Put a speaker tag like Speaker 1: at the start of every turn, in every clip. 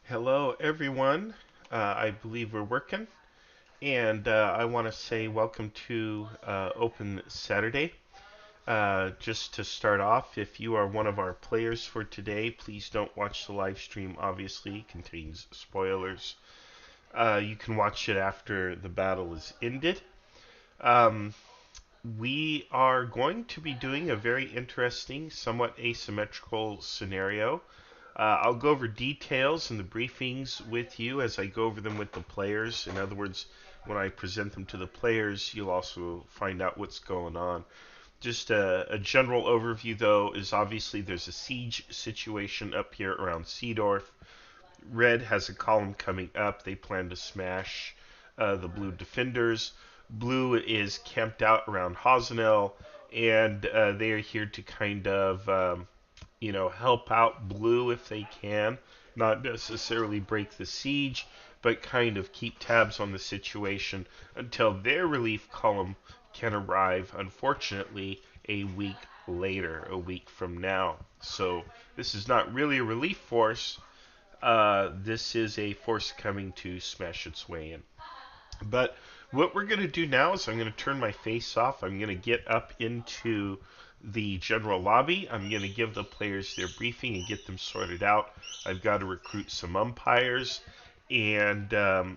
Speaker 1: Hello, everyone. I believe we're working, and I want to say welcome to Open Saturday. Just to start off, if you are one of our players for today, please don't watch the live stream. Obviously, it contains spoilers. You can watch it after the battle is ended. Um, we are going to be doing a very interesting, somewhat asymmetrical scenario. I'll go over details in the briefings with you as I go over them with the players. In other words, when I present them to the players, you'll also find out what's going on. Just a general overview, though, is obviously there's a siege situation up here around Seedorf. Red has a column coming up. They plan to smash the blue defenders. Blue is camped out around Hosenel, and they are here to kind of help out Blue if they can. Not necessarily break the siege, but kind of keep tabs on the situation until their relief column can arrive, unfortunately, a week later, a week from now. So this is not really a relief force. This is a force coming to smash its way in. But what we're going to do now is I'm going to turn my face off. I'm going to get up into the general lobby. I'm going to give the players their briefing and get them sorted out. I've got to recruit some umpires, and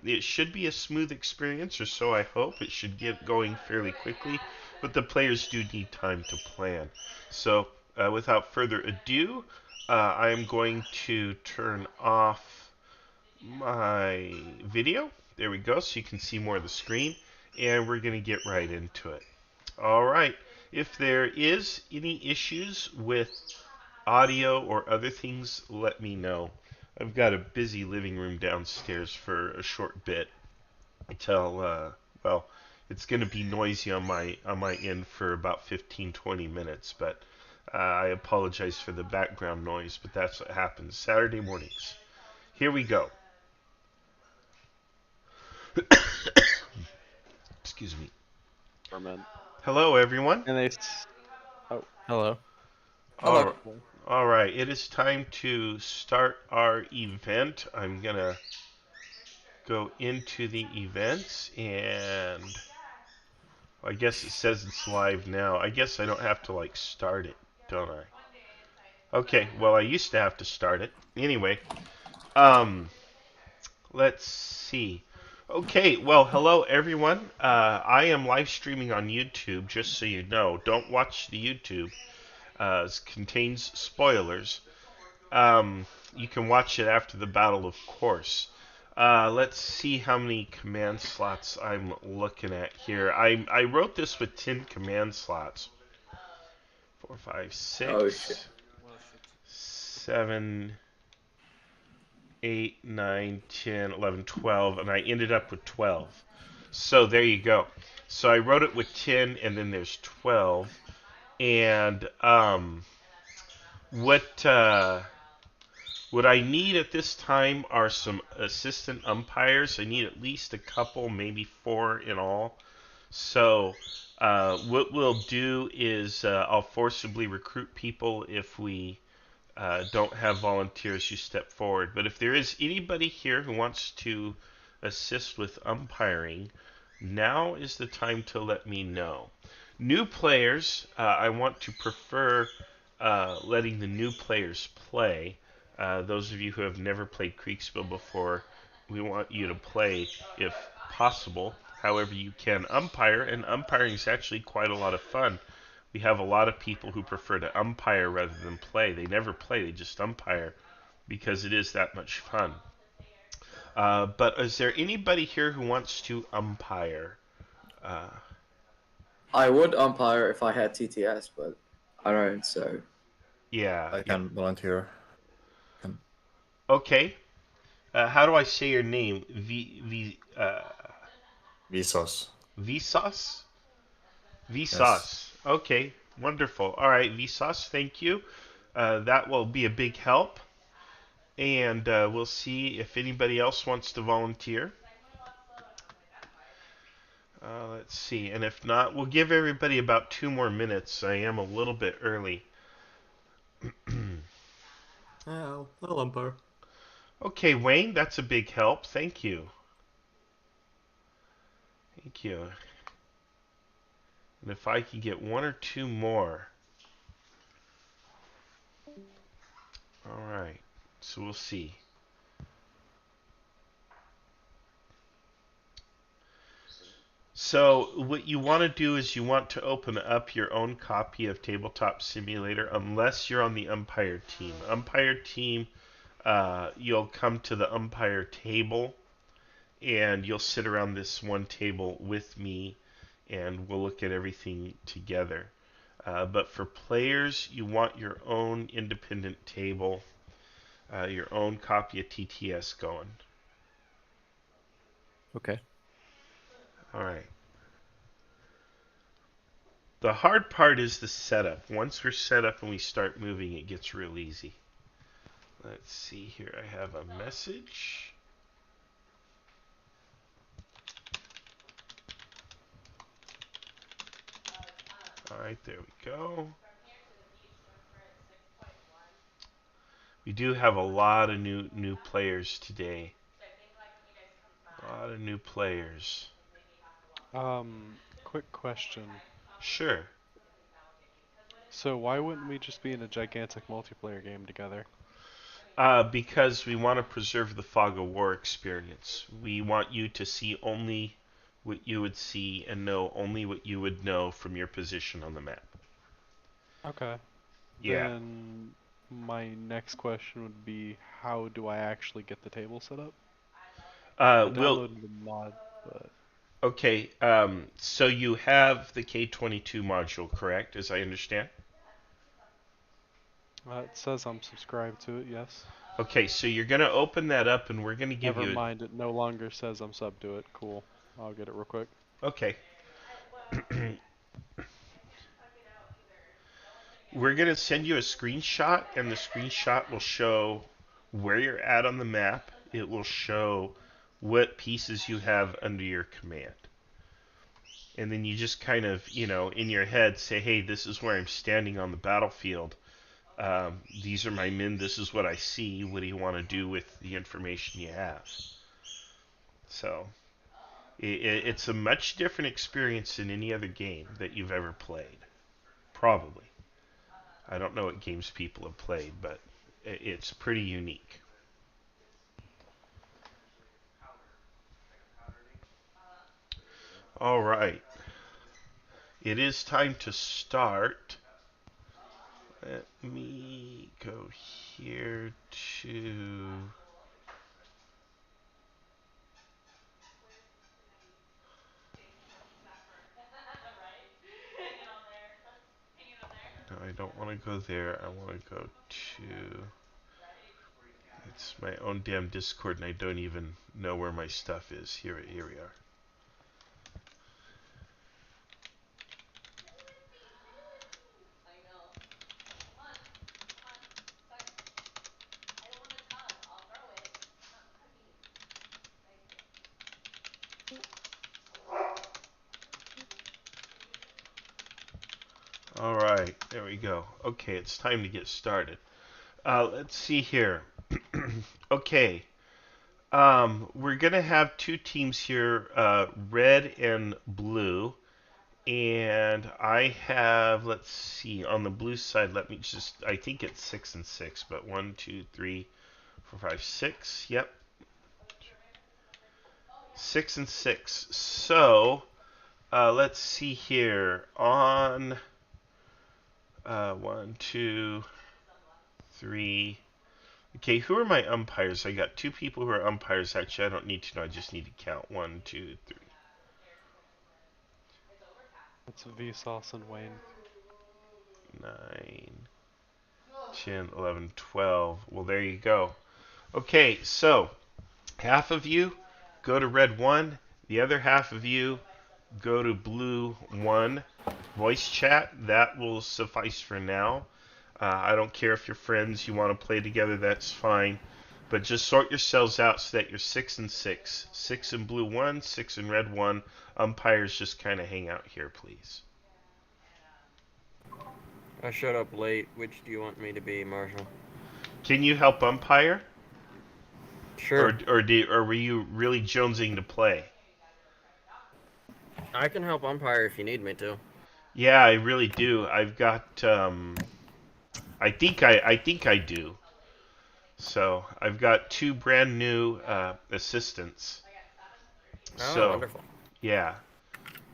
Speaker 1: it should be a smooth experience, or so I hope. It should get going fairly quickly, but the players do need time to plan. So, without further ado, I am going to turn off my video. There we go, so you can see more of the screen, and we're going to get right into it. All right, if there is any issues with audio or other things, let me know. I've got a busy living room downstairs for a short bit until well, it's going to be noisy on my end for about 15-20 minutes, but I apologize for the background noise, but that's what happens Saturday mornings. Here we go. Excuse me.
Speaker 2: Ferment.
Speaker 1: Hello, everyone.
Speaker 2: And it's oh
Speaker 3: Hello.
Speaker 1: All,
Speaker 3: Hello.
Speaker 1: all right, it is time to start our event. I'm gonna go into the events, and I guess it says it's live now. I guess I don't have to like start it, don't I? Okay, well I used to have to start it. Anyway, um, let's see. Okay, well, hello everyone. I am live streaming on YouTube, just so you know. Don't watch the YouTube. It contains spoilers. You can watch it after the battle, of course. Let's see how many command slots I'm looking at here. I wrote this with 10 command slots. 4, 5,
Speaker 4: Oh shit.
Speaker 1: 6, 7, 8, 9, 10, 11, 12, and I ended up with 12. So there you go. So I wrote it with 10, and then there's 12. And what what I need at this time are some assistant umpires. I need at least a couple, maybe 4 in all. So what we'll do is I'll forcibly recruit people if we don't have volunteers who step forward. But if there is anybody here who wants to assist with umpiring, now is the time to let me know. New players, I want to prefer letting the new players play. Those of you who have never played Kriegsspiel before, we want you to play if possible. However, you can umpire, and umpiring is actually quite a lot of fun. We have a lot of people who prefer to umpire rather than play. They never play, they just umpire because it is that much fun. But is there anybody here who wants to umpire? Uh,
Speaker 4: I would umpire if I had TTS, but I don't, so.
Speaker 1: yeah,
Speaker 3: I
Speaker 1: yeah.
Speaker 3: can volunteer.
Speaker 1: Okay. How do I say your name?
Speaker 3: Visos.
Speaker 1: Vsauce? Vsauce.
Speaker 3: Yes.
Speaker 1: Okay, wonderful. All right, Vsauce, thank you. That will be a big help. And we'll see if anybody else wants to volunteer. Let's see. And if not, we'll give everybody about 2 more minutes. I am a little bit early.
Speaker 5: I'll umpire.
Speaker 1: Okay, Wayne, that's a big help. Thank you. Thank you. And if I could get one or two more. All right. So we'll see. So what you want to do is you want to open up your own copy of Tabletop Simulator unless you're on the Umpire team. Umpire team, you'll come to the Umpire table and you'll sit around this one table with me and we'll look at everything together. But for players, you want your own independent table, your own copy of TTS going.
Speaker 3: Okay.
Speaker 1: All right. The hard part is the setup. Once we're set up and we start moving, it gets real easy. Let's see here. I have a message. All right, there we go. We do have a lot of new players today. A lot of new players.
Speaker 2: Quick question.
Speaker 1: Sure.
Speaker 2: So why wouldn't we just be in a gigantic multiplayer game together?
Speaker 1: Because we want to preserve the fog of war experience. We want you to see only what you would see and know only what you would know from your position on the map.
Speaker 2: Okay.
Speaker 1: Yeah.
Speaker 2: Then my next question would be, how do I actually get the table set up? I
Speaker 1: We'll
Speaker 2: downloaded the mod, but
Speaker 1: Okay. So you have the K22 module, correct? As I understand.
Speaker 2: it says I'm subscribed to it, yes.
Speaker 1: Okay. So you're gonna open that up, and we're gonna give
Speaker 2: Never
Speaker 1: you.
Speaker 2: mind, it no longer says I'm sub to it. Cool. I'll get it real quick.
Speaker 1: Okay. We're gonna send you a screenshot, and the screenshot will show where you're at on the map. It will show what pieces you have under your command. And then you just kind of, in your head say, hey, this is where I'm standing on the battlefield. These are my men. This is what I see. What do you want to do with the information you have? So it's a much different experience than any other game that you've ever played. Probably. I don't know what games people have played, but it's pretty unique. All right. It is time to start. Let me go here to... No, I don't want to go there. I want to go to... It's my own damn Discord, and I don't even know where my stuff is. Here we are. All right, there we go. Okay, it's time to get started. Let's see here. Okay, we're gonna have two teams here, red and blue, and I have. Let's see, on the blue side. Let me just. I think it's 6 and 6, but 1, 2, 3, 4, 5, 6. Yep, 6 and 6. So let's see here. On 1, 2, 3. Okay, who are my umpires? I got two people who are umpires. Actually, I don't need to know. I just need to count. 1, 2, 3.
Speaker 2: It's Vsauce and Wayne.
Speaker 1: 9, 10, 11, 12. Well, there you go. Okay, so half of you go to red 1. The other half of you go to blue 1. Voice chat, that will suffice for now. I don't care if you're friends, you want to play together, that's fine. But just sort yourselves out so that you're 6 and 6. 6 in blue 1, 6 in red 1. Umpires just kind of hang out here, please.
Speaker 5: I showed up late. Which do you want me to be, Marshall?
Speaker 1: Can you help umpire?
Speaker 3: Sure.
Speaker 1: or were you really jonesing to play?
Speaker 3: I can help umpire if you need me to.
Speaker 1: Yeah, I really do. I've got I think I do. So I've got two brand new assistants.
Speaker 3: Oh,
Speaker 1: So
Speaker 3: wonderful.
Speaker 1: yeah,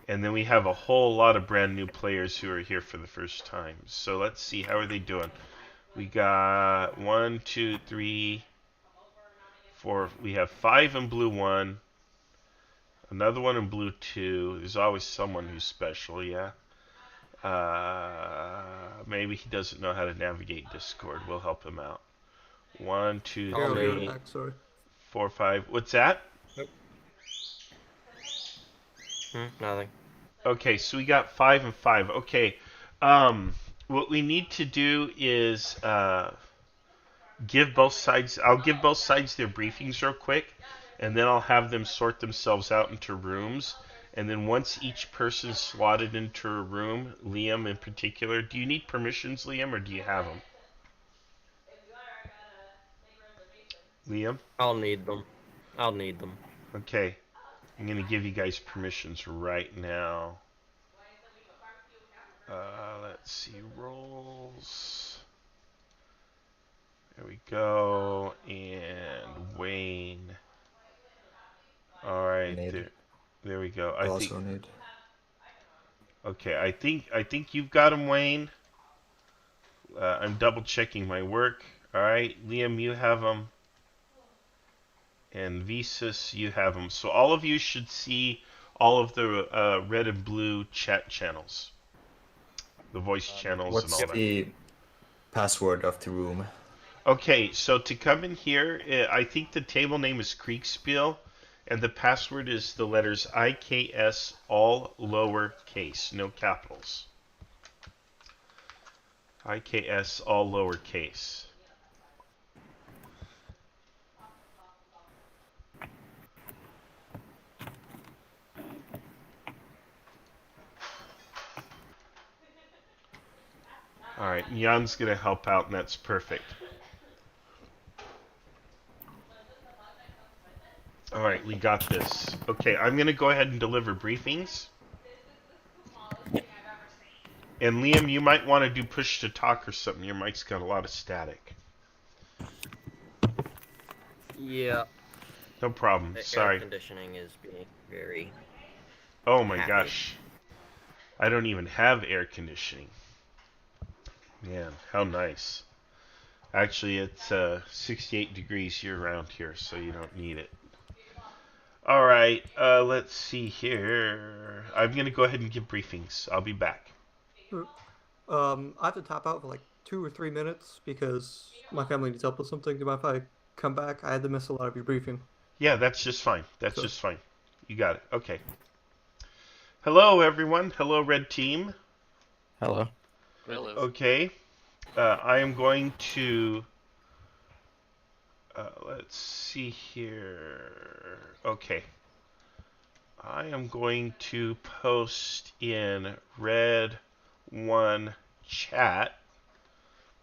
Speaker 1: and then we have a whole lot of brand new players who are here for the first time. So let's see, how are they doing? We got 1, 2, 3, 4. We have 5 in blue 1, another one in blue 2. There's always someone who's special, yeah. Maybe he doesn't know how to navigate Discord. We'll help him out. 1, 2,
Speaker 3: I'll
Speaker 5: Here, I'll be right
Speaker 1: 3,
Speaker 3: need.
Speaker 5: back. Sorry.
Speaker 1: 4, 5. What's that?
Speaker 3: Nothing.
Speaker 1: Okay, so we got 5 and 5. Okay, um, what we need to do is give both sides. I'll give both sides their briefings real quick, and then I'll have them sort themselves out into rooms. And then once each person's slotted into a room, Liam in particular, do you need permissions, Liam, or do you have them? Liam?
Speaker 3: I'll need them. I'll need them.
Speaker 1: Okay, I'm gonna give you guys permissions right now. Let's see, roles. There we go, and Wayne. All right,
Speaker 6: Need.
Speaker 1: there we go.
Speaker 6: I also need.
Speaker 1: Okay, I think you've got him, Wayne. I'm double checking my work. All right, Liam, you have him, and Visas, you have him. So all of you should see all of the red and blue chat channels, the voice channels, and
Speaker 6: What's
Speaker 1: all that.
Speaker 6: the password of the room?
Speaker 1: Okay, so to come in here, I think the table name is Kriegsspiel, and the password is the letters IKS, all lowercase, no capitals. IKS, all lowercase. All right, Jan's gonna help out, and that's perfect. All right, we got this. Okay, I'm gonna go ahead and deliver briefings. And Liam, you might want to do push to talk or something. Your mic's got a lot of static.
Speaker 3: Yeah.
Speaker 1: No problem.
Speaker 3: The
Speaker 1: Sorry.
Speaker 3: air conditioning is being very.
Speaker 1: Oh my
Speaker 3: happy.
Speaker 1: gosh. I don't even have air conditioning. Man, how nice. Actually, it's 68 degrees year-round here, so you don't need it. All right, let's see here. I'm going to go ahead and give briefings. I'll be back.
Speaker 5: I have to tap out for like 2 or 3 minutes because my family needs help with something. Do you mind if I come back? I had to miss a lot of your briefing.
Speaker 1: Yeah, that's just fine. That's
Speaker 5: Sure.
Speaker 1: just fine. You got it. Okay. Hello, everyone. Hello, Red Team.
Speaker 3: Hello.
Speaker 2: Hello.
Speaker 1: Okay. I am going to... let's see here. Okay. I am going to post in Red 1 chat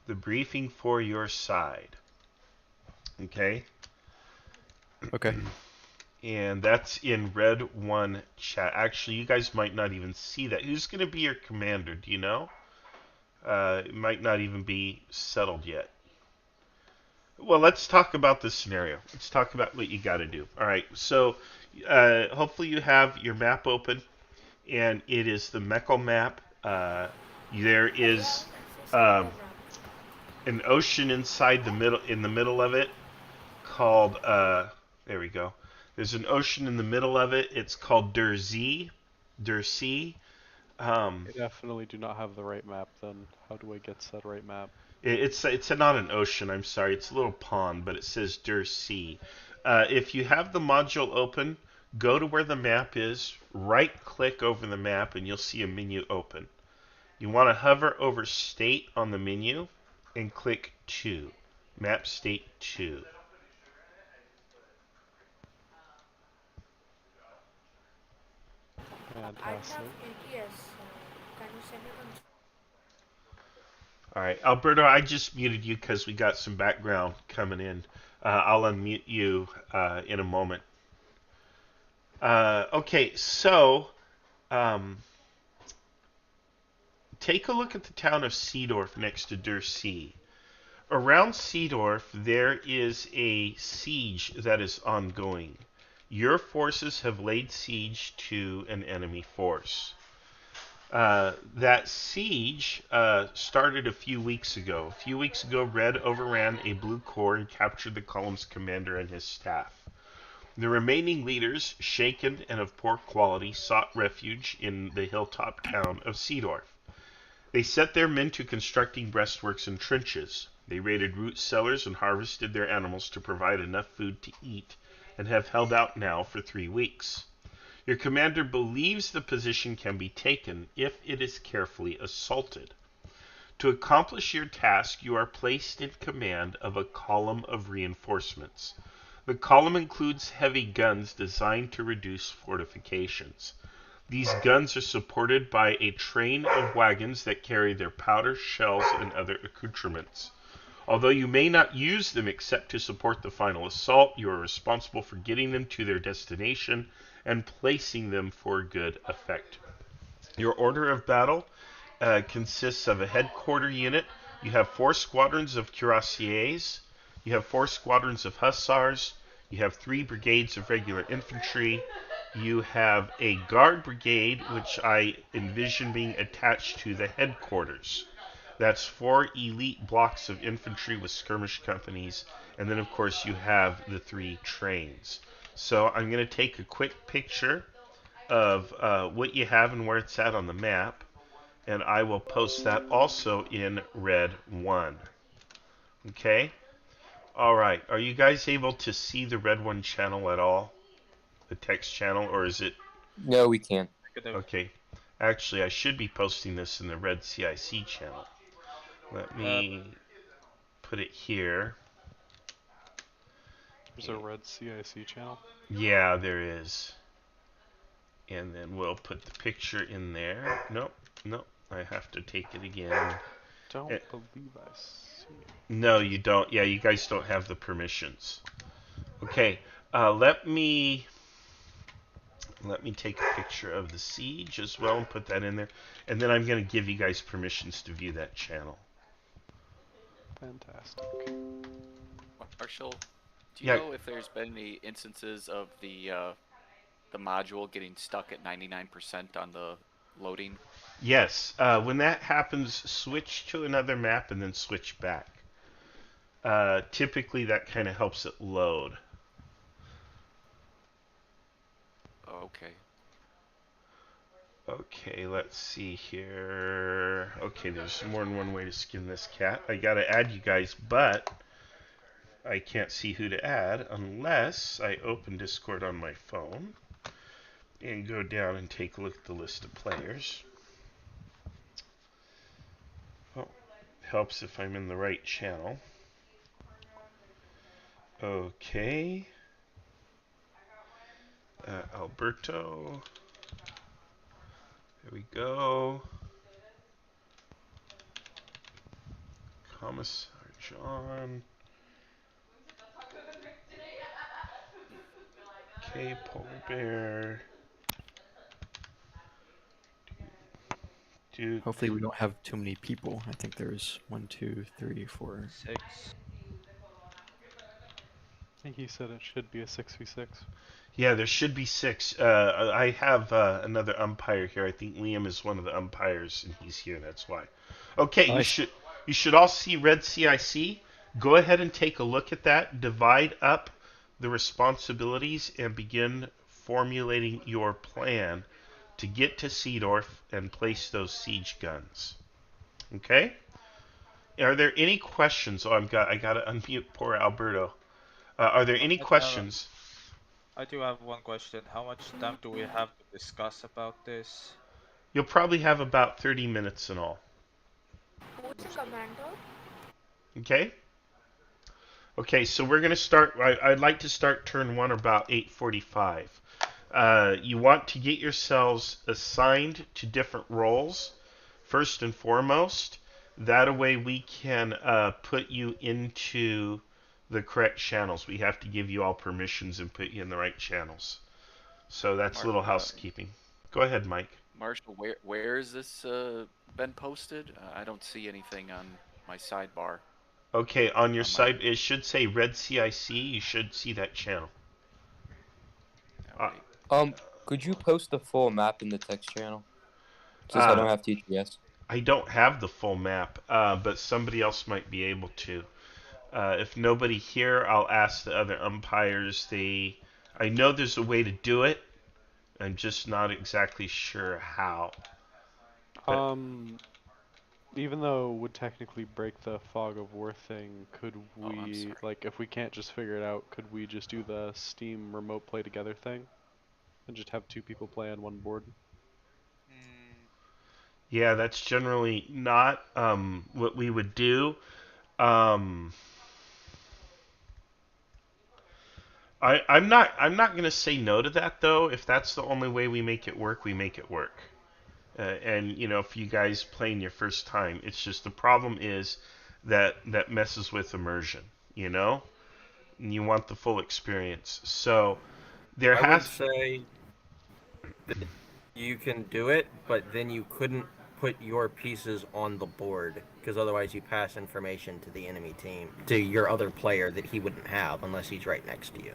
Speaker 1: the briefing for your side. Okay?
Speaker 2: Okay.
Speaker 1: And that's in Red 1 chat. Actually, you guys might not even see that. Who's going to be your commander? Do you know? It might not even be settled yet. Well, let's talk about this scenario. Let's talk about what you got to do. All right. So, hopefully you have your map open, and it is the Meckel map. There is an ocean inside in the middle of it, called. There we go. There's an ocean in the middle of it. It's called Der See.
Speaker 2: I definitely do not have the right map then. How do I get said right map?
Speaker 1: It's not an ocean. I'm sorry. It's a little pond, but it says Der See. If you have the module open, go to where the map is, right-click over the map, and you'll see a menu open. You want to hover over State on the menu and click 2. Map State 2.
Speaker 2: Fantastic.
Speaker 7: Can you send me one?
Speaker 1: All right, Alberto, I just muted you because we got some background coming in. I'll unmute you in a moment. Okay, so um, take a look at the town of Seedorf next to Dursi. Around Seedorf, there is a siege that is ongoing. Your forces have laid siege to an enemy force. That siege started a few weeks ago. A few weeks ago, Red overran a blue corps and captured the column's commander and his staff. The remaining leaders, shaken and of poor quality, sought refuge in the hilltop town of Seedorf. They set their men to constructing breastworks and trenches. They raided root cellars and harvested their animals to provide enough food to eat, and have held out now for 3 weeks. Your commander believes the position can be taken if it is carefully assaulted. To accomplish your task, you are placed in command of a column of reinforcements. The column includes heavy guns designed to reduce fortifications. These guns are supported by a train of wagons that carry their powder, shells, and other accoutrements. Although you may not use them except to support the final assault, you are responsible for getting them to their destination and placing them for good effect. Your order of battle consists of a headquarter unit. You have 4 squadrons of cuirassiers. You have 4 squadrons of hussars. You have 3 brigades of regular infantry. You have a guard brigade, which I envision being attached to the headquarters. That's 4 elite blocks of infantry with skirmish companies. And then, of course, you have the 3 trains. So I'm going to take a quick picture of what you have and where it's at on the map. And I will post that also in Red 1. Okay? Alright, are you guys able to see the Red 1 channel at all? The text channel, or is it...
Speaker 8: No, we can't.
Speaker 1: Okay. Actually, I should be posting this in the Red CIC channel. Let me put it here.
Speaker 2: There's a red CIC channel.
Speaker 1: Yeah, there is. And then we'll put the picture in there. Nope, I have to take it again.
Speaker 2: Don't believe I see it.
Speaker 1: No, you don't. Yeah, you guys don't have the permissions. Okay, let me take a picture of the siege as well and put that in there. And then I'm going to give you guys permissions to view that channel.
Speaker 2: Fantastic.
Speaker 9: Marshall, do you know if there's been any instances of the module getting stuck at 99% on the loading?
Speaker 1: Yes. When that happens, switch to another map and then switch back. Typically, that kind of helps it load.
Speaker 9: Okay.
Speaker 1: Okay, let's see here. Okay, there's more than one way to skin this cat. I gotta add you guys, but I can't see who to add unless I open Discord on my phone and go down and take a look at the list of players. Well, helps if I'm in the right channel. Okay. Alberto. There we go. Commissar John. Okay, Polar Bear. Duke.
Speaker 3: Hopefully we don't have too many people. I think there's 1, 2, 3, 4, 6.
Speaker 2: I think he said it should be a 6v6.
Speaker 1: Yeah, there should be 6. I have another umpire here. I think Liam is one of the umpires, and he's here. That's why. Okay,
Speaker 3: Nice.
Speaker 1: you should all see Red CIC. Go ahead and take a look at that. Divide up the responsibilities and begin formulating your plan to get to Seedorf and place those siege guns. Okay? Are there any questions? Oh, I gotta unmute poor Alberto. Are there any questions?
Speaker 10: I do have one question. How much time do we have to discuss about this?
Speaker 1: You'll probably have about 30 minutes in all.
Speaker 7: Who's the commander?
Speaker 1: Okay? Okay, so we're going to start. I'd like to start turn 1 about 8:45. You want to get yourselves assigned to different roles, first and foremost. That way we can put you into the correct channels. We have to give you all permissions and put you in the right channels. So that's a little housekeeping. Go ahead, Mike.
Speaker 9: Marshall, where is this been posted? I don't see anything on my sidebar.
Speaker 1: Okay, on your side, it should say Red CIC. You should see that channel.
Speaker 8: Could you post the full map in the text channel? Since I don't have TTS.
Speaker 1: I don't have the full map, but somebody else might be able to. If nobody here, I'll ask the other umpires. I know there's a way to do it. I'm just not exactly sure how. But,
Speaker 2: even though it would technically break the fog of war thing, could we, like, if we can't just figure it out, could we just do the Steam remote play together thing? And just have 2 people play on one board?
Speaker 1: Yeah, that's generally not what we would do. I'm not going to say no to that, though. If that's the only way we make it work, we make it work. And you know, if you guys playing your first time, it's just the problem is that messes with immersion. You know, and you want the full experience. So there
Speaker 11: I would say that you can do it, but then you couldn't put your pieces on the board because otherwise you pass information to the enemy team, to your other player that he wouldn't have unless he's right next to you.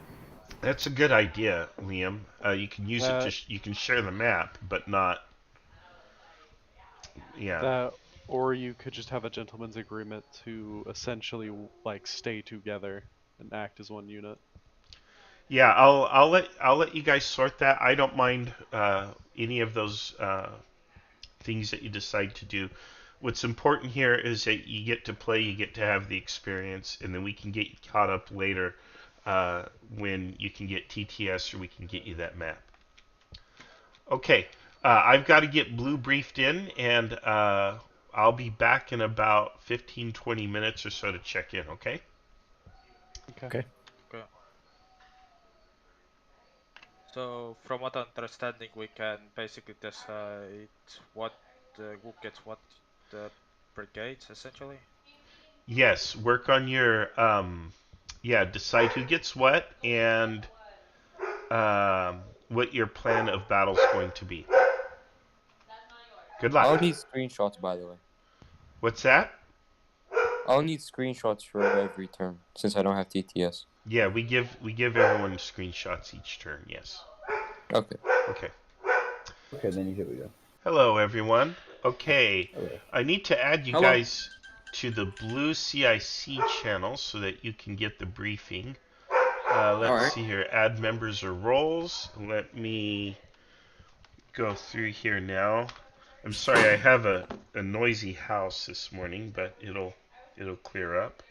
Speaker 1: That's a good idea, Liam. You can use it to you can share the map, but not. Yeah.
Speaker 2: Or you could just have a gentleman's agreement to essentially like stay together and act as one unit.
Speaker 1: Yeah, I'll let you guys sort that. I don't mind any of those things that you decide to do. What's important here is that you get to play, you get to have the experience, and then we can get you caught up later when you can get TTS or we can get you that map. Okay, I've got to get Blue briefed in, and I'll be back in about 15-20 minutes or so to check in, okay?
Speaker 3: Okay.
Speaker 10: So, from what I'm understanding, we can basically decide who gets what brigades, essentially?
Speaker 1: Yes, work on your, decide who gets what and what your plan of battle is going to be. Good luck.
Speaker 8: I'll need screenshots, by the way.
Speaker 1: What's that?
Speaker 8: I'll need screenshots for every turn, since I don't have TTS.
Speaker 1: Yeah, we give everyone screenshots each turn, yes.
Speaker 8: Okay.
Speaker 1: Okay.
Speaker 12: Okay, then here we go.
Speaker 1: Hello, everyone. Okay,
Speaker 12: Hello.
Speaker 1: I need to add you guys to the Blue CIC channel so that you can get the briefing. Let's see here. Add members or roles. Let me go through here now. I'm sorry, I have a noisy house this morning, but it'll clear up.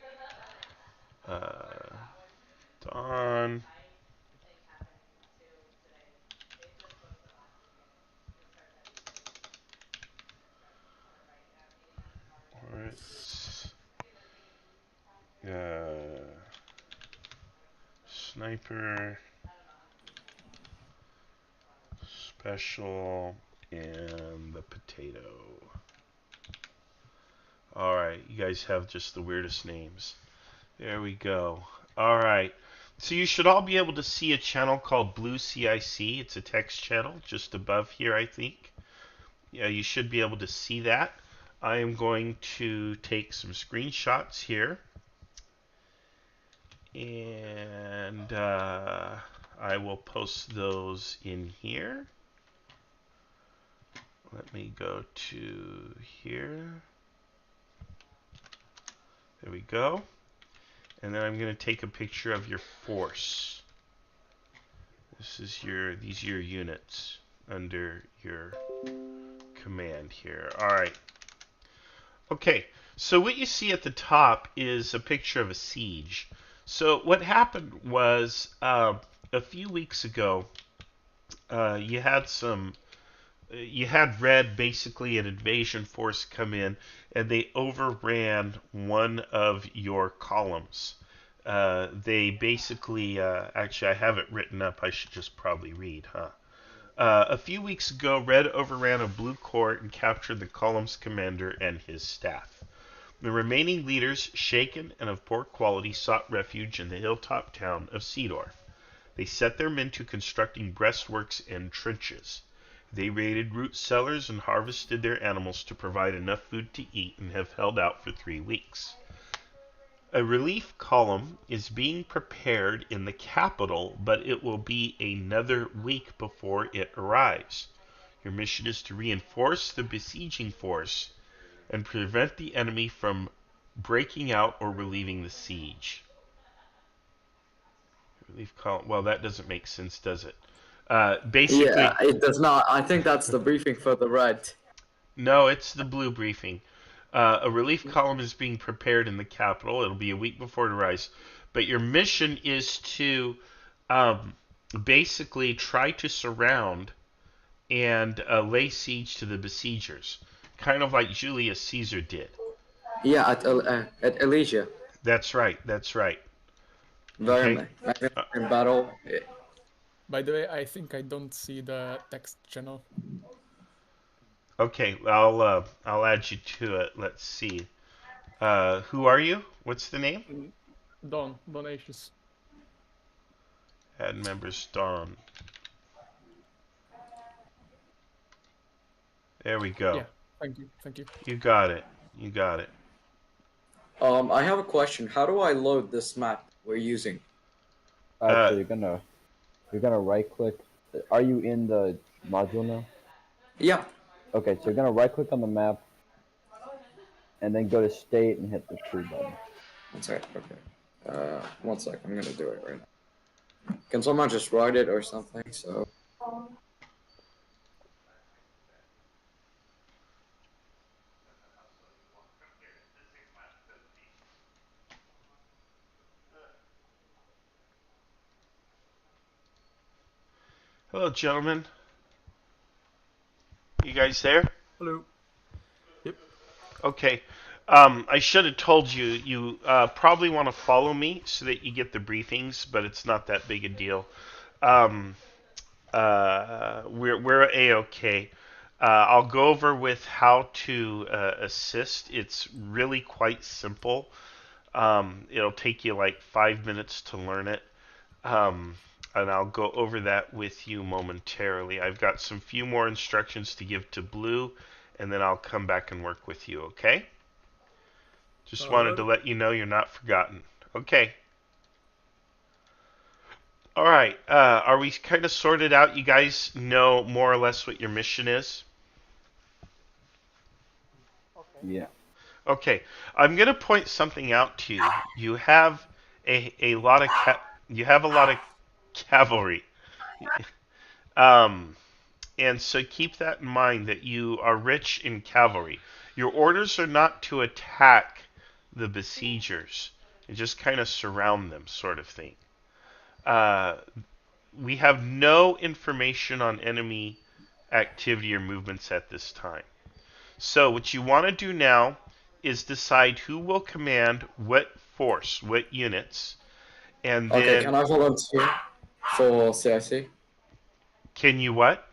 Speaker 1: Dawn. Alright. Sniper. Special. And the potato. Alright, you guys have just the weirdest names. There we go. Alright. So you should all be able to see a channel called Blue CIC. It's a text channel just above here, I think. Yeah, you should be able to see that. I am going to take some screenshots here. And I will post those in here. Let me go to here. There we go. And then I'm going to take a picture of your force. These are your units under your command here. Alright. Okay, so what you see at the top is a picture of a siege. So what happened was a few weeks ago, you had Red, basically an invasion force, come in, and they overran one of your columns. They basically, actually I have it written up, I should just probably read, huh? A few weeks ago, Red overran a blue corps and captured the column's commander and his staff. The remaining leaders, shaken and of poor quality, sought refuge in the hilltop town of Seedorf. They set their men to constructing breastworks and trenches. They raided root cellars and harvested their animals to provide enough food to eat and have held out for 3 weeks. A relief column is being prepared in the capital, but it will be another week before it arrives. Your mission is to reinforce the besieging force and prevent the enemy from breaking out or relieving the siege. Relief column. Well, that doesn't make sense, does it? Basically,
Speaker 4: yeah, it does not. I think that's the briefing for the red.
Speaker 1: No, it's the blue briefing. A relief column is being prepared in the capital. It'll be a week before it arrives. But your mission is to basically try to surround and lay siege to the besiegers, kind of like Julius Caesar did.
Speaker 4: Yeah, at Elysia.
Speaker 1: That's right. That's right.
Speaker 4: Very
Speaker 1: Okay.
Speaker 4: in battle.
Speaker 13: By the way, I think I don't see the text channel.
Speaker 1: Okay, I'll add you to it. Let's see. Who are you? What's the name?
Speaker 13: Donations.
Speaker 1: Add members, Dawn. There we go.
Speaker 13: Yeah, thank you, thank you.
Speaker 1: You got it. You got it.
Speaker 4: I have a question. How do I load this map we're using?
Speaker 12: So you're gonna right click. Are you in the module now?
Speaker 4: Yeah.
Speaker 12: Okay, so you're gonna right click on the map, and then go to state and hit the 2 button.
Speaker 4: That's right. Okay. 1 sec. I'm gonna do it right now. Can someone just write it or something? So.
Speaker 1: Hello, gentlemen. You guys there?
Speaker 5: Hello. Yep.
Speaker 1: Okay. I should have told you. You probably want to follow me so that you get the briefings, but it's not that big a deal. We're a-okay. I'll go over with how to assist. It's really quite simple. It'll take you like 5 minutes to learn it. And I'll go over that with you momentarily. I've got some few more instructions to give to Blue, and then I'll come back and work with you, okay? Just wanted to let you know you're not forgotten. Okay. All right. Are we kind of sorted out? You guys know more or less what your mission is?
Speaker 12: Yeah.
Speaker 1: Okay. I'm going to point something out to you. You have a lot of cavalry. And so keep that in mind that you are rich in cavalry. Your orders are not to attack the besiegers. You just kind of surround them, sort of thing. We have no information on enemy activity or movements at this time. So what you want to do now is decide who will command what force, what units, and then...
Speaker 4: Okay, can I volunteer for CIC?
Speaker 1: Can you what?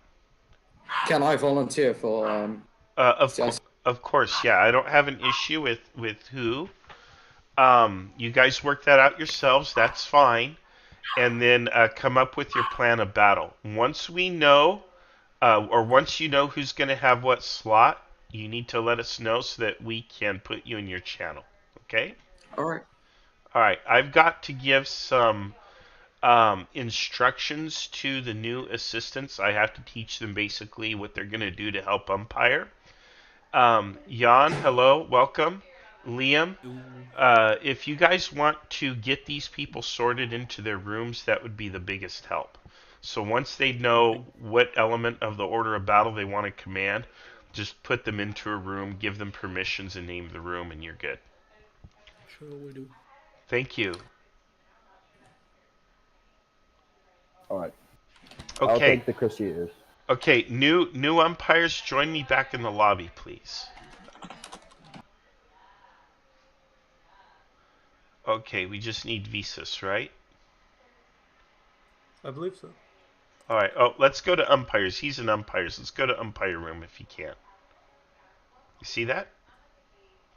Speaker 4: Can I volunteer for CIC?
Speaker 1: Of course, yeah. I don't have an issue with who. You guys work that out yourselves. That's fine. And then come up with your plan of battle. Once we know, or once you know who's going to have what slot, you need to let us know so that we can put you in your channel. Okay?
Speaker 4: All right.
Speaker 1: All right. I've got to give some instructions to the new assistants. I have to teach them basically what they're going to do to help Umpire. Jan, hello, welcome. Liam, if you guys want to get these people sorted into their rooms, that would be the biggest help. So once they know what element of the order of battle they want to command, just put them into a room, give them permissions, and name the room, and you're good.
Speaker 13: Sure will do.
Speaker 1: Thank you.
Speaker 12: All right.
Speaker 1: Okay.
Speaker 12: I'll take the Crusaders.
Speaker 1: Okay, new umpires, join me back in the lobby, please. Okay, we just need visas, right?
Speaker 5: I believe so.
Speaker 1: All right. Oh, let's go to umpires. He's an umpires. Let's go to umpire room if you can. You see that?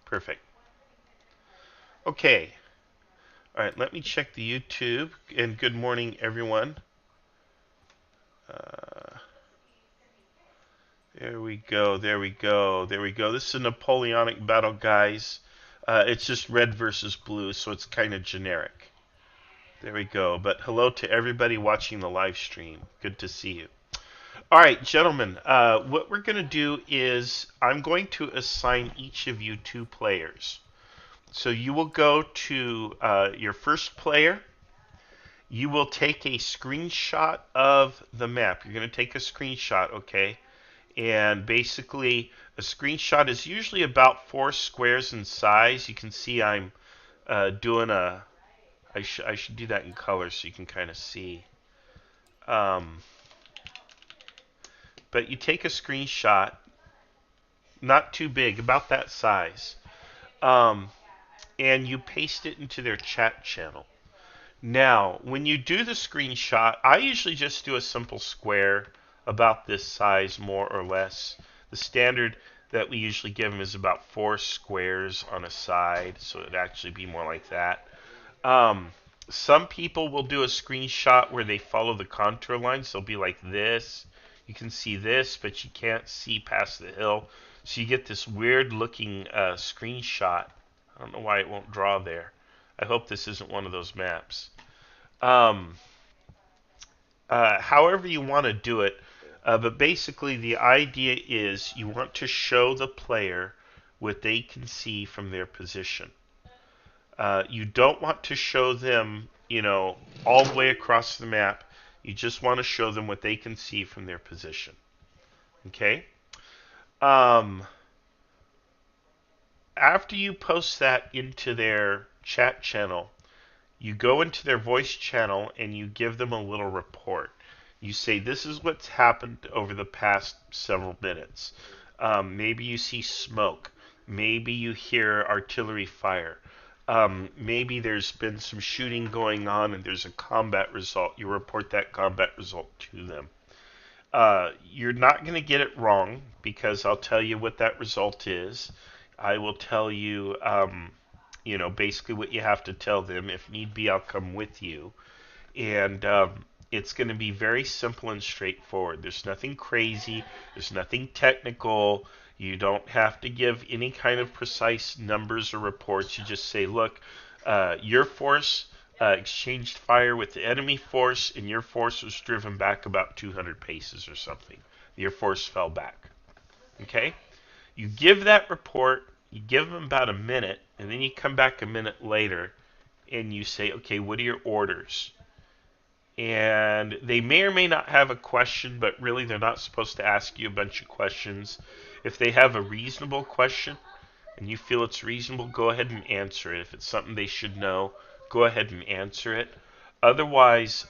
Speaker 1: Perfect. Okay. All right, let me check the YouTube. And good morning, everyone. There we go. There we go. There we go. This is a Napoleonic battle, guys. It's just red versus blue, so it's kind of generic. There we go. But hello to everybody watching the live stream. Good to see you. All right, gentlemen. What we're going to do is I'm going to assign each of you 2 players. So you will go to your first player. You will take a screenshot of the map. You're going to take a screenshot, okay? And basically, a screenshot is usually about 4 squares in size. You can see I'm doing a... I should do that in color so you can kind of see. But you take a screenshot, not too big, about that size, and you paste it into their chat channel. Now, when you do the screenshot, I usually just do a simple square about this size, more or less. The standard that we usually give them is about 4 squares on a side, so it'd actually be more like that. Some people will do a screenshot where they follow the contour lines. They'll be like this. You can see this, but you can't see past the hill. So you get this weird looking screenshot. I don't know why it won't draw there. I hope this isn't one of those maps. However you want to do it, but basically the idea is you want to show the player what they can see from their position. You don't want to show them, all the way across the map. You just want to show them what they can see from their position. Okay? After you post that into their chat channel, you go into their voice channel and you give them a little report. You say, this is what's happened over the past several minutes. Maybe you see smoke. Maybe you hear artillery fire. Maybe there's been some shooting going on and there's a combat result. You report that combat result to them. You're not going to get it wrong because I'll tell you what that result is. I will tell you, basically what you have to tell them. If need be, I'll come with you. And it's going to be very simple and straightforward. There's nothing crazy. There's nothing technical. You don't have to give any kind of precise numbers or reports. You just say, look, your force exchanged fire with the enemy force, and your force was driven back about 200 paces or something. Your force fell back. Okay? You give that report, you give them about a minute, and then you come back a minute later, and you say, okay, what are your orders? And they may or may not have a question, but really they're not supposed to ask you a bunch of questions. If they have a reasonable question, and you feel it's reasonable, go ahead and answer it. If it's something they should know, go ahead and answer it. Otherwise,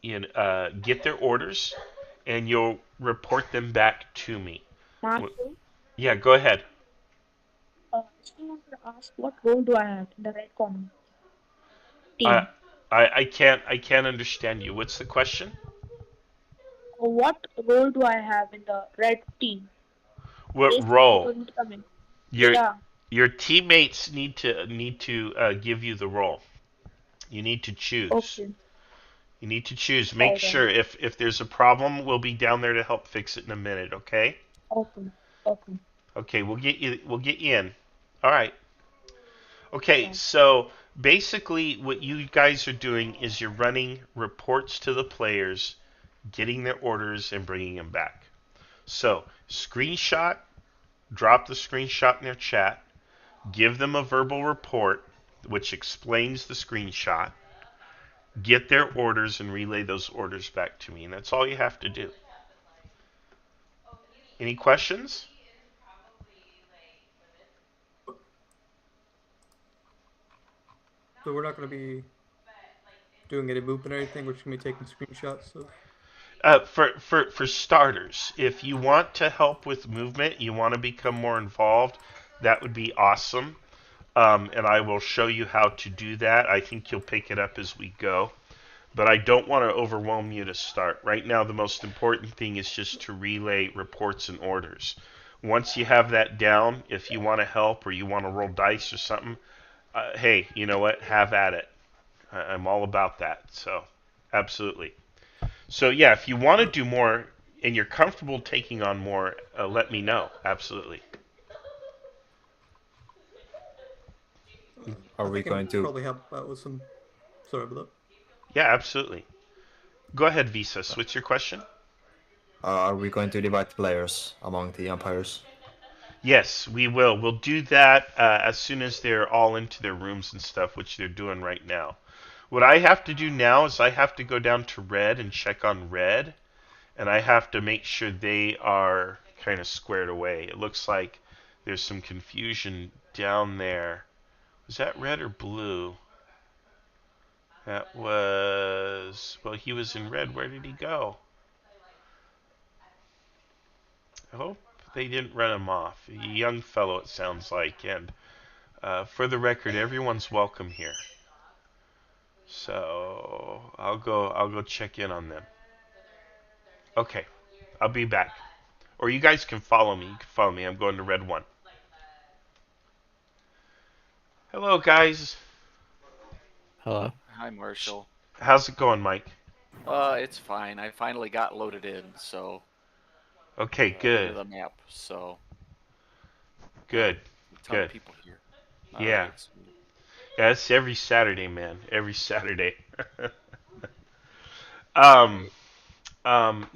Speaker 1: get their orders, and you'll report them back to me.
Speaker 7: Marshall,
Speaker 1: Yeah, go ahead.
Speaker 7: I just wanted to ask, what role do I have in the Red Common team?
Speaker 1: I can't understand you. What's the question?
Speaker 7: What role do I have in the Red team?
Speaker 1: What
Speaker 7: Basically,
Speaker 1: role?
Speaker 7: going to come in.
Speaker 1: Your
Speaker 7: Yeah.
Speaker 1: your teammates need to give you the role. You need to choose.
Speaker 7: Okay.
Speaker 1: You need to choose. Make
Speaker 7: Okay.
Speaker 1: sure if there's a problem, we'll be down there to help fix it in a minute. Okay.
Speaker 7: Okay. Okay.
Speaker 1: Okay. We'll get you in. All right. Okay. So basically, what you guys are doing is you're running reports to the players, getting their orders, and bringing them back. So screenshot. Drop the screenshot in their chat, give them a verbal report which explains the screenshot, get their orders and relay those orders back to me, and that's all you have to do. Any questions?
Speaker 5: So we're not going to be doing any movement or anything. We're just going to be taking screenshots of.
Speaker 1: For starters, if you want to help with movement, you want to become more involved, that would be awesome. And I will show you how to do that. I think you'll pick it up as we go. But I don't want to overwhelm you to start. Right now, the most important thing is just to relay reports and orders. Once you have that down, if you want to help or you want to roll dice or something, Hey, you know what? Have at it. I'm all about that. So, absolutely. So yeah, if you want to do more and you're comfortable taking on more, let me know. Absolutely.
Speaker 6: Are
Speaker 5: I
Speaker 6: we
Speaker 5: think I can
Speaker 6: going to?
Speaker 5: probably help out with some. Sorry about that.
Speaker 1: Yeah, absolutely. Go ahead, Visas. What's your question?
Speaker 6: Are we going to divide players among the umpires?
Speaker 1: Yes, we will. We'll do that as soon as they're all into their rooms and stuff, which they're doing right now. What I have to do now is I have to go down to red and check on red, and I have to make sure they are kind of squared away. It looks like there's some confusion down there. Was that red or blue? That was... Well, he was in red. Where did he go? I hope they didn't run him off. A young fellow, it sounds like. And for the record, everyone's welcome here. So I'll go check in on them. Okay, I'll be back. Or you guys can follow me. You can follow me. I'm going to red 1. Hello, guys.
Speaker 3: Hello.
Speaker 9: Hi, Marshall.
Speaker 1: How's it going, Mike?
Speaker 9: It's fine. I finally got loaded in, so.
Speaker 1: Okay, good.
Speaker 9: Into the map, so.
Speaker 1: Good.
Speaker 9: A ton
Speaker 1: Good.
Speaker 9: of people here.
Speaker 1: Yeah.
Speaker 9: Right, so.
Speaker 1: Yeah, it's every Saturday, man. Every Saturday.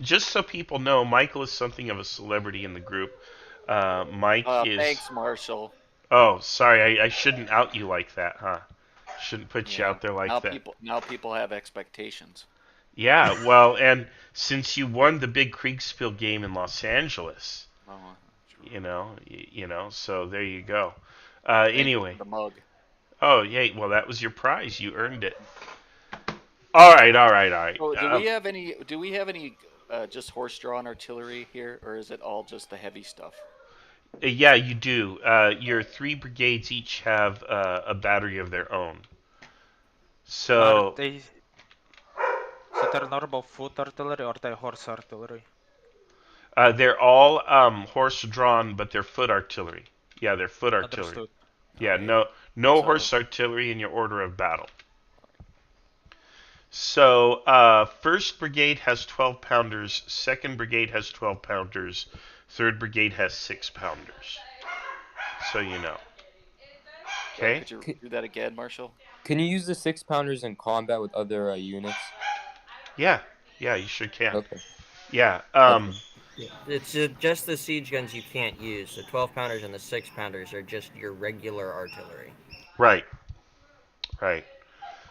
Speaker 1: Just so people know, Michael is something of a celebrity in the group. Mike is.
Speaker 9: Thanks, Marshall.
Speaker 1: Oh, sorry. I shouldn't out you like that, huh? Shouldn't put you out there like that.
Speaker 9: Now people have expectations.
Speaker 1: Yeah, well, and since you won the big Kriegsspiel game in Los Angeles, you know, so there you go. Anyway.
Speaker 9: The mug.
Speaker 1: Oh, yeah. Well, that was your prize. You earned it. All right.
Speaker 9: So do we have any just horse-drawn artillery here, or is it all just the heavy stuff?
Speaker 1: Yeah, you do. Your 3 brigades each have a battery of their own. So
Speaker 10: they're normal foot artillery or they're horse artillery?
Speaker 1: they're all horse-drawn, but they're foot artillery. Yeah, they're foot artillery.
Speaker 10: Understood.
Speaker 1: Yeah, no horse artillery in your order of battle. So, 1st Brigade has 12-pounders, 2nd Brigade has 12-pounders, 3rd Brigade has 6-pounders. So you know. Okay?
Speaker 9: Could you do that again, Marshall?
Speaker 8: Can you use the 6-pounders in combat with other units?
Speaker 1: Yeah, you sure can.
Speaker 8: Okay.
Speaker 1: Yeah,
Speaker 11: It's just the siege guns you can't use. The 12-pounders and the 6-pounders are just your regular artillery.
Speaker 1: Right.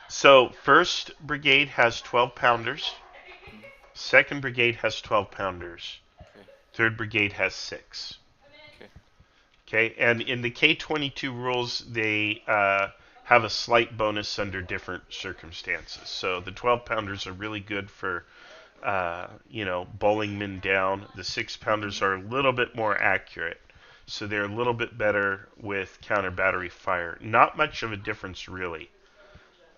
Speaker 1: So, 1st Brigade has 12-pounders, 2nd Brigade has 12-pounders, 3rd Brigade has 6. Okay, and in the K-22 rules, they have a slight bonus under different circumstances. So the 12-pounders are really good for, bowling men down. The 6-pounders are a little bit more accurate. So they're a little bit better with counter battery fire. Not much of a difference, really.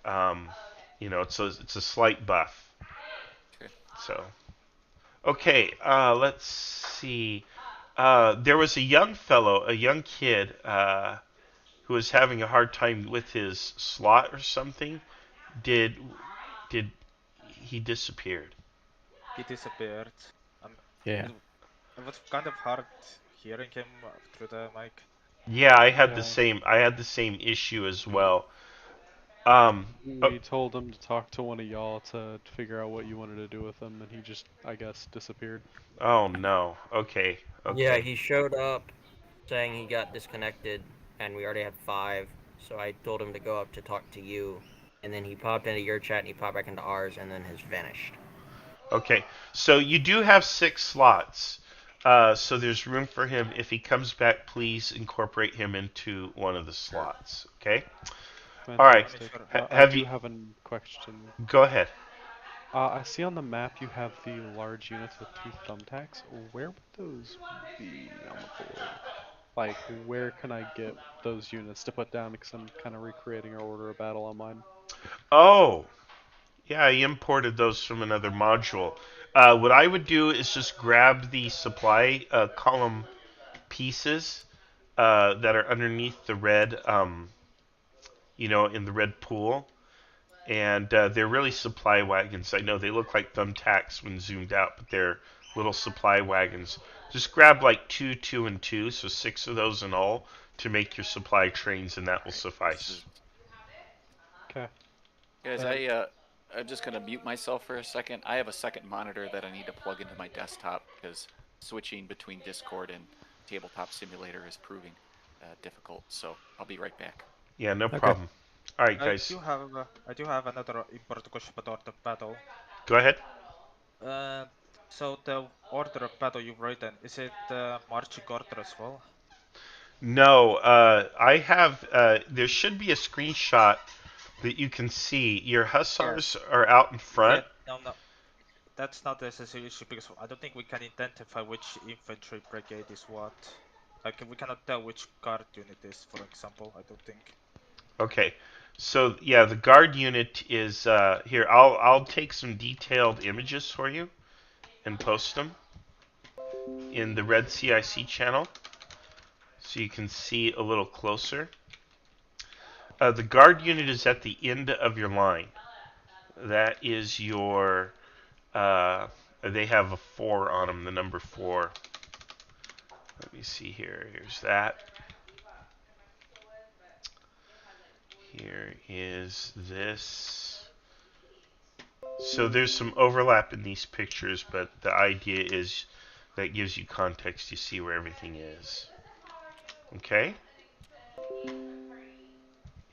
Speaker 1: It's a slight buff. So, okay, let's see. There was a young kid, who was having a hard time with his slot or something. Did he disappeared?
Speaker 10: He disappeared.
Speaker 3: Yeah.
Speaker 10: It was kind of hard hearing him through the mic.
Speaker 1: Yeah, I had the same issue as well.
Speaker 2: We told him to talk to one of y'all to figure out what you wanted to do with him, and he just, I guess, disappeared.
Speaker 1: Oh no. Okay.
Speaker 11: Yeah, he showed up saying he got disconnected, and we already had 5. So I told him to go up to talk to you, and then he popped into your chat and he popped back into ours, and then has vanished.
Speaker 1: Okay, so you do have 6 slots. So there's room for him. If he comes back, please incorporate him into one of the slots. Okay.
Speaker 2: Fantastic.
Speaker 1: All right.
Speaker 2: I do have a question.
Speaker 1: Go ahead.
Speaker 2: I see on the map you have the large units with 2 thumbtacks. Where would those be on the board? Like, where can I get those units to put down? Because I'm kind of recreating our order of battle on mine.
Speaker 1: Oh, yeah, I imported those from another module. What I would do is just grab the supply column pieces that are underneath the red in the red pool. And they're really supply wagons. I know they look like thumbtacks when zoomed out, but they're little supply wagons. Just grab like 2, 2, and 2, so 6 of those in all to make your supply trains, and that will suffice.
Speaker 2: Okay.
Speaker 9: Guys, I'm just gonna mute myself for a second. I have a second monitor that I need to plug into my desktop because switching between Discord and Tabletop Simulator is proving difficult. So I'll be right back.
Speaker 1: Yeah, no problem. All right, guys.
Speaker 10: I do have another important question about Order of Battle.
Speaker 1: Go ahead.
Speaker 10: So the Order of Battle you've written, is it marching order as well?
Speaker 1: No, I have. There should be a screenshot that you can see. Your hussars are out in front.
Speaker 10: Yeah, no, that's not the necessary issue because I don't think we can identify which infantry brigade is what. Like we cannot tell which guard unit is, for example. I don't think.
Speaker 1: Okay, so yeah, the guard unit is here. I'll take some detailed images for you and post them in the Red CIC channel, so you can see a little closer. The guard unit is at the end of your line. That is your. They have a 4 on them, the number 4. Let me see here. Here's that. Here is this. So there's some overlap in these pictures, but the idea is that gives you context. You see where everything is. Okay?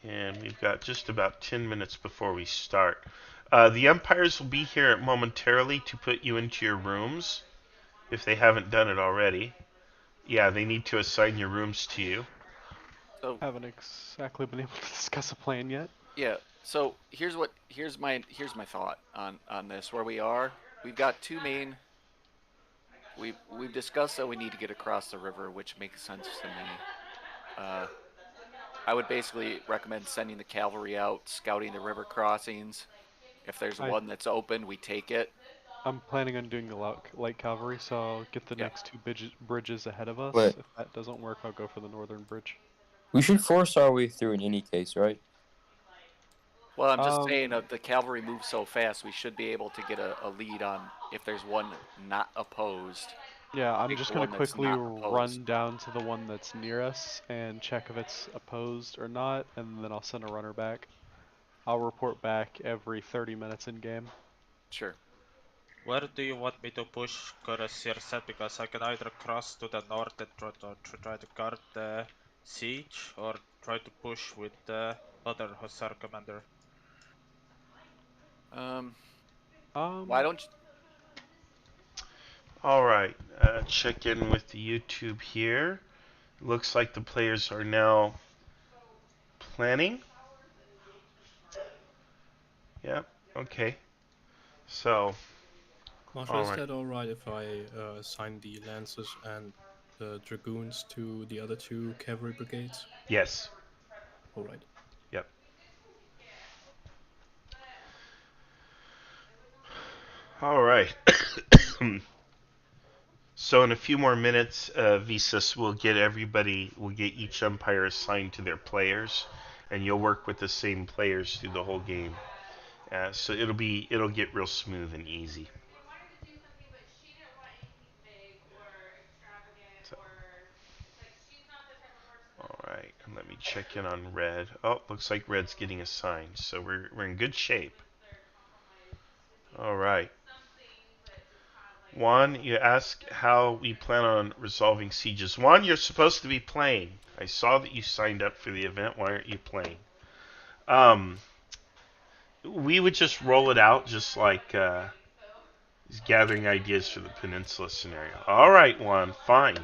Speaker 1: And we've got just about 10 minutes before we start. The umpires will be here momentarily to put you into your rooms, if they haven't done it already. Yeah, they need to assign your rooms to you.
Speaker 9: So
Speaker 2: haven't exactly been able to discuss a plan yet.
Speaker 9: Yeah. So here's my thought on this. Where we are, we've got 2 main. We've discussed that we need to get across the river, which makes sense to me. I would basically recommend sending the cavalry out, scouting the river crossings. If there's one that's open, we take it.
Speaker 2: I'm planning on doing the light cavalry, so I'll get the next 2 bridges ahead of us.
Speaker 8: Wait.
Speaker 2: If that doesn't work, I'll go for the northern bridge.
Speaker 8: We should force our way through in any case, right?
Speaker 9: Well, I'm just saying the cavalry moves so fast, we should be able to get a lead on if there's one not opposed.
Speaker 2: Yeah, I'm just going to quickly run down to the one that's near us and check if it's opposed or not, and then I'll send a runner back. I'll report back every 30 minutes in game.
Speaker 9: Sure.
Speaker 10: Where do you want me to push Cuirassiers? Because I can either cross to the north and try to guard the siege, or try to push with the other Hussar commander.
Speaker 9: Why don't you...
Speaker 1: Alright, check in with the YouTube here. Looks like the players are now planning. Yep, okay. So,
Speaker 14: Marshal, is that alright if I assign the Lancers and the Dragoons to the other 2 cavalry brigades?
Speaker 1: Yes.
Speaker 14: Alright.
Speaker 1: Yep. Alright. So in a few more minutes, Visas will get each umpire assigned to their players, and you'll work with the same players through the whole game. So it'll get real smooth and easy. Alright, and let me check in on Red. Oh, looks like Red's getting assigned, so we're in good shape. Alright. Juan, you ask how we plan on resolving sieges. Juan, you're supposed to be playing. I saw that you signed up for the event. Why aren't you playing? We would just roll it out just like gathering ideas for the peninsula scenario. Alright, Juan. Fine.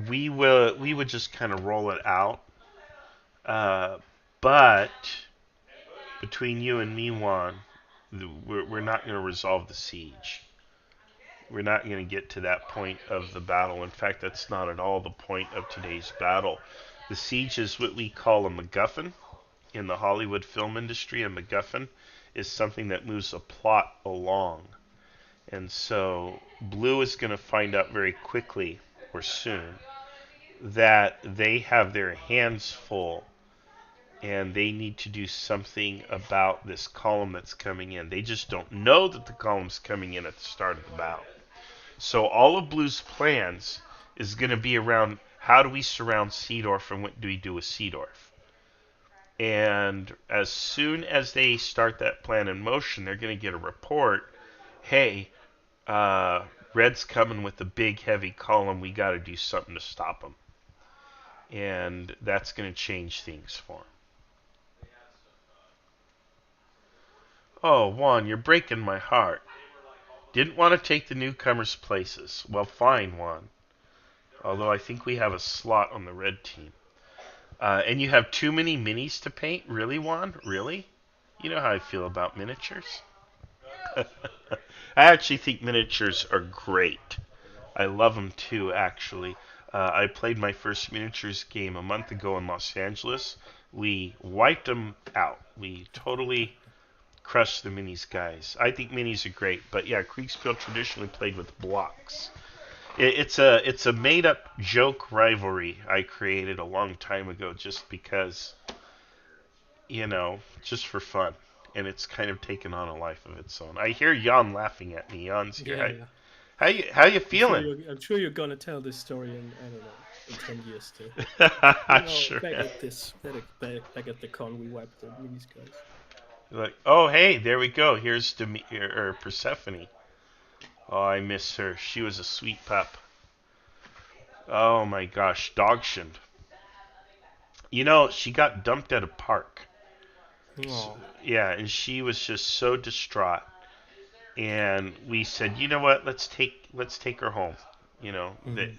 Speaker 1: We would just kind of roll it out. But between you and me, Juan, we're not going to resolve the siege. We're not going to get to that point of the battle. In fact, that's not at all the point of today's battle. The siege is what we call a MacGuffin. In the Hollywood film industry, a MacGuffin is something that moves a plot along. And so Blue is going to find out very quickly, or soon, that they have their hands full and they need to do something about this column that's coming in. They just don't know that the column's coming in at the start of the battle. So all of Blue's plans is going to be around how do we surround Seedorf and what do we do with Seedorf. And as soon as they start that plan in motion, they're going to get a report, hey, Red's coming with a big heavy column, we got to do something to stop him. And that's going to change things for him. Oh, Juan, you're breaking my heart. Didn't want to take the newcomers' places. Well, fine, Juan. Although I think we have a slot on the red team. And you have too many minis to paint? Really, Juan? Really? You know how I feel about miniatures. I actually think miniatures are great. I love them too, actually. I played my first miniatures game a month ago in Los Angeles. We wiped them out. We totally crushed the minis, guys. I think minis are great, but yeah, Kriegsspiel traditionally played with blocks. It's a made-up joke rivalry I created a long time ago, just because, just for fun, and it's kind of taken on a life of its own. I hear Jan laughing at me. Jan's here.
Speaker 15: Yeah.
Speaker 1: How you feeling?
Speaker 15: I'm sure you're gonna tell this story in, I don't know, in 10 years too.
Speaker 1: Sure.
Speaker 15: Back at the con, we wiped the minis, guys.
Speaker 1: Like, oh hey, there we go. Here's Persephone. Oh, I miss her. She was a sweet pup. Oh my gosh, Dogshind. She got dumped at a park. So, yeah, and she was just so distraught. And we said, you know what? Let's take her home.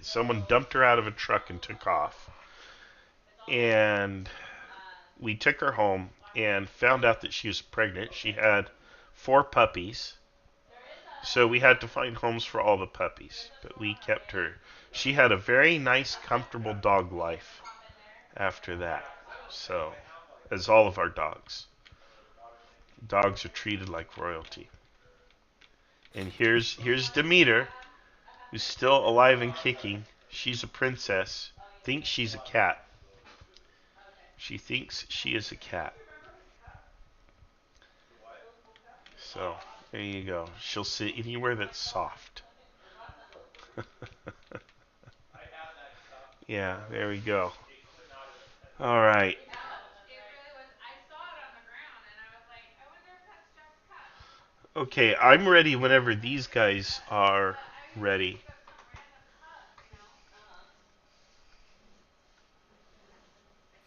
Speaker 1: Someone dumped her out of a truck and took off. And we took her home and found out that she was pregnant. She had 4 puppies. So we had to find homes for all the puppies, but we kept her. She had a very nice, comfortable dog life after that. So, as all of our dogs. Dogs are treated like royalty. And here's Demeter, who's still alive and kicking. She's a princess. Thinks she's a cat. She thinks she is a cat. So, there you go. She'll sit anywhere that's soft. Yeah, there we go. All right. Okay, I'm ready whenever these guys are ready.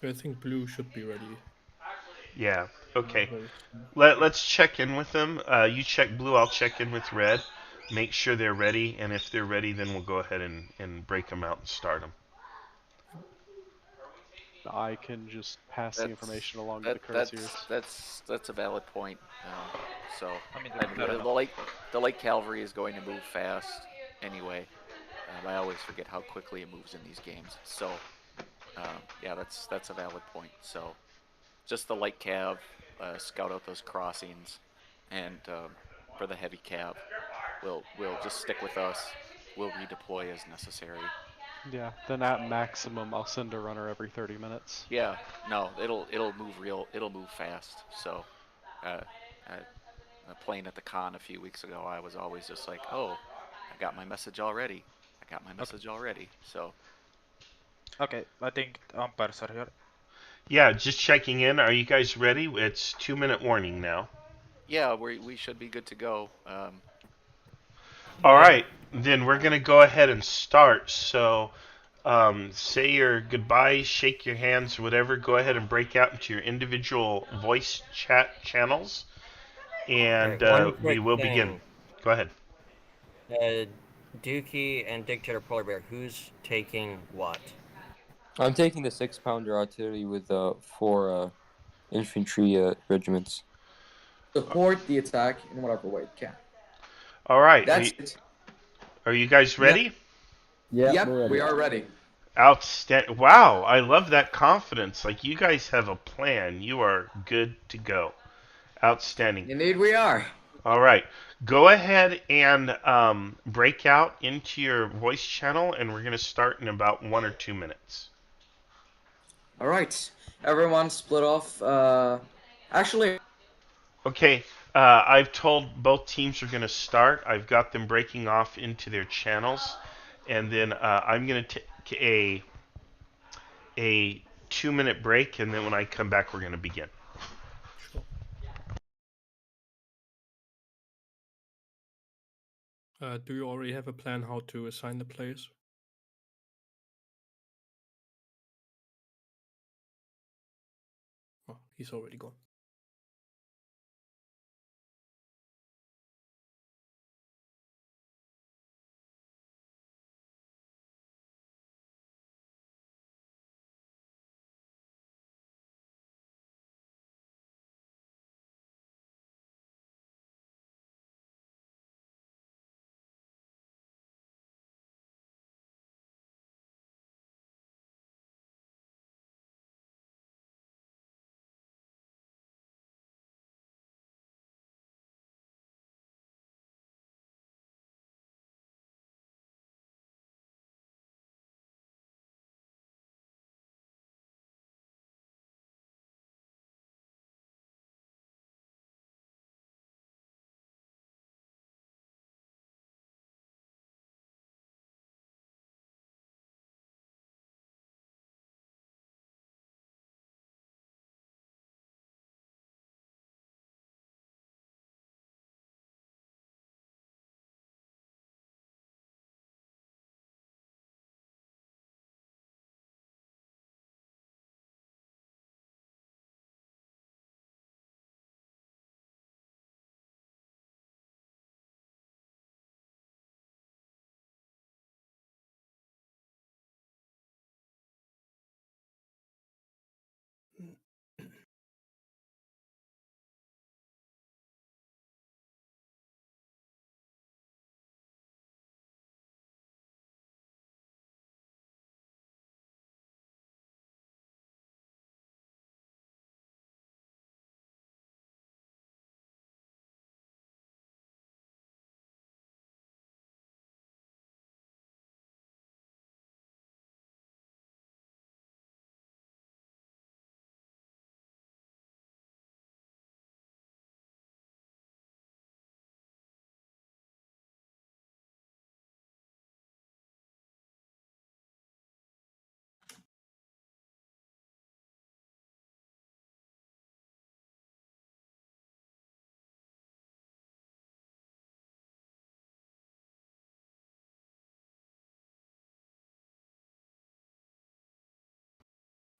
Speaker 15: I think blue should be ready.
Speaker 1: Yeah, okay. Let's check in with them. You check blue, I'll check in with red. Make sure they're ready, and if they're ready, then we'll go ahead and break them out and start them.
Speaker 2: I can just pass the information along to the courtiers.
Speaker 9: That's a valid point. The light cavalry is going to move fast anyway. I always forget how quickly it moves in these games. So, yeah, that's a valid point. So, just the light cav, scout out those crossings, and for the heavy cav, we'll just stick with us. We'll redeploy as necessary.
Speaker 2: Yeah, then at maximum, I'll send a runner every 30 minutes.
Speaker 9: Yeah, no, it'll move fast. So, playing at the con a few weeks ago, I was always just like, oh, I got my message already. So.
Speaker 10: Okay, I think umpires are here.
Speaker 1: Yeah, just checking in. Are you guys ready? It's 2-minute warning now.
Speaker 9: Yeah, we should be good to go.
Speaker 1: All right, then we're going to go ahead and start. So say your goodbyes, shake your hands, whatever. Go ahead and break out into your individual voice chat channels, and we will begin. Go ahead.
Speaker 11: Dookie and Dictator Polar Bear, who's taking what?
Speaker 8: I'm taking the 6-pounder artillery with 4 infantry regiments.
Speaker 4: Support the attack in whatever way you can.
Speaker 1: All right.
Speaker 4: Are
Speaker 1: you guys ready?
Speaker 4: Yep, we are ready.
Speaker 1: Outstanding. Wow, I love that confidence. Like, you guys have a plan. You are good to go. Outstanding.
Speaker 4: Indeed we are.
Speaker 1: All right. Go ahead and break out into your voice channel, and we're going to start in about 1 or 2 minutes.
Speaker 4: All right, everyone split off. Actually.
Speaker 1: Okay, I've told both teams are going to start. I've got them breaking off into their channels, and then I'm going to take a 2-minute break, and then when I come back, we're going to begin.
Speaker 14: Sure. Do you already have a plan how to assign the players? Oh, he's already gone.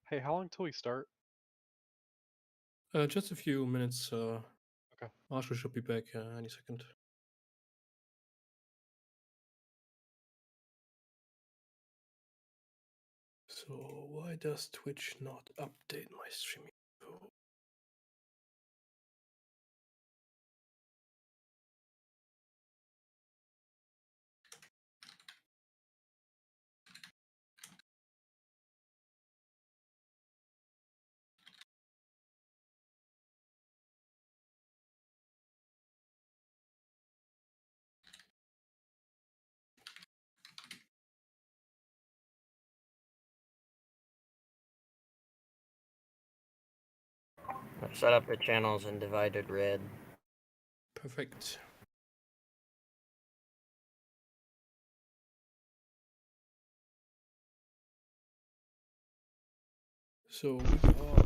Speaker 2: Hey, how long till we start?
Speaker 14: Just a few minutes.
Speaker 2: Okay.
Speaker 14: Marshall should be back any second. So why does Twitch not update my streaming info?
Speaker 11: Set up the channels in divided red.
Speaker 14: Perfect. So we are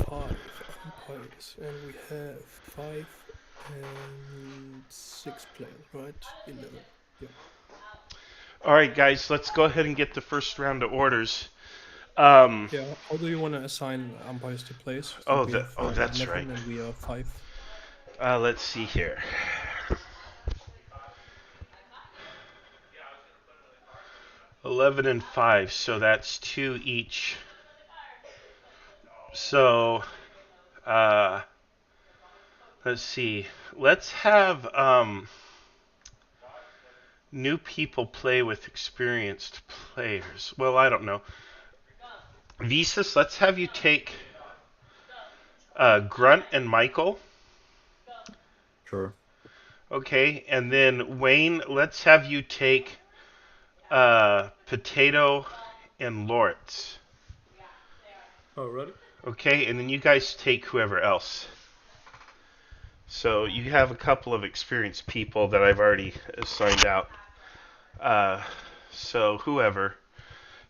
Speaker 14: 5 umpires, and we have 5 and 6 players, right? 11. Yeah.
Speaker 1: All right, guys, let's go ahead and get the first round of orders.
Speaker 14: Yeah. How do you want to assign umpires to place?
Speaker 1: Oh,
Speaker 14: We have,
Speaker 1: that's
Speaker 14: 11
Speaker 1: right.
Speaker 14: and we are 5.
Speaker 1: Let's see here. $11 and $5, so that's 2 each. So, let's see. Let's have new people play with experienced players. Well, I don't know. Visas, let's have you take Grunt and Michael.
Speaker 6: Sure.
Speaker 1: Okay, and then Wayne, let's have you take Potato and Lawrence.
Speaker 14: Alrighty.
Speaker 1: Okay, and then you guys take whoever else. So you have a couple of experienced people that I've already assigned out. So whoever.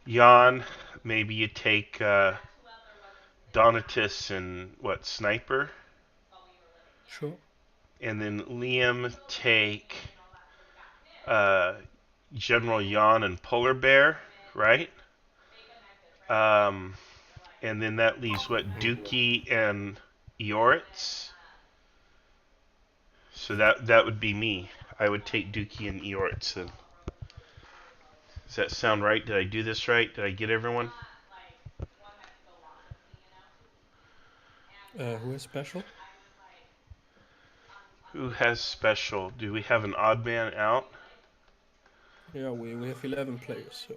Speaker 1: Jan, maybe you take Donatus and Sniper?
Speaker 14: Sure.
Speaker 1: And then Liam take General Jan and Polar Bear, right? And then that leaves Dookie and Eoritz. So that would be me. I would take Dookie and Eoritz. Then. Does that sound right? Did I do this right? Did I get everyone?
Speaker 14: Who is special?
Speaker 1: Who has special? Do we have an odd man out?
Speaker 14: Yeah, we have 11 players, so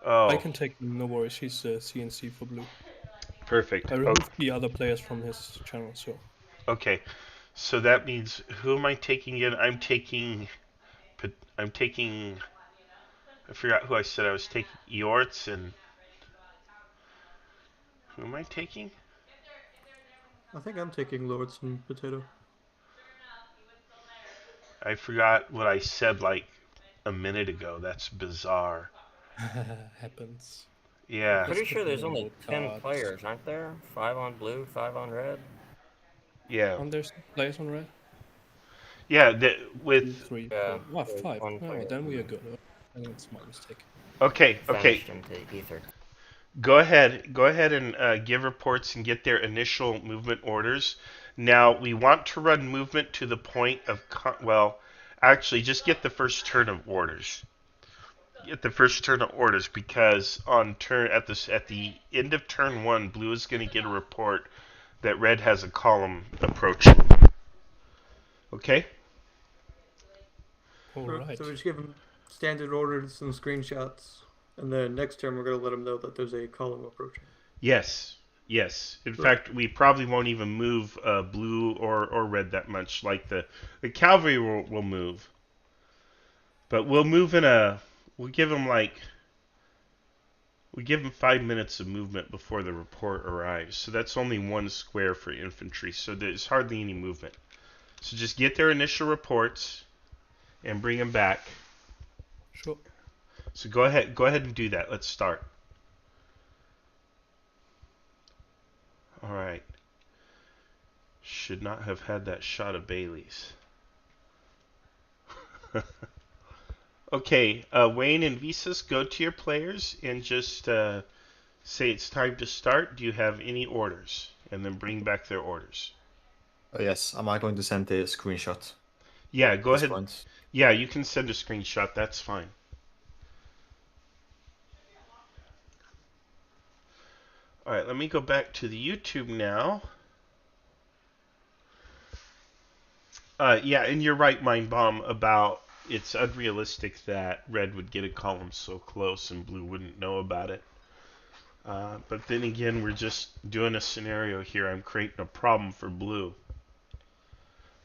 Speaker 1: Oh.
Speaker 14: I can take him, no worries. He's CNC for blue.
Speaker 1: Perfect.
Speaker 14: I removed the other players from his channel, so.
Speaker 1: Okay, so that means who am I taking in? I'm taking. I forgot who I said I was taking. Eorts and. Who am I taking?
Speaker 5: I think I'm taking Lords and Potato.
Speaker 1: I forgot what I said like a minute ago. That's bizarre.
Speaker 14: Happens.
Speaker 1: Yeah.
Speaker 11: Pretty sure there's only 10 players, aren't there? 5 on blue, 5 on red.
Speaker 1: Yeah.
Speaker 14: And there's players on red?
Speaker 1: Yeah, with
Speaker 14: 2, 3, 4. Oh, 5. Oh, then we are good. I think it's my mistake.
Speaker 1: Okay.
Speaker 11: Vanished into ether.
Speaker 1: Go ahead and give reports and get their initial movement orders. Now, we want to run movement to the point of, actually, just get the first turn of orders. Get the first turn of orders, because at the end of turn 1, blue is going to get a report that red has a column approaching. Okay?
Speaker 14: Alright.
Speaker 5: So we just give them standard orders and screenshots, and then next turn we're going to let them know that there's a column approaching.
Speaker 1: Yes. In fact, we probably won't even move blue or red that much. Like the cavalry will move, but we'll move we'll give them 5 minutes of movement before the report arrives. So that's only 1 square for infantry. So there's hardly any movement. So just get their initial reports and bring them back.
Speaker 14: Sure.
Speaker 1: So go ahead and do that. Let's start. All right. Should not have had that shot of Bailey's. Okay, Wayne and Visas, go to your players and just say it's time to start. Do you have any orders? And then bring back their orders.
Speaker 6: Yes, am I going to send a screenshot?
Speaker 1: Yeah, go ahead.
Speaker 6: Point?
Speaker 1: Yeah, you can send a screenshot. That's fine. All right, let me go back to the YouTube now. Yeah, and you're right, Mind Bomb, about it's unrealistic that red would get a column so close and blue wouldn't know about it. But then again, we're just doing a scenario here. I'm creating a problem for blue.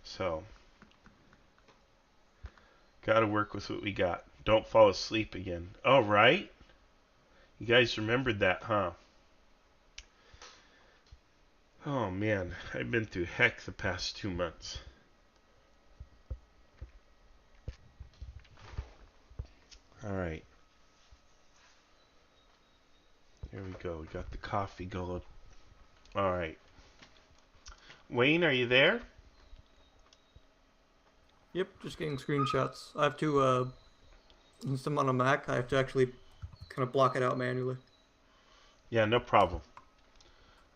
Speaker 1: So, gotta work with what we got. Don't fall asleep again. All right. You guys remembered that, huh? Oh man, I've been through heck the past 2 months. All right. There we go. We got the coffee going. All right. Wayne, are you there?
Speaker 5: Yep, just getting screenshots. I have to, since I'm on a Mac, I have to actually kind of block it out manually.
Speaker 1: Yeah, no problem.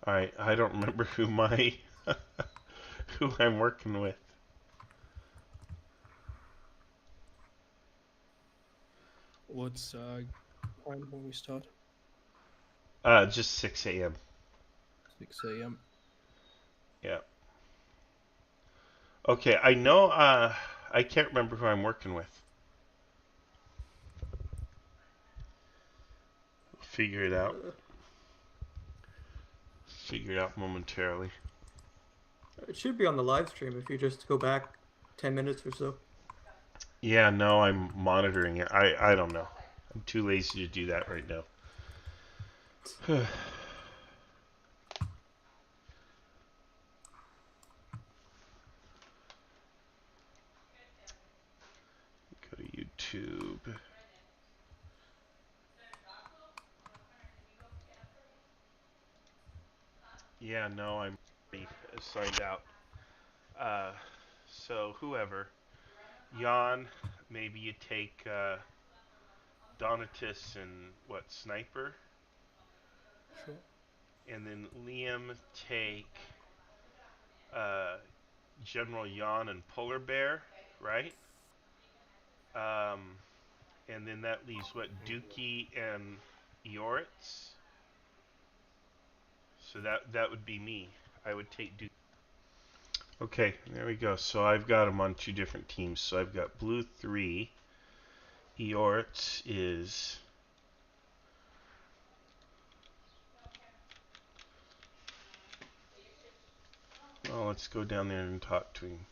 Speaker 1: All right, I don't remember who I'm working with.
Speaker 14: What's time when we start?
Speaker 1: Just 6 a.m.
Speaker 14: 6 a.m.
Speaker 1: Yeah. Okay, I know. I can't remember who I'm working with. Figure it out. Figure it out momentarily.
Speaker 5: It should be on the live stream if you just go back 10 minutes or so.
Speaker 1: Yeah, no, I'm monitoring it. I don't know. I'm too lazy to do that right now. Go to YouTube. Yeah, no, I'm already signed out. So whoever, Jan, maybe you take Donatus and what, Sniper,
Speaker 14: Sure.
Speaker 1: and then Liam take General Jan and Polar Bear, right? And then that leaves what, Dookie and Eoritz. So that would be me. I would take Dookie. Okay, there we go. So I've got them on 2 different teams. So I've got blue 3. Eoritz is... Oh, let's go down there and talk to him.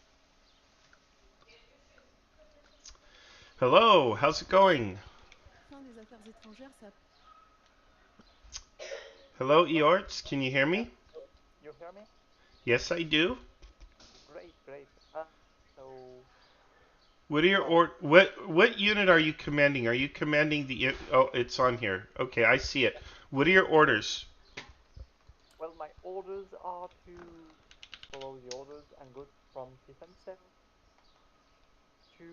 Speaker 1: Hello, how's it going? Hello, Eoritz, can you hear me?
Speaker 16: You hear me?
Speaker 1: Yes, I do.
Speaker 16: Great. So
Speaker 1: What are your what unit are you commanding? Are you commanding the... Oh, it's on here. Okay, I see it. What are your orders?
Speaker 16: well, my orders are to follow the orders and go from defense cell to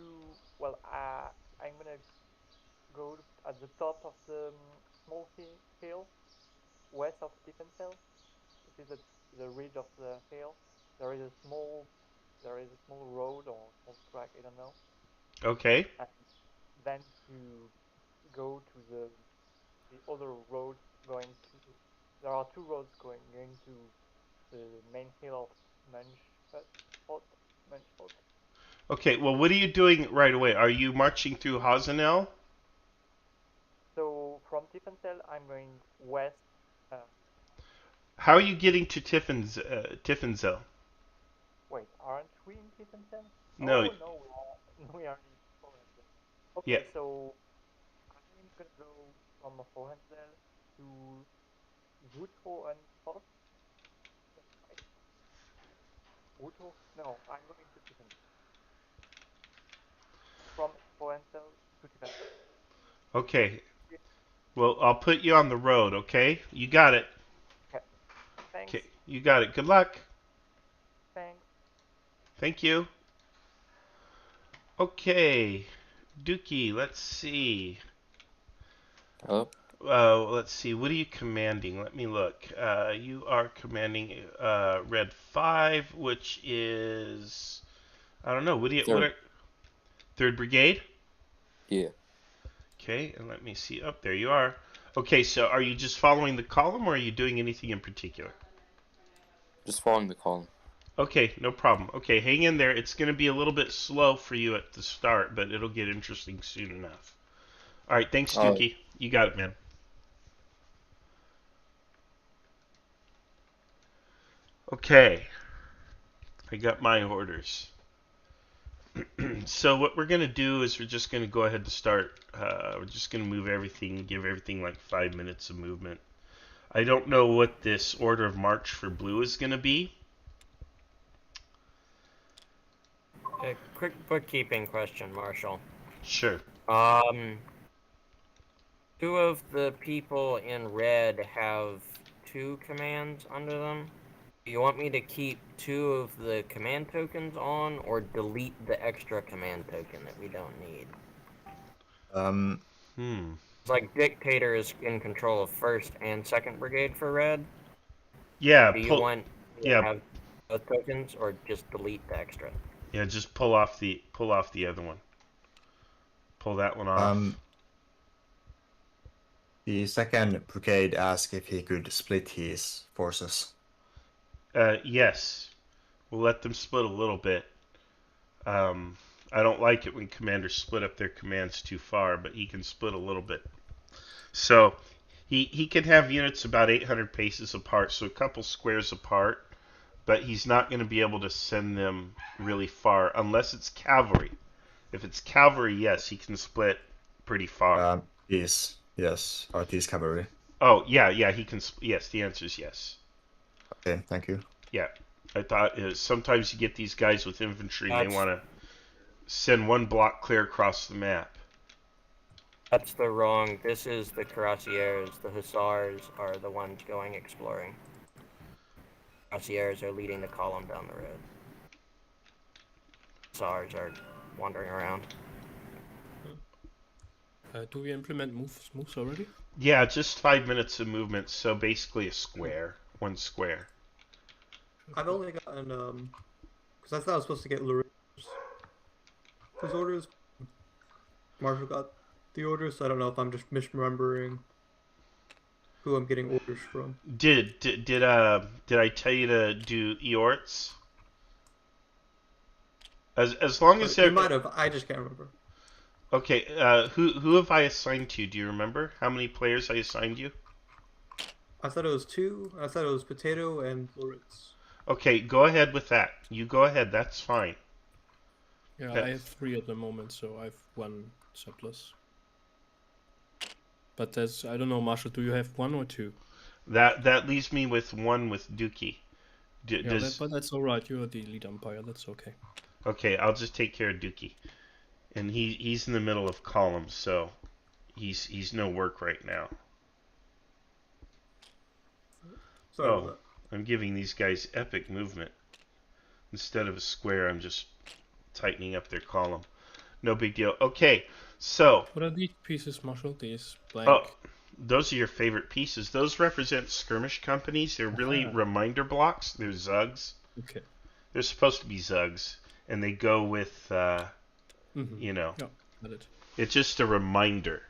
Speaker 16: I'm gonna go at the top of the small hill west of defense cell. It is the ridge of the hill. There is a small road or small track, I don't know.
Speaker 1: Okay.
Speaker 16: And then to go to the other road going to. There are 2 roads going to the main hill of Munchhut.
Speaker 1: Okay, well, what are you doing right away? Are you marching through Hasenel?
Speaker 16: So from Tiffensel, I'm going west.
Speaker 1: How are you getting to Tiffensel?
Speaker 16: Wait, aren't we in Tiffensel?
Speaker 1: No.
Speaker 16: Oh no, we are in Forensel. Okay,
Speaker 1: Yeah.
Speaker 16: so I'm gonna go from Forensel to Wuto and Post. Right. Wuto? No, I'm going to Tiffensel. From Forensel to Tiffensel.
Speaker 1: Okay. Well, I'll put you on the road, okay? You got it.
Speaker 16: Okay. Thanks.
Speaker 1: Okay, you got it. Good luck.
Speaker 16: Thanks.
Speaker 1: Thank you. Okay. Dookie, let's see.
Speaker 8: Hello?
Speaker 1: Let's see. What are you commanding? Let me look. You are commanding Red 5, which is... I don't know. What are... 3rd Brigade?
Speaker 8: Yeah.
Speaker 1: Okay, and let me see. Oh, there you are. Okay, so are you just following the column, or are you doing anything in particular?
Speaker 8: Just following the column.
Speaker 1: Okay, no problem. Okay, hang in there. It's going to be a little bit slow for you at the start, but it'll get interesting soon enough. All right, thanks, Dookie. You got it, man. Okay, I got my orders. So what we're going to do is we're just going to go ahead and start. We're just going to move everything, give everything like 5 minutes of movement. I don't know what this order of march for blue is going to be.
Speaker 11: A quick bookkeeping question, Marshall.
Speaker 1: Sure.
Speaker 11: 2 of the people in red have 2 commands under them. Do you want me to keep 2 of the command tokens on, or delete the extra command token that we don't need? It's like Dictator is in control of 1st and 2nd Brigade for red.
Speaker 1: Yeah.
Speaker 11: Do you want to have both tokens, or just delete the extra?
Speaker 1: Yeah, just pull off the other one. Pull that one off.
Speaker 6: The 2nd Brigade asked if he could split his forces.
Speaker 1: Yes. We'll let them split a little bit. I don't like it when commanders split up their commands too far, but he can split a little bit. So he can have units about 800 paces apart, so a couple squares apart, but he's not going to be able to send them really far unless it's cavalry. If it's cavalry, yes, he can split pretty far.
Speaker 6: Yes, are these cavalry?
Speaker 1: Oh, yeah, he can. Yes, the answer is yes.
Speaker 6: Okay, thank you.
Speaker 1: Yeah, I thought sometimes you get these guys with infantry and they want to send one block clear across the map.
Speaker 11: That's the wrong. This is the cuirassiers. The hussars are the ones going exploring. Cuirassiers are leading the column down the road. Hussars are wandering around.
Speaker 14: Do we implement moves already?
Speaker 1: Yeah, just 5 minutes of movement, so basically a square, one square.
Speaker 5: I've only gotten because I thought I was supposed to get Lorraine's orders. Marshall got the orders, so I don't know if I'm just misremembering who I'm getting orders from.
Speaker 1: Did I tell you to do Eorts? As long as
Speaker 5: you might have. I just can't remember.
Speaker 1: Okay, who have I assigned to? Do you remember how many players I assigned you?
Speaker 5: I thought it was 2. I thought it was Potato and Loritz.
Speaker 1: Okay, go ahead with that. You go ahead. That's fine.
Speaker 14: Yeah, I have 3 at the moment, so I've 1 surplus. But I don't know, Marshall, do you have 1 or 2?
Speaker 1: That leaves me with 1 with Dookie.
Speaker 14: But that's alright, you're the lead umpire, that's okay.
Speaker 1: Okay, I'll just take care of Dookie. And he's in the middle of columns, so he's no work right now.
Speaker 5: Sorry.
Speaker 1: I'm giving these guys epic movement. Instead of a square, I'm just tightening up their column. No big deal. Okay, so...
Speaker 14: What are these pieces, Marshall? These blank...
Speaker 1: Oh, those are your favorite pieces. Those represent skirmish companies. They're really reminder blocks. They're Zugs.
Speaker 14: Okay.
Speaker 1: They're supposed to be Zugs. And they go with, you know...
Speaker 14: Yeah, got it.
Speaker 1: It's just a reminder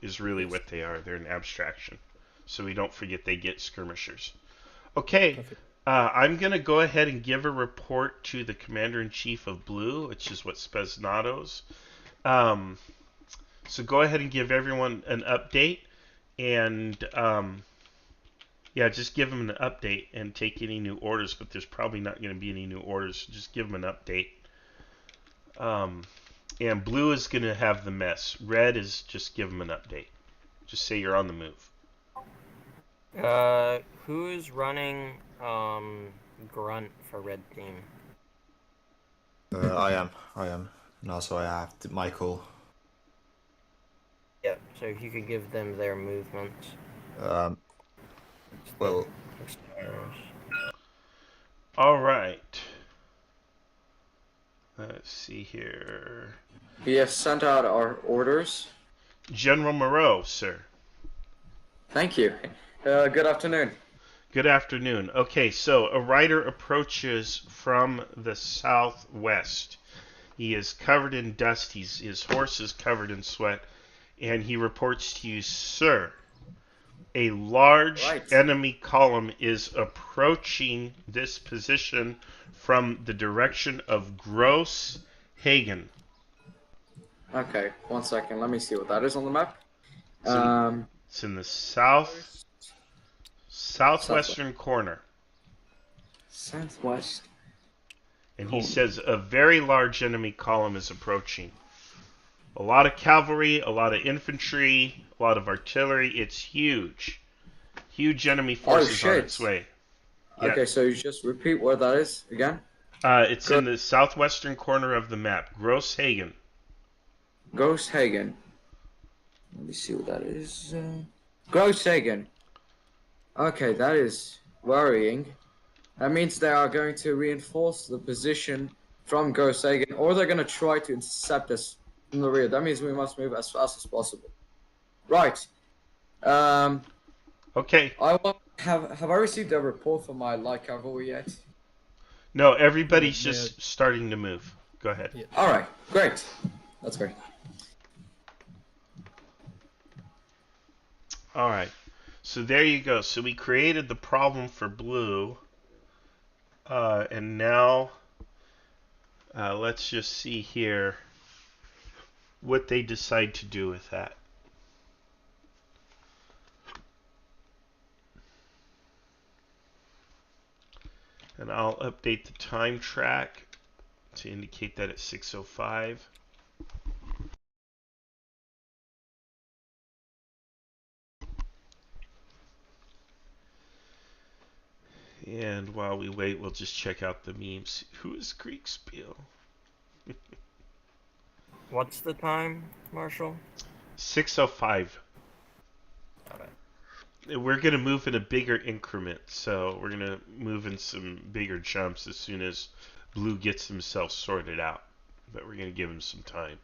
Speaker 1: is really what they are. They're an abstraction. So we don't forget they get skirmishers. Okay, I'm going to go ahead and give a report to the Commander-in-Chief of Blue, which is what Spesnado's. So go ahead and give everyone an update. And, yeah, just give them an update and take any new orders. But there's probably not going to be any new orders. So just give them an update. And Blue is going to have the mess. Red is just give them an update. Just say you're on the move.
Speaker 11: Who is running Grunt for Red Team?
Speaker 6: I am. And also I have Michael.
Speaker 11: Yeah, so if you could give them their movements.
Speaker 6: Well...
Speaker 1: Alright. Let's see here.
Speaker 4: We have sent out our orders.
Speaker 1: General Moreau, sir.
Speaker 4: Thank you. Good afternoon.
Speaker 1: Good afternoon. Okay, so a rider approaches from the southwest. He is covered in dust. His horse is covered in sweat. And he reports to you, sir, a large enemy column is approaching this position from the direction of Gross Hagen.
Speaker 4: Okay, 1 second. Let me see what that is on the map.
Speaker 1: It's in the southwestern corner.
Speaker 4: Southwest.
Speaker 1: And he says a very large enemy column is approaching. A lot of cavalry, a lot of infantry, a lot of artillery. It's huge. Huge enemy forces on its way.
Speaker 4: Yeah. Okay, so you just repeat where that is again?
Speaker 1: It's in the southwestern corner of the map. Gross Hagen.
Speaker 4: Gross Hagen. Let me see what that is. Gross Hagen. Okay, that is worrying. That means they are going to reinforce the position from Gross Hagen, or they're going to try to intercept us from the rear. That means we must move as fast as possible. Right.
Speaker 1: Okay.
Speaker 4: Have I received a report from my light cavalry yet?
Speaker 1: No, everybody's just starting to move. Go ahead.
Speaker 4: Yeah. All right, great. That's great.
Speaker 1: All right. So there you go. So we created the problem for Blue. And now let's just see here what they decide to do with that. And I'll update the time track to indicate that it's 6:05. And while we wait, we'll just check out the memes. Who is Kriegsspiel?
Speaker 11: What's the time, Marshall?
Speaker 1: 6:05.
Speaker 11: Okay.
Speaker 1: We're going to move in a bigger increment, so we're going to move in some bigger jumps as soon as Blue gets himself sorted out. But we're going to give him some time.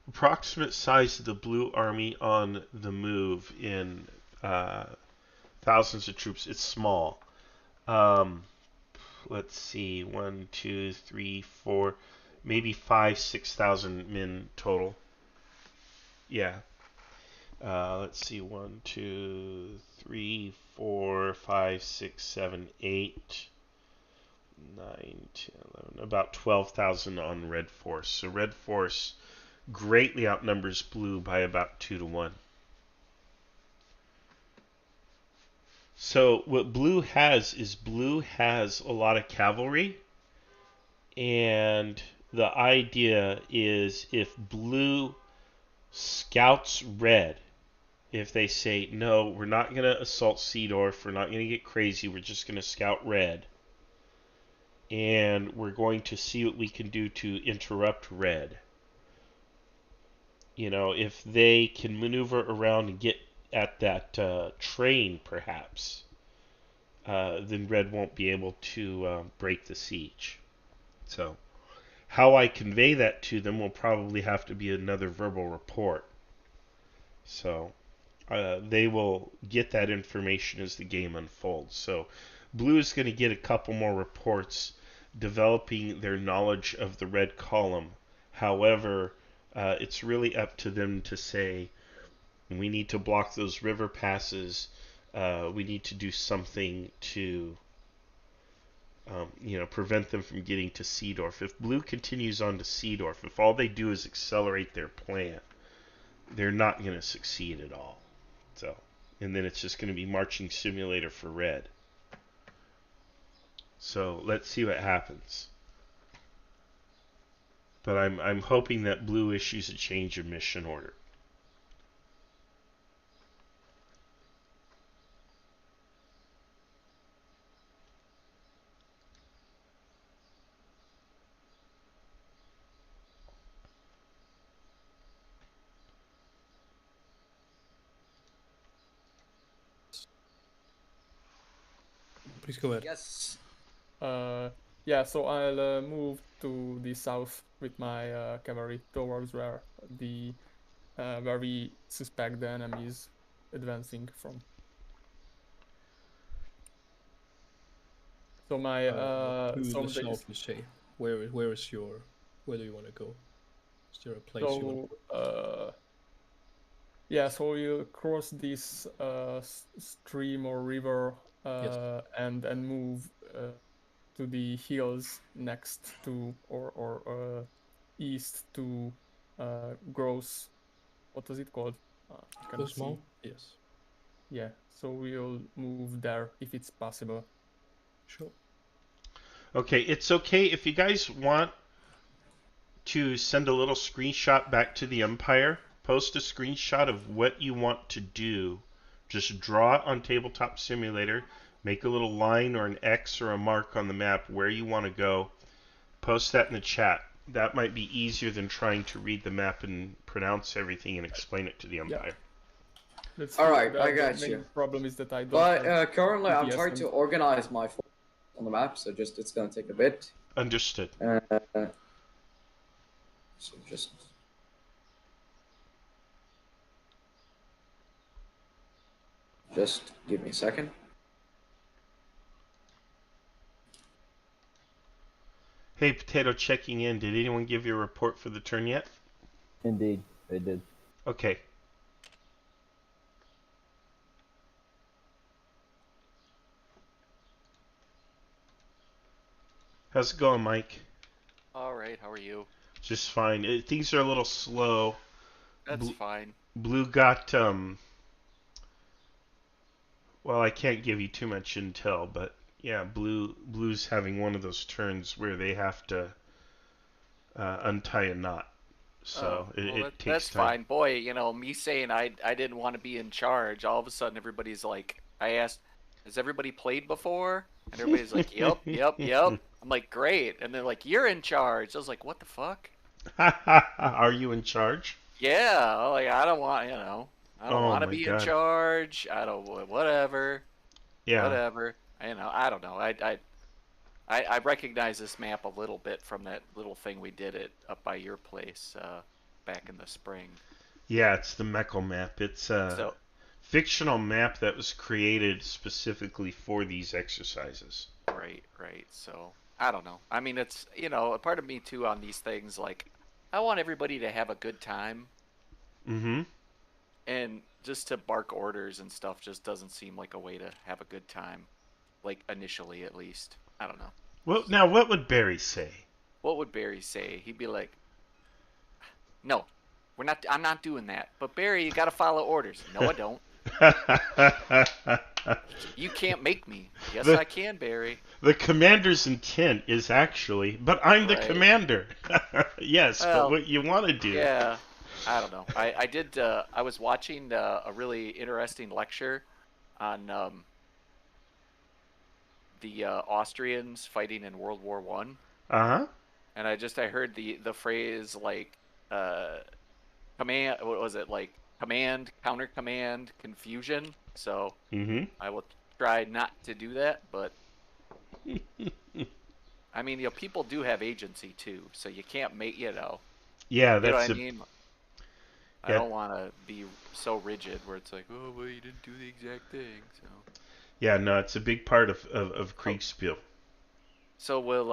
Speaker 1: Approximate size of the Blue Army on the move in thousands of troops. It's small. Let's see, 1, 2, 3, 4, maybe 5, 6,000 men total. Yeah. Let's see, 1, 2, 3, 4, 5, 6, 7, 8, 9, 10, 11, about 12,000 on Red Force. So Red Force greatly outnumbers Blue by about 2 to 1. So what Blue has is Blue has a lot of cavalry, and the idea is if Blue scouts Red, if they say, no, we're not going to assault Seedorf, we're not going to get crazy, we're just going to scout Red, and we're going to see what we can do to interrupt Red. You know, if they can maneuver around and get at that train, perhaps, then Red won't be able to break the siege. So, how I convey that to them will probably have to be another verbal report. So, they will get that information as the game unfolds. So, Blue is going to get a couple more reports developing their knowledge of the Red column. However, it's really up to them to say, we need to block those river passes. We need to do something to, prevent them from getting to Seedorf. If Blue continues on to Seedorf, if all they do is accelerate their plan, they're not going to succeed at all. So, and then it's just going to be marching simulator for Red. So let's see what happens. But I'm hoping that Blue issues a change of mission order.
Speaker 14: Please go ahead.
Speaker 4: Yes.
Speaker 13: Yeah, so I'll move to the south with my cavalry towards where we suspect the enemy is advancing from. So my
Speaker 14: to the south, you say. Where do you want to go? Is there a place you want to go?
Speaker 13: Yeah, so we'll cross this stream or river and move to the hills next to or east to Gross. What was it called?
Speaker 14: Gross Mall? Yes.
Speaker 13: Yeah, so we'll move there if it's possible.
Speaker 14: Sure.
Speaker 1: Okay, it's okay if you guys want to send a little screenshot back to the Umpire. Post a screenshot of what you want to do. Just draw it on Tabletop Simulator. Make a little line or an X or a mark on the map where you want to go. Post that in the chat. That might be easier than trying to read the map and pronounce everything and explain it to the Umpire.
Speaker 13: Yeah.
Speaker 4: Alright, I got
Speaker 13: the
Speaker 4: you.
Speaker 13: main problem is that I don't.
Speaker 4: But currently, I'm
Speaker 13: GPS
Speaker 4: trying to organize my force on the map, so it's gonna take a bit.
Speaker 1: Understood.
Speaker 4: So just give me a second.
Speaker 1: Hey, Potato, checking in. Did anyone give you a report for the turn yet?
Speaker 12: Indeed, they did.
Speaker 1: Okay. How's it going, Mike?
Speaker 9: All right, how are you?
Speaker 1: Just fine. Things are a little slow.
Speaker 9: That's fine.
Speaker 1: Blue got well, I can't give you too much intel, but yeah, Blue's having one of those turns where they have to untie a knot. So it takes
Speaker 9: that's
Speaker 1: time.
Speaker 9: fine. Boy, you know, me saying I didn't want to be in charge, all of a sudden everybody's like, I asked, has everybody played before? And everybody's like, yep, yep, yep. I'm like, great. And they're like, you're in charge. I was like, what the fuck?
Speaker 1: Are you in charge?
Speaker 9: Yeah, like I don't want, you know, I don't
Speaker 1: Oh
Speaker 9: want to
Speaker 1: my
Speaker 9: be
Speaker 1: God.
Speaker 9: in charge. I don't, whatever.
Speaker 1: Yeah.
Speaker 9: Whatever. You know, I don't know. I recognize this map a little bit from that little thing we did it up by your place back in the spring.
Speaker 1: Yeah, it's the Meckel map. It's a fictional map that was created specifically for these exercises.
Speaker 9: Right, right. So, I don't know. I mean, it's, you know, a part of me too on these things, like, I want everybody to have a good time.
Speaker 1: Mm-hmm.
Speaker 9: And just to bark orders and stuff just doesn't seem like a way to have a good time. Like, initially, at least. I don't know.
Speaker 1: Well, now, what would Barry say?
Speaker 9: What would Barry say? He'd be like, no, I'm not doing that. But Barry, you gotta follow orders. No, I don't. You can't make me. Yes, I can, Barry.
Speaker 1: The commander's intent is actually, but I'm the commander. Yes, but what you want to do.
Speaker 9: Yeah, I don't know. I was watching a really interesting lecture on the Austrians fighting in World War One.
Speaker 1: Uh-huh.
Speaker 9: And I heard the phrase like command, what was it, like command, counter command, confusion. So I will try not to do that, but I mean, you know, people do have agency too, so you can't make, you know.
Speaker 1: Yeah,
Speaker 9: you know
Speaker 1: that's
Speaker 9: what I mean? I don't want to be so rigid where it's like, oh, well, you didn't do the exact thing, so.
Speaker 1: Yeah, no, it's a big part of Kriegsspiel.
Speaker 9: So will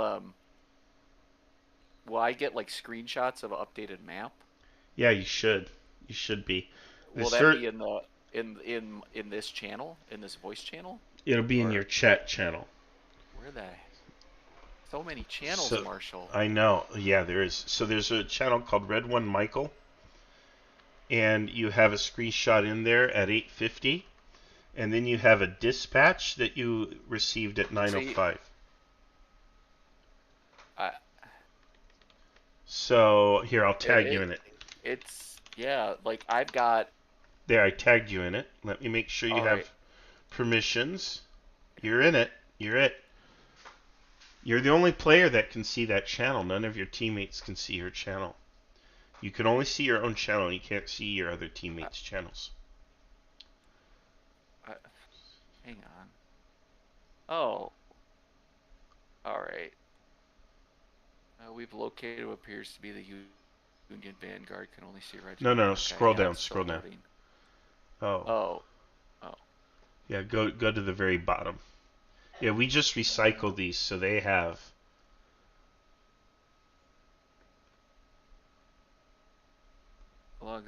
Speaker 9: I get like screenshots of an updated map?
Speaker 1: Yeah, you should. You should be.
Speaker 9: Will that be in the in this channel, in this voice channel?
Speaker 1: It'll be in your chat channel.
Speaker 9: Where the? So many channels, Marshall.
Speaker 1: I know. Yeah, there is. So there's a channel called Red One Michael, and you have a screenshot in there at 8:50, and then you have a dispatch that you received at 9:05. So here, I'll tag you in it.
Speaker 9: It's like I've got.
Speaker 1: There, I tagged you in it. Let me make sure you have permissions. You're in it. You're it. You're the only player that can see that channel. None of your teammates can see your channel. You can only see your own channel. You can't see your other teammates' channels.
Speaker 9: Hang on. Oh. All right. We've located what appears to be the Union Vanguard. Can only see right.
Speaker 1: No.
Speaker 9: Okay,
Speaker 1: Scroll down. Scroll down.
Speaker 9: Loading.
Speaker 1: Oh. Yeah. Go to the very bottom. Yeah, we just recycle these, so they have.
Speaker 9: All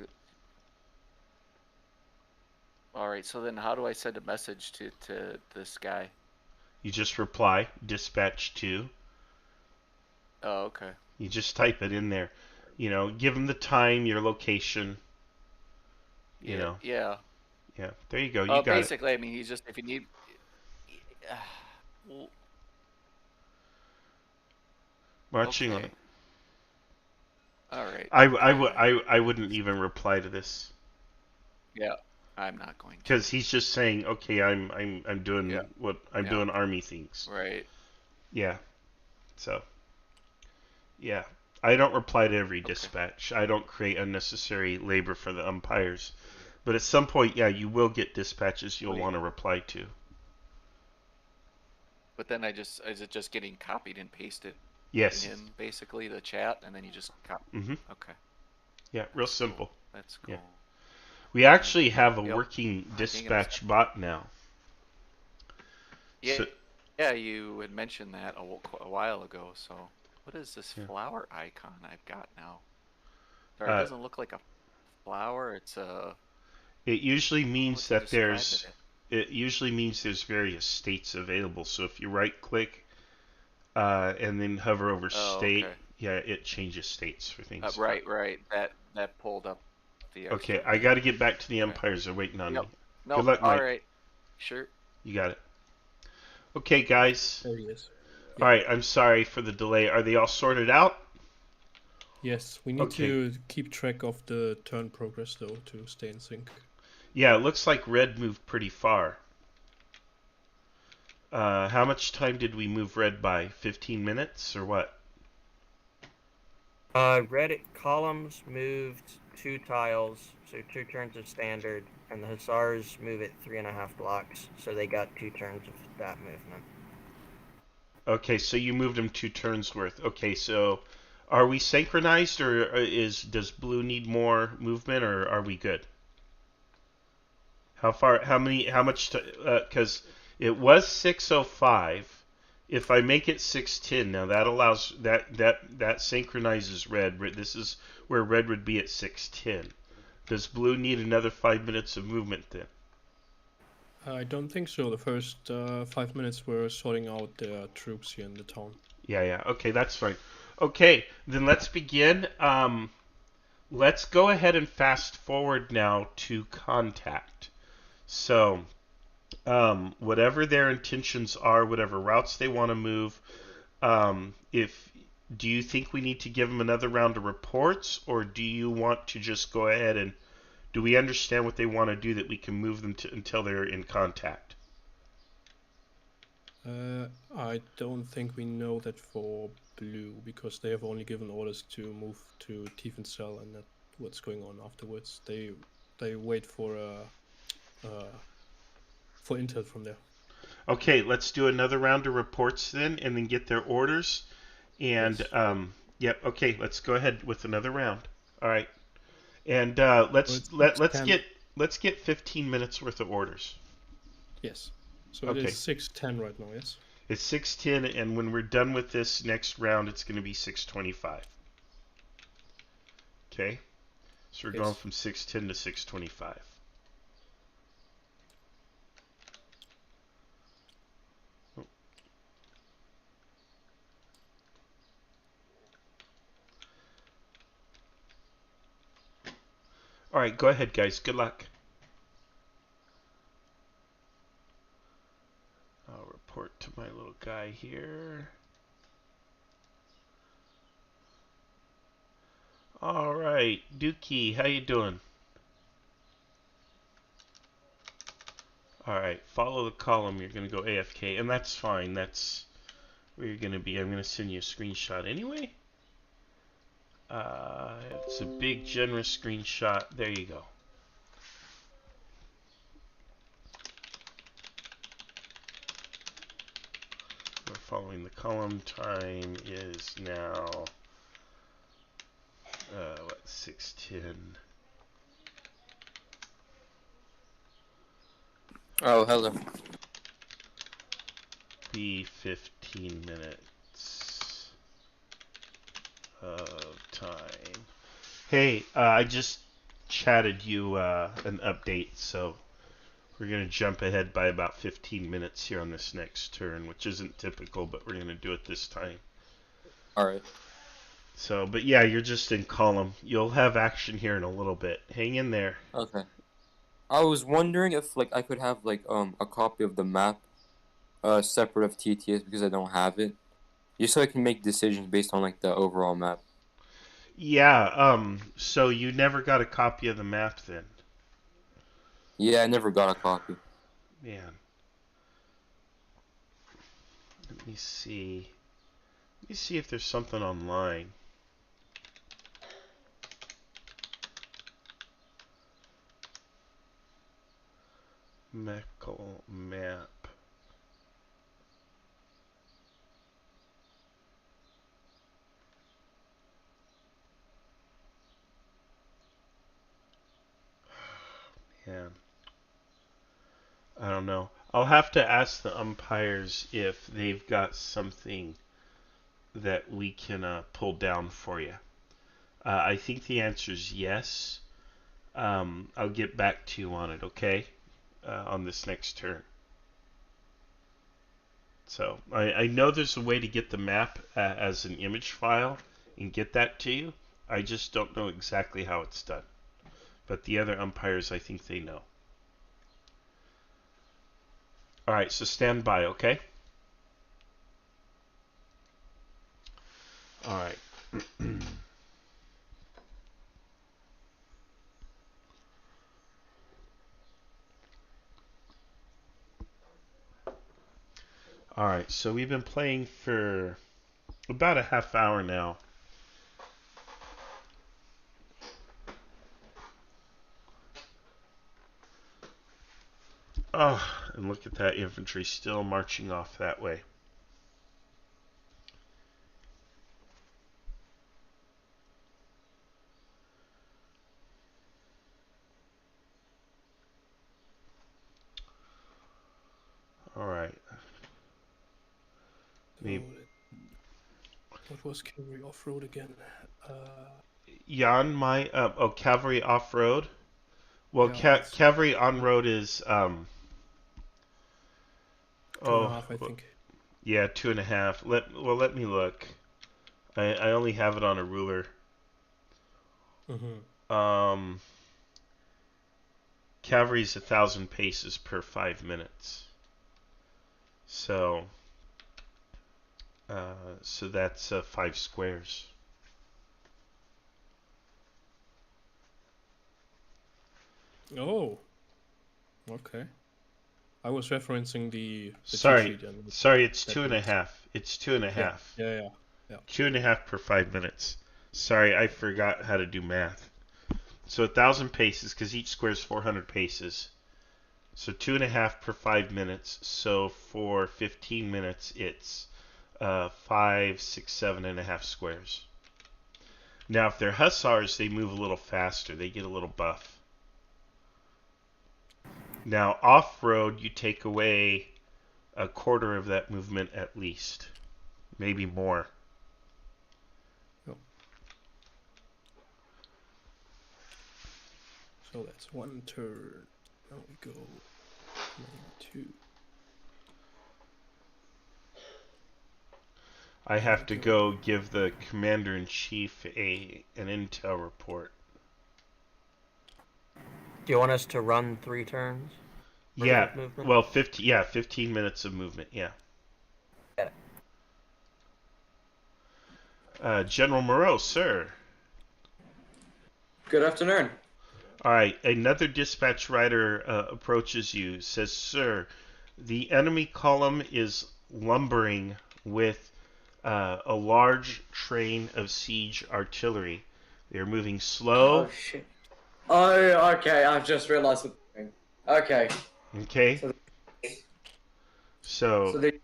Speaker 9: right. So then, how do I send a message to this guy?
Speaker 1: You just reply dispatch to.
Speaker 9: Oh, okay.
Speaker 1: You just type it in there. You know, give them the time, your location. You know.
Speaker 9: Yeah.
Speaker 1: Yeah. There you go. You got
Speaker 9: basically,
Speaker 1: it.
Speaker 9: I mean, he's just, if you need.
Speaker 1: Marching on.
Speaker 9: All right.
Speaker 1: I wouldn't even reply to this.
Speaker 9: Yeah, I'm not going to.
Speaker 1: Because he's just saying, okay, I'm doing what I'm doing army things.
Speaker 9: Right.
Speaker 1: Yeah. So. Yeah. I don't reply to every dispatch. I don't create unnecessary labor for the umpires. But at some point, yeah, you will get dispatches you'll want to reply to.
Speaker 9: But then is it just getting copied and pasted?
Speaker 1: Yes.
Speaker 9: In basically the chat, and then you just copy. Okay.
Speaker 1: Yeah, real simple.
Speaker 9: That's cool.
Speaker 1: Yeah. We actually have a working dispatch bot now.
Speaker 9: Yeah. Yeah, you had mentioned that a while ago. So, what is this flower icon I've got now? Sorry, it doesn't look like a flower. It's a.
Speaker 1: It usually means that there's. It usually means there's various states available. So if you right click and then hover over
Speaker 9: Oh,
Speaker 1: state.
Speaker 9: okay.
Speaker 1: Yeah, it changes states for things.
Speaker 9: Right. That pulled up the extra.
Speaker 1: Okay, I got to get back to the
Speaker 9: Okay.
Speaker 1: umpires. They're waiting on
Speaker 9: Yep.
Speaker 1: me.
Speaker 9: No.
Speaker 1: Good luck,
Speaker 9: All
Speaker 1: Mike.
Speaker 9: right. Sure.
Speaker 1: You got it. Okay, guys.
Speaker 14: Oh yes.
Speaker 1: All right, I'm sorry for the delay. Are they all sorted out?
Speaker 14: Yes, we need to keep track of the turn progress though to stay in sync.
Speaker 1: Yeah, it looks like red moved pretty far. How much time did we move red by? 15 minutes or what?
Speaker 11: Red columns moved 2 tiles, so 2 turns of standard, and the hussars move it 3.5 blocks, so they got 2 turns of that movement.
Speaker 1: Okay, so you moved them 2 turns worth. Okay, so are we synchronized, or does blue need more movement, or are we good? How much? Because it was 6:05. If I make it 6:10, now that allows that synchronizes red. This is where red would be at 6:10. Does blue need another 5 minutes of movement then?
Speaker 14: I don't think so. The first 5 minutes were sorting out the troops here in the town.
Speaker 1: Yeah. Okay, that's fine. Okay, then let's begin. Let's go ahead and fast forward now to contact. So, whatever their intentions are, whatever routes they want to move, do you think we need to give them another round of reports, or do you want to just go ahead and do we understand what they want to do that we can move them until they're in contact?
Speaker 14: I don't think we know that for blue because they have only given orders to move to Tiefensee and that what's going on afterwards. They wait for intel from there.
Speaker 1: Okay, let's do another round of reports then, and then get their orders. And
Speaker 14: yes.
Speaker 1: Yep. Okay, let's go ahead with another round. All right, and let's get 15 minutes worth of orders.
Speaker 14: Yes. So
Speaker 1: okay.
Speaker 14: It is 6:10 right now. Yes.
Speaker 1: It's 6:10, and when we're done with this next round, it's going to be 6:25. Okay, so we're going from 6:10 to 6:25. All right, go ahead, guys. Good luck. I'll report to my little guy here. All right, Dookie, how you doing? All right, follow the column. You're going to go AFK, and that's fine. That's where you're going to be. I'm going to send you a screenshot anyway. It's a big, generous screenshot. There you go. We're following the column. Time is now 6:10.
Speaker 8: Oh, hello.
Speaker 1: Be 15 minutes of time. Hey, I just chatted you an update, so we're going to jump ahead by about 15 minutes here on this next turn, which isn't typical, but we're going to do it this time.
Speaker 8: Alright.
Speaker 1: So, but yeah, you're just in column. You'll have action here in a little bit. Hang in there.
Speaker 8: Okay. I was wondering if I could have a copy of the map separate of TTS because I don't have it. Just so I can make decisions based on the overall map.
Speaker 1: Yeah, so you never got a copy of the map then?
Speaker 8: Yeah, I never got a copy.
Speaker 1: Man. Let me see. Let me see if there's something online. Meckle map. Man. I don't know. I'll have to ask the umpires if they've got something that we can pull down for you. I think the answer is yes. I'll get back to you on it, okay? On this next turn. So I know there's a way to get the map as an image file and get that to you. I just don't know exactly how it's done. But the other umpires, I think they know. All right, so stand by, okay? All right. All right, so we've been playing for about a half hour now. Oh, and look at that infantry still marching off that way. All right.
Speaker 14: What was cavalry off-road again?
Speaker 1: Jan, my cavalry off-road. Well,
Speaker 14: Yeah,
Speaker 1: cavalry on-road is
Speaker 14: 2.5, I think.
Speaker 1: Yeah, 2.5. Let me look. I only have it on a ruler. Cavalry's 1,000 paces per 5 minutes. So that's 5 squares.
Speaker 14: Oh, okay. I was referencing the
Speaker 1: Sorry,
Speaker 14: cheat sheet.
Speaker 1: sorry, it's 2.5. It's 2.5.
Speaker 14: Yeah.
Speaker 1: 2.5 per 5 minutes. Sorry, I forgot how to do math. So 1,000 paces, because each square is 400 paces. So 2.5 per 5 minutes. So for 15 minutes, it's 5, 6, 7.5 squares. Now, if they're hussars, they move a little faster. They get a little buff. Now, off-road, you take away a quarter of that movement at least. Maybe more.
Speaker 14: So that's 1 turn. Now we go 2.
Speaker 1: I have to go give the commander-in-chief an intel report.
Speaker 11: Do you want us to run 3 turns?
Speaker 1: Yeah, well, 15 minutes of movement, yeah.
Speaker 11: Got
Speaker 1: it. General Moreau, sir.
Speaker 4: Good afternoon.
Speaker 1: All right, another dispatch rider approaches you, says, sir, the enemy column is lumbering with a large train of siege artillery. They're moving slow.
Speaker 4: Oh, shit. Oh, okay, I've just realized what's happening. Okay.
Speaker 1: Okay. So
Speaker 4: they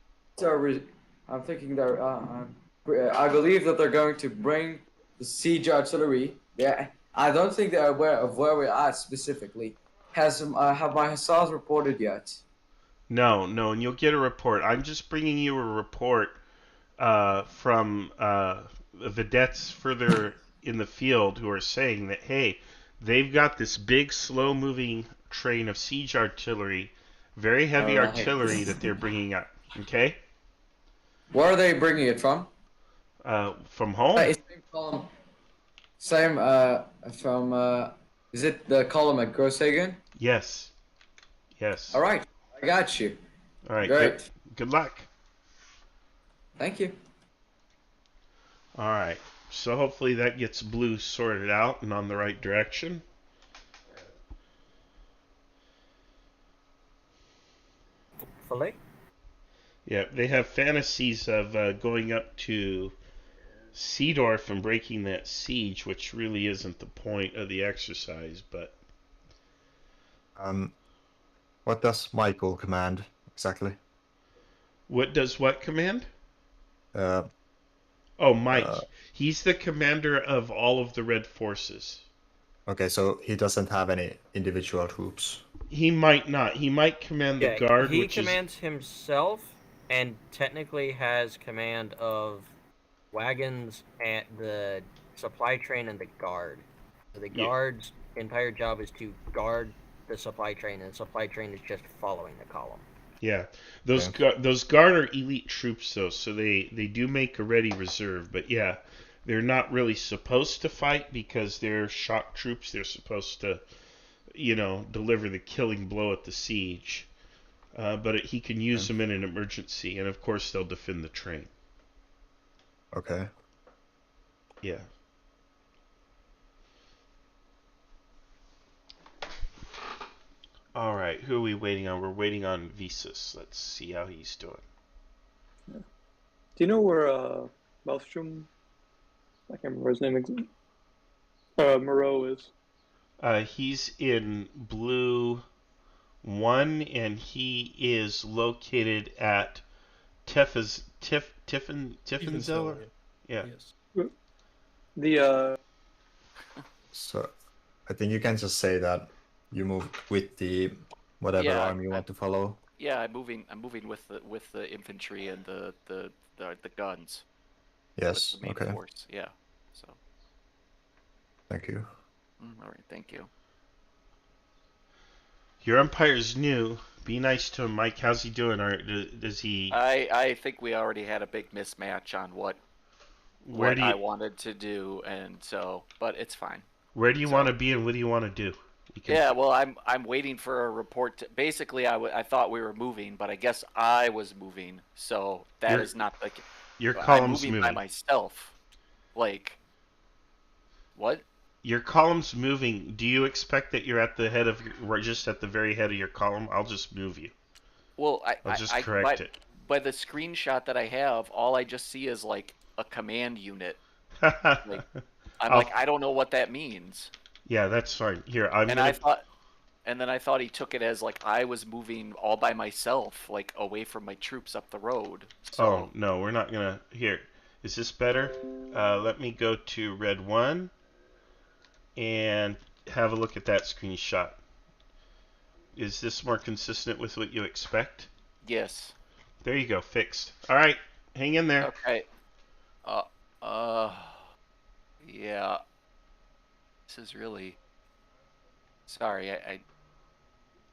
Speaker 4: I'm thinking they're, I believe that they're going to bring the siege artillery. Yeah, I don't think they're aware of where we're at specifically. Have my hussars reported yet?
Speaker 1: No, and you'll get a report. I'm just bringing you a report from vedettes further in the field who are saying that, hey, they've got this big, slow-moving train of siege artillery, very heavy artillery that they're bringing up. Okay?
Speaker 4: Where are they bringing it from?
Speaker 1: From home.
Speaker 4: Same from, is it the column at Grosshagen?
Speaker 1: Yes.
Speaker 4: All right, I got you.
Speaker 1: All right,
Speaker 4: great.
Speaker 1: Good luck.
Speaker 4: Thank you.
Speaker 1: All right, so hopefully that gets blue sorted out and on the right direction.
Speaker 11: Hopefully.
Speaker 1: Yeah, they have fantasies of going up to Seedorf and breaking that siege, which really isn't the point of the exercise, but...
Speaker 6: What does Michael command, exactly?
Speaker 1: What does what command?
Speaker 6: Mike.
Speaker 1: He's the commander of all of the Red Forces.
Speaker 6: Okay, so he doesn't have any individual troops.
Speaker 1: He might not. He might command the guard,
Speaker 11: he commands himself, and technically has command of wagons and the supply train and the guard. So the guard's entire job is to guard the supply train, and the supply train is just following the column.
Speaker 1: Yeah, those guard are elite troops though, so they do make a ready reserve. But yeah, they're not really supposed to fight because they're shock troops. They're supposed to, deliver the killing blow at the siege. But he can use them in an emergency, and of course they'll defend the train.
Speaker 6: Okay.
Speaker 1: Yeah. All right, who are we waiting on? We're waiting on Visas. Let's see how he's doing.
Speaker 5: Yeah. Do you know where Maelstrom? I can't remember his name. Moreau is.
Speaker 1: He's in blue 1, and he is located at Tiffenzel. Yeah.
Speaker 5: Yes. The
Speaker 6: So, I think you can just say that you move with the whatever army you want to follow.
Speaker 9: Yeah, I'm moving with the infantry and the guns.
Speaker 6: Yes.
Speaker 9: The main
Speaker 6: Okay.
Speaker 9: force. Yeah. So.
Speaker 6: Thank you.
Speaker 9: All right. Thank you.
Speaker 1: Your umpire's new. Be nice to him, Mike. How's he doing? Or does he?
Speaker 9: I think we already had a big mismatch on what I wanted to do, and so, but it's fine.
Speaker 1: Where do you want to be, and what do you want to do?
Speaker 9: Yeah, well, I'm waiting for a report. Basically, I thought we were moving, but I guess I was moving. So that is not like
Speaker 1: your column's
Speaker 9: moving by myself. Like what?
Speaker 1: Your column's moving. Do you expect that you're at the head of just at the very head of your column? I'll just move you.
Speaker 9: Well,
Speaker 1: I'll just correct it.
Speaker 9: By the screenshot that I have, all I just see is like a command unit. Like, I don't know what that means.
Speaker 1: Yeah, that's fine. Here,
Speaker 9: and then I thought he took it as like I was moving all by myself, like away from my troops up the road. So.
Speaker 1: Oh no, we're not gonna. Here, is this better? Let me go to red 1 and have a look at that screenshot. Is this more consistent with what you expect?
Speaker 9: Yes.
Speaker 1: There you go, fixed. All right, hang in there.
Speaker 9: Okay. Yeah. This is really. Sorry, I.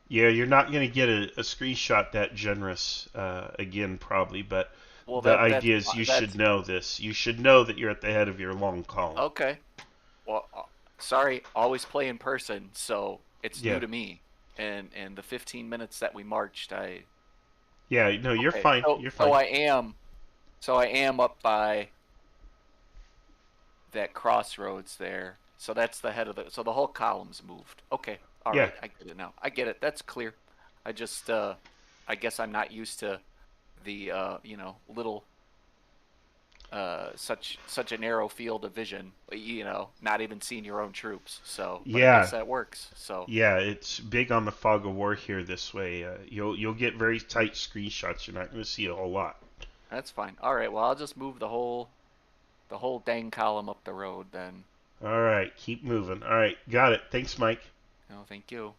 Speaker 1: Yeah, you're not going to get a screenshot that generous again, probably, but the idea is you should know this. You should know that you're at the head of your long column.
Speaker 9: Okay. Well, sorry, always play in person, so it's new to me. And the 15 minutes that we marched,
Speaker 1: Yeah, no, you're fine. You're fine.
Speaker 9: So I am up by that crossroads there. So that's the head of so the whole column's moved. Okay. All right. I get it now. I get it. That's clear. I just I guess I'm not used to the little such a narrow field of vision, not even seeing your own troops. So I guess that works. So
Speaker 1: yeah, it's big on the fog of war here this way. You'll get very tight screenshots. You're not going to see a whole lot.
Speaker 9: That's fine. All right. Well, I'll just move the whole dang column up the road then.
Speaker 1: All right, keep moving. All right, got it. Thanks, Mike.
Speaker 9: No, thank you.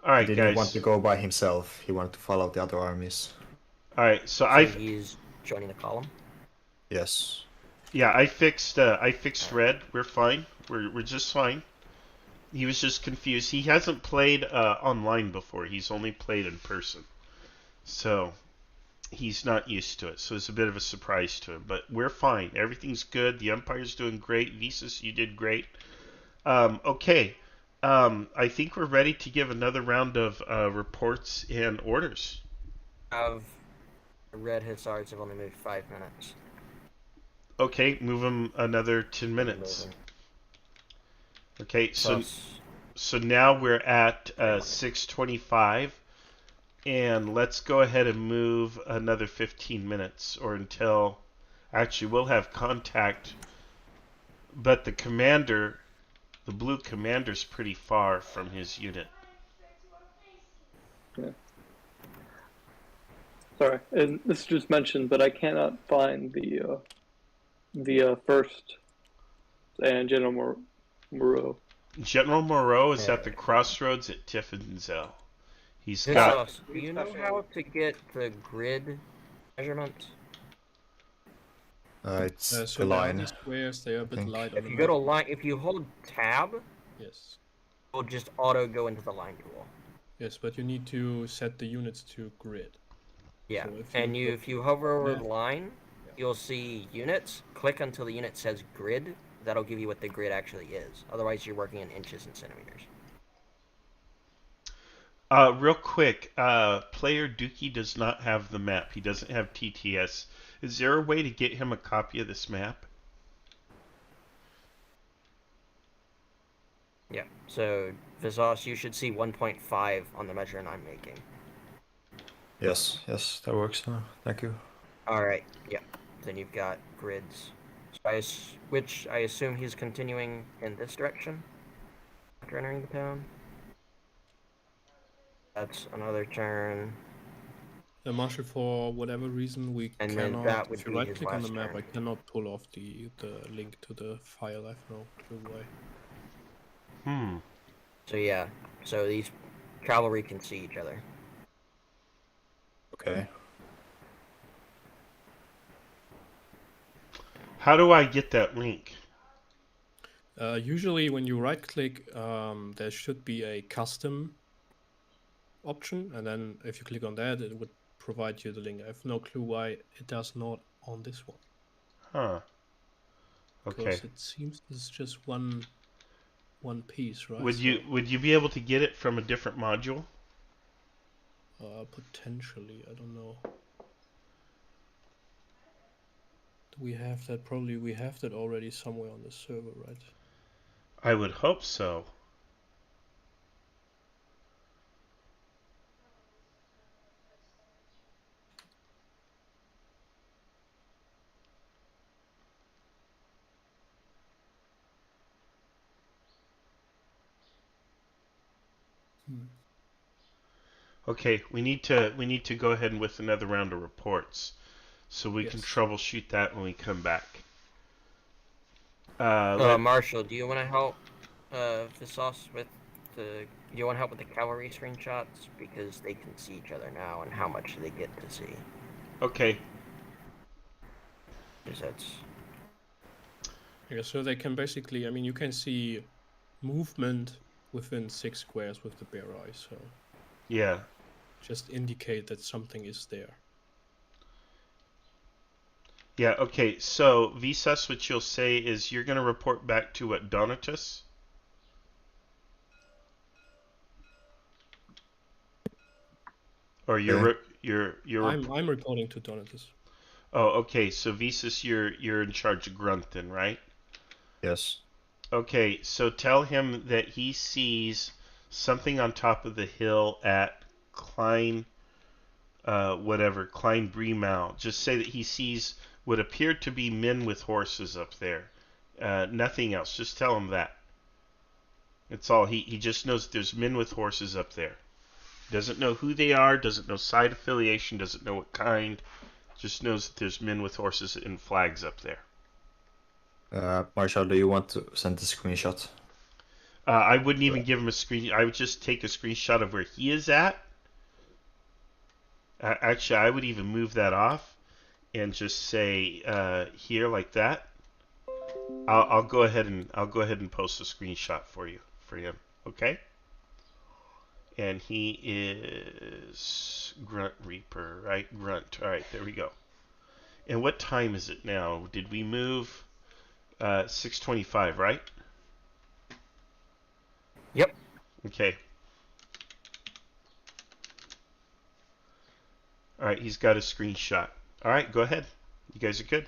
Speaker 1: All right,
Speaker 6: he didn't want to go by himself. He wanted to follow the other armies.
Speaker 1: All right, so
Speaker 11: he's joining the column.
Speaker 6: Yes.
Speaker 1: Yeah, I fixed red. We're fine. We're just fine. He was just confused. He hasn't played online before. He's only played in person, so he's not used to it. So it's a bit of a surprise to him. But we're fine. Everything's good. The Umpire's doing great. Visas, you did great. Okay. I think we're ready to give another round of reports and orders.
Speaker 11: Red Hussars have only moved 5 minutes.
Speaker 1: Okay, move them another 10 minutes. Okay, so now we're at 6:25, and let's go ahead and move another 15 minutes, or until, actually we'll have contact, but the commander, the blue commander's pretty far from his unit.
Speaker 5: Yeah. Sorry, and this is just mentioned, but I cannot find the first and General Moreau.
Speaker 1: General Moreau is at the crossroads at Tiffenzel. He's got.
Speaker 11: Do you know how to get the grid measurement?
Speaker 6: It's
Speaker 14: so
Speaker 6: the line.
Speaker 14: These squares, they are a bit light.
Speaker 11: If you go to line, if you hold tab,
Speaker 14: yes,
Speaker 11: it'll just auto go into the line tool.
Speaker 14: Yes, but you need to set the units to grid.
Speaker 11: Yeah,
Speaker 14: So
Speaker 11: and if you hover over
Speaker 14: map.
Speaker 11: the line, you'll see units. Click until the unit says grid. That'll give you what the grid actually is. Otherwise, you're working in inches and centimeters.
Speaker 1: Real quick, player Dookie does not have the map. He doesn't have TTS. Is there a way to get him a copy of this map?
Speaker 11: Yeah, so Vizos, you should see 1.5 on the measurement I'm making.
Speaker 6: Yes, that works. Thank you.
Speaker 11: Alright, yeah. Then you've got grids. So which I assume he's continuing in this direction after entering the town. That's another turn.
Speaker 14: Marshal, for whatever reason, we
Speaker 11: And then
Speaker 14: cannot.
Speaker 11: that would
Speaker 14: If you
Speaker 11: be
Speaker 14: right
Speaker 11: his
Speaker 14: click on the
Speaker 11: last
Speaker 14: map,
Speaker 11: turn.
Speaker 14: I cannot pull off the link to the file. I have no clue why.
Speaker 11: So yeah, so these cavalry can see each other.
Speaker 6: Okay.
Speaker 1: How do I get that link?
Speaker 14: Usually, when you right click, there should be a custom option, and then if you click on that, it would provide you the link. I have no clue why it does not on this one.
Speaker 1: Huh. Okay.
Speaker 14: Because it seems it's just one piece, right?
Speaker 1: Would you be able to get it from a different module?
Speaker 14: Potentially, I don't know. We have that. Probably we have that already somewhere on the server, right?
Speaker 1: I would hope so. Okay, we need to go ahead and with another round of reports, so we can troubleshoot that when we come back.
Speaker 11: Marshall, do you want to help Vizos with the? Do you want to help with the cavalry screenshots because they can see each other now and how much they get to see?
Speaker 1: Okay.
Speaker 11: Because that's.
Speaker 14: Yeah, so they can basically. I mean, you can see movement within 6 squares with the bare eye. So.
Speaker 1: Yeah.
Speaker 14: Just indicate that something is there.
Speaker 1: Yeah, okay, so Visas, what you'll say is you're going to report back to what, Donatus? Or you're
Speaker 14: I'm reporting to Donatus.
Speaker 1: Oh, okay, so Visas, you're in charge of Grunt then, right?
Speaker 6: Yes.
Speaker 1: Okay, so tell him that he sees something on top of the hill at Klein Bremau. Just say that he sees what appear to be men with horses up there. Nothing else. Just tell him that. It's all. He just knows that there's men with horses up there. Doesn't know who they are, doesn't know side affiliation, doesn't know what kind. Just knows that there's men with horses and flags up there.
Speaker 6: Marshall, do you want to send a screenshot?
Speaker 1: I wouldn't even give him a screen. I would just take a screenshot of where he is at. Actually, I would even move that off and just say here like that. I'll go ahead and post a screenshot for him. Okay. And he is Grunt Reaper, right? Grunt. All right, there we go. And what time is it now? Did we move 6:25, right?
Speaker 11: Yep.
Speaker 1: Okay. All right, he's got a screenshot. All right, go ahead. You guys are good.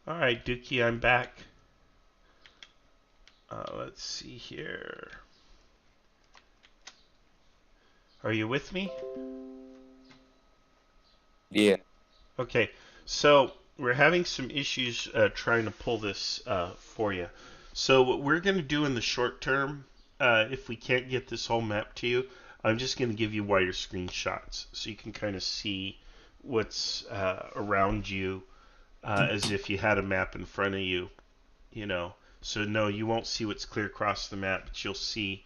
Speaker 1: All right, Dookie, I'm back. Let's see here. Are you with me?
Speaker 8: Yeah.
Speaker 1: Okay, so we're having some issues trying to pull this for you. So what we're going to do in the short term, if we can't get this whole map to you, I'm just going to give you wider screenshots so you can kind of see what's around you as if you had a map in front of you, you know. So no, you won't see what's clear across the map, but you'll see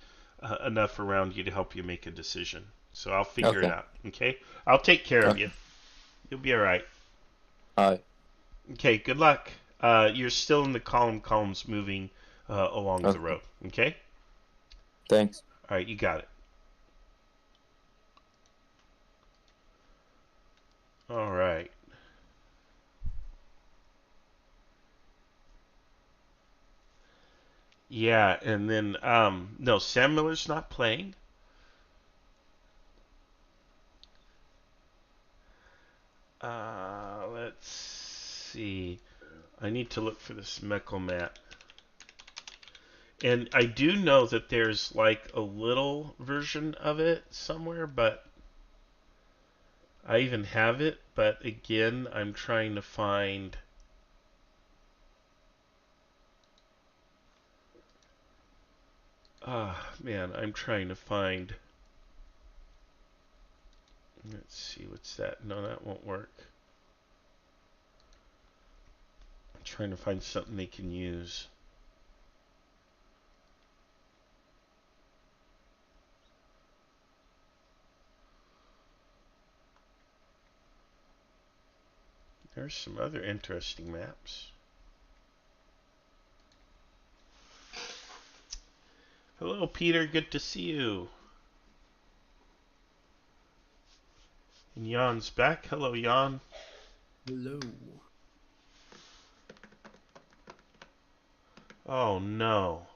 Speaker 1: enough around you to help you make a decision. So I'll figure it out. Okay, I'll take care of you. You'll be all right.
Speaker 8: All right.
Speaker 1: Okay, good luck. You're still in the columns moving along the road. Okay.
Speaker 8: Thanks.
Speaker 1: All right, you got it. All right. Yeah, and then no, Sam Miller's not playing. Let's see. I need to look for this Meckel map. And I do know that there's like a little version of it somewhere, but I even have it, but again, I'm trying to find man, I'm trying to find. Let's see, what's that? No, that won't work. I'm trying to find something they can use. There's some other interesting maps. Hello, Peter. Good to see you. And Jan's back. Hello, Jan.
Speaker 14: Hello.
Speaker 1: Oh, no.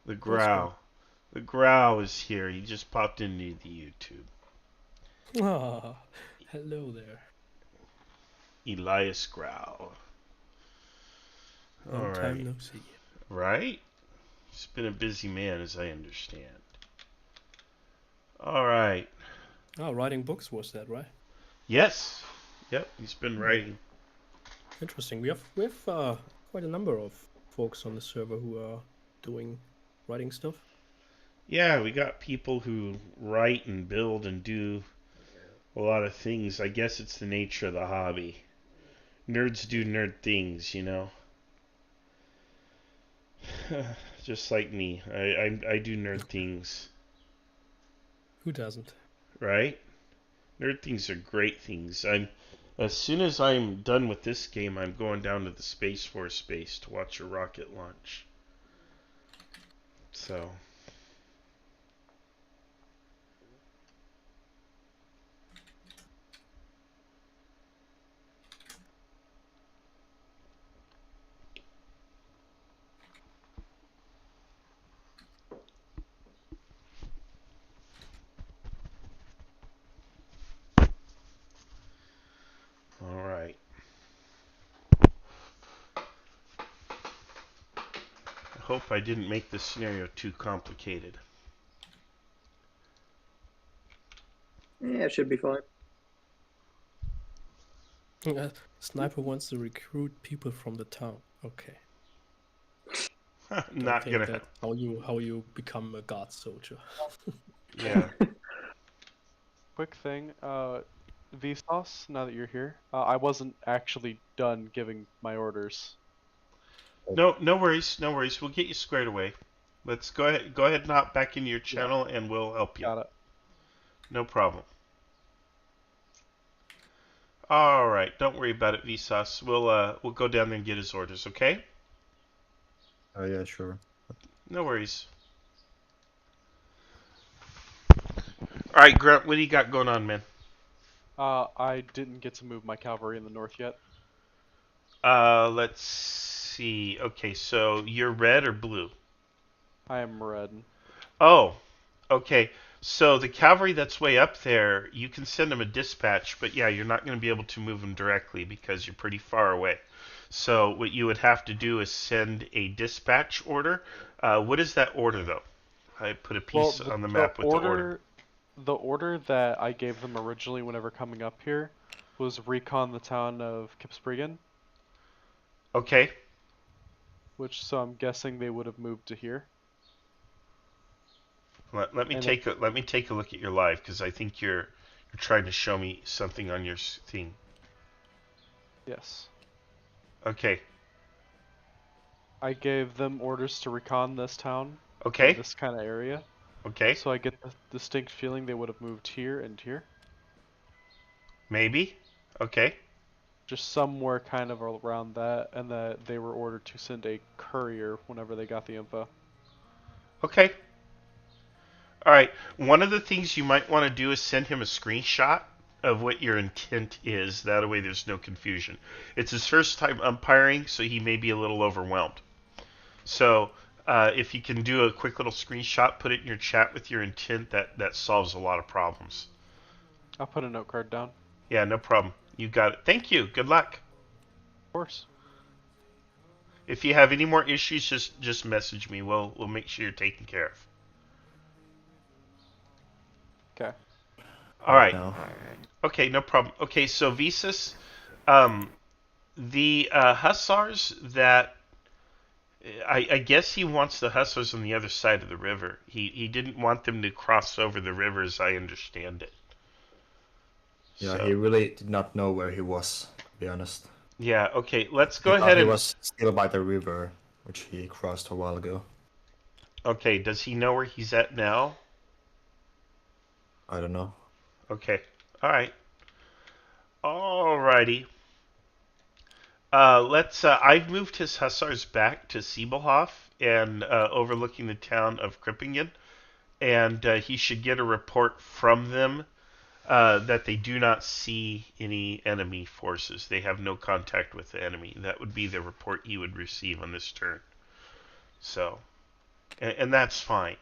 Speaker 1: The Growl. The Growl is here. He just popped into the YouTube.
Speaker 14: Ah, hello there.
Speaker 1: Elias Growl.
Speaker 14: Long time no see.
Speaker 1: Right? He's been a busy man, as I understand. All right.
Speaker 14: Oh, writing books was that, right?
Speaker 1: Yes. Yep, he's been writing.
Speaker 14: Interesting. We have quite a number of folks on the server who are doing writing stuff.
Speaker 1: Yeah, we got people who write and build and do a lot of things. I guess it's the nature of the hobby. Nerds do nerd things, you know. Just like me. I do nerd things.
Speaker 14: Who doesn't?
Speaker 1: Right? Nerd things are great things. As soon as I'm done with this game, I'm going down to the Space Force base to watch a rocket launch. So... All right. I hope I didn't make this scenario too complicated.
Speaker 15: Yeah, it should be fine.
Speaker 14: Sniper wants to recruit people from the town. Okay.
Speaker 1: Not gonna.
Speaker 14: That's how you become a guard soldier.
Speaker 1: Yeah.
Speaker 2: Quick thing, Vsauce, now that you're here, I wasn't actually done giving my orders.
Speaker 1: No worries, no worries. We'll get you squared away. Let's go ahead and hop back into your channel, and we'll help you.
Speaker 2: Got it.
Speaker 1: No problem. All right, don't worry about it, Vsauce. We'll go down there and get his orders, okay?
Speaker 6: Oh yeah, sure.
Speaker 1: No worries. All right, Grunt, what do you got going on, man?
Speaker 2: I didn't get to move my cavalry in the north yet.
Speaker 1: Let's see. Okay, so you're red or blue?
Speaker 2: I am red.
Speaker 1: Oh, okay. So the cavalry that's way up there, you can send them a dispatch, but yeah, you're not going to be able to move them directly because you're pretty far away. So what you would have to do is send a dispatch order. What is that order, though? I put a piece on the map with the order.
Speaker 2: The order that I gave them originally whenever coming up here was recon the town of Kipsbriggen.
Speaker 1: Okay.
Speaker 2: So I'm guessing they would have moved to here.
Speaker 1: Let me take a look at your live because I think you're You're trying to show me something on your thing.
Speaker 2: Yes.
Speaker 1: Okay.
Speaker 2: I gave them orders to recon this town.
Speaker 1: Okay.
Speaker 2: This kind of area.
Speaker 1: Okay.
Speaker 2: So I get the distinct feeling they would have moved here and here.
Speaker 1: Maybe. Okay.
Speaker 2: Just somewhere kind of around that, and that they were ordered to send a courier whenever they got the info.
Speaker 1: Okay. All right. One of the things you might want to do is send him a screenshot of what your intent is. That way there's no confusion. It's his first time umpiring, so he may be a little overwhelmed. So if you can do a quick little screenshot, put it in your chat with your intent, that solves a lot of problems.
Speaker 2: I'll put a note card down.
Speaker 1: Yeah, no problem. You got it. Thank you. Good luck.
Speaker 2: Of course.
Speaker 1: If you have any more issues, just message me. We'll make sure you're taken care of.
Speaker 2: Okay.
Speaker 1: All right. Okay, no problem. Okay, so Visas, the hussars that I guess he wants the hussars on the other side of the river. He didn't want them to cross over the river, as I understand it.
Speaker 6: Yeah,
Speaker 1: So,
Speaker 6: he really did not know where he was, to be honest.
Speaker 1: yeah, okay, let's go
Speaker 6: He thought
Speaker 1: ahead
Speaker 6: he
Speaker 1: and...
Speaker 6: was still by the river, which he crossed a while ago.
Speaker 1: Okay, does he know where he's at now?
Speaker 6: I don't know.
Speaker 1: Okay, alright. Alrighty. I've moved his hussars back to Siebelhof and overlooking the town of Krippingen, and he should get a report from them that they do not see any enemy forces. They have no contact with the enemy. That would be the report he would receive on this turn. So, and that's fine.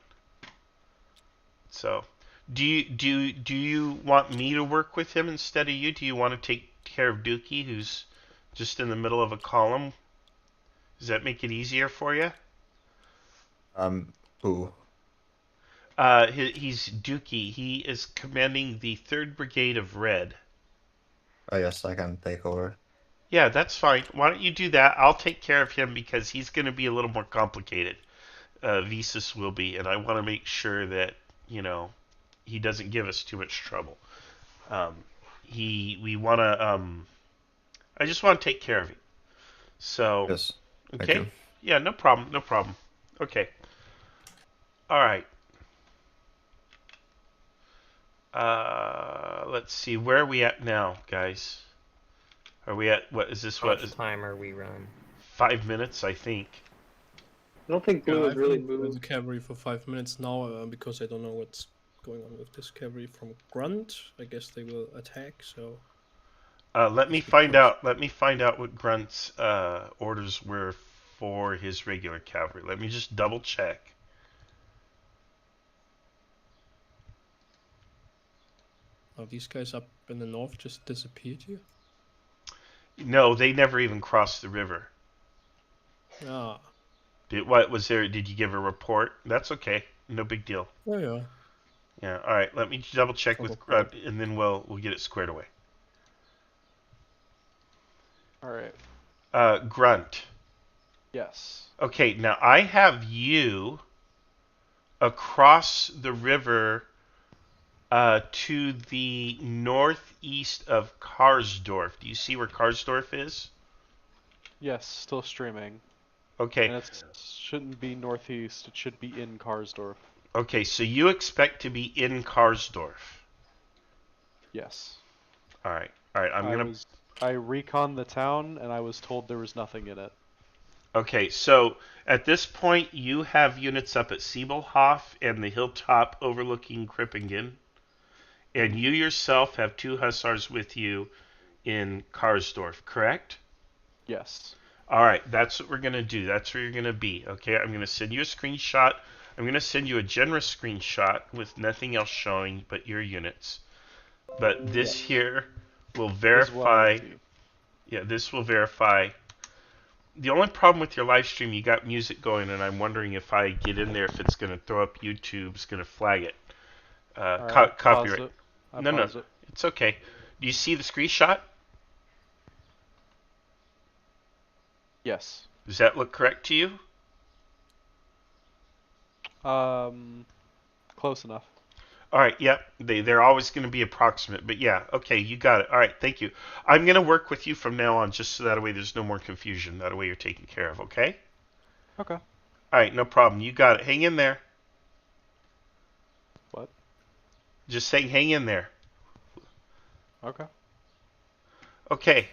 Speaker 1: So, do you want me to work with him instead of you? Do you want to take care of Dookie, who's just in the middle of a column? Does that make it easier for you?
Speaker 6: Who?
Speaker 1: He's Dookie. He is commanding the 3rd Brigade of Red.
Speaker 6: Oh yes, I can take over.
Speaker 1: Yeah, that's fine. Why don't you do that? I'll take care of him because he's going to be a little more complicated. Visas will be, and I want to make sure that, he doesn't give us too much trouble. We want to, I just want to take care of him. So,
Speaker 6: yes,
Speaker 1: okay? Yeah, no problem, no problem. Okay. All right. Let's see, where are we at now, guys? Are we at, what is this?
Speaker 11: How much timer we run?
Speaker 1: 5 minutes, I think.
Speaker 15: I don't think Blue has really
Speaker 14: moved
Speaker 15: moved.
Speaker 14: the cavalry for 5 minutes now because I don't know what's going on with this cavalry from Grunt. I guess they will attack. So
Speaker 1: let me find out. Let me find out what Grunt's orders were for his regular cavalry. Let me just double check.
Speaker 14: Are these guys up in the north just disappeared here?
Speaker 1: No, they never even crossed the river.
Speaker 14: Ah.
Speaker 1: What was there? Did you give a report? That's okay. No big deal.
Speaker 14: Oh yeah.
Speaker 1: Yeah. All right. Let me double check with Grunt, and then we'll get it squared away.
Speaker 2: All right.
Speaker 1: Grunt.
Speaker 2: Yes.
Speaker 1: Okay. Now I have you across the river to the northeast of Karsdorf. Do you see where Karsdorf is?
Speaker 2: Yes, still streaming.
Speaker 1: Okay.
Speaker 2: And it shouldn't be northeast, it should be in Karsdorf.
Speaker 1: Okay, so you expect to be in Karsdorf.
Speaker 2: Yes.
Speaker 1: Alright,
Speaker 2: I reconned the town, and I was told there was nothing in it.
Speaker 1: Okay, so at this point, you have units up at Siebelhof and the hilltop overlooking Krippingen. And you yourself have 2 hussars with you in Karsdorf, correct?
Speaker 2: Yes.
Speaker 1: Alright, that's what we're going to do. That's where you're going to be. Okay, I'm going to send you a screenshot. I'm going to send you a generous screenshot with nothing else showing but your units. But this here will verify... Yeah, this will verify... The only problem with your live stream, you got music going, and I'm wondering if I get in there, if it's going to throw up YouTube's going to flag it. Copyright. No, it's okay. Do you see the screenshot?
Speaker 2: Yes.
Speaker 1: Does that look correct to you?
Speaker 2: Close enough.
Speaker 1: All right, yep. They're always going to be approximate, but yeah, okay, you got it. All right, thank you. I'm going to work with you from now on, just so that way there's no more confusion. That way you're taken care of, okay?
Speaker 2: Okay.
Speaker 1: All right, no problem. You got it. Hang in there.
Speaker 2: What?
Speaker 1: Just saying, hang in there.
Speaker 2: Okay.
Speaker 1: Okay.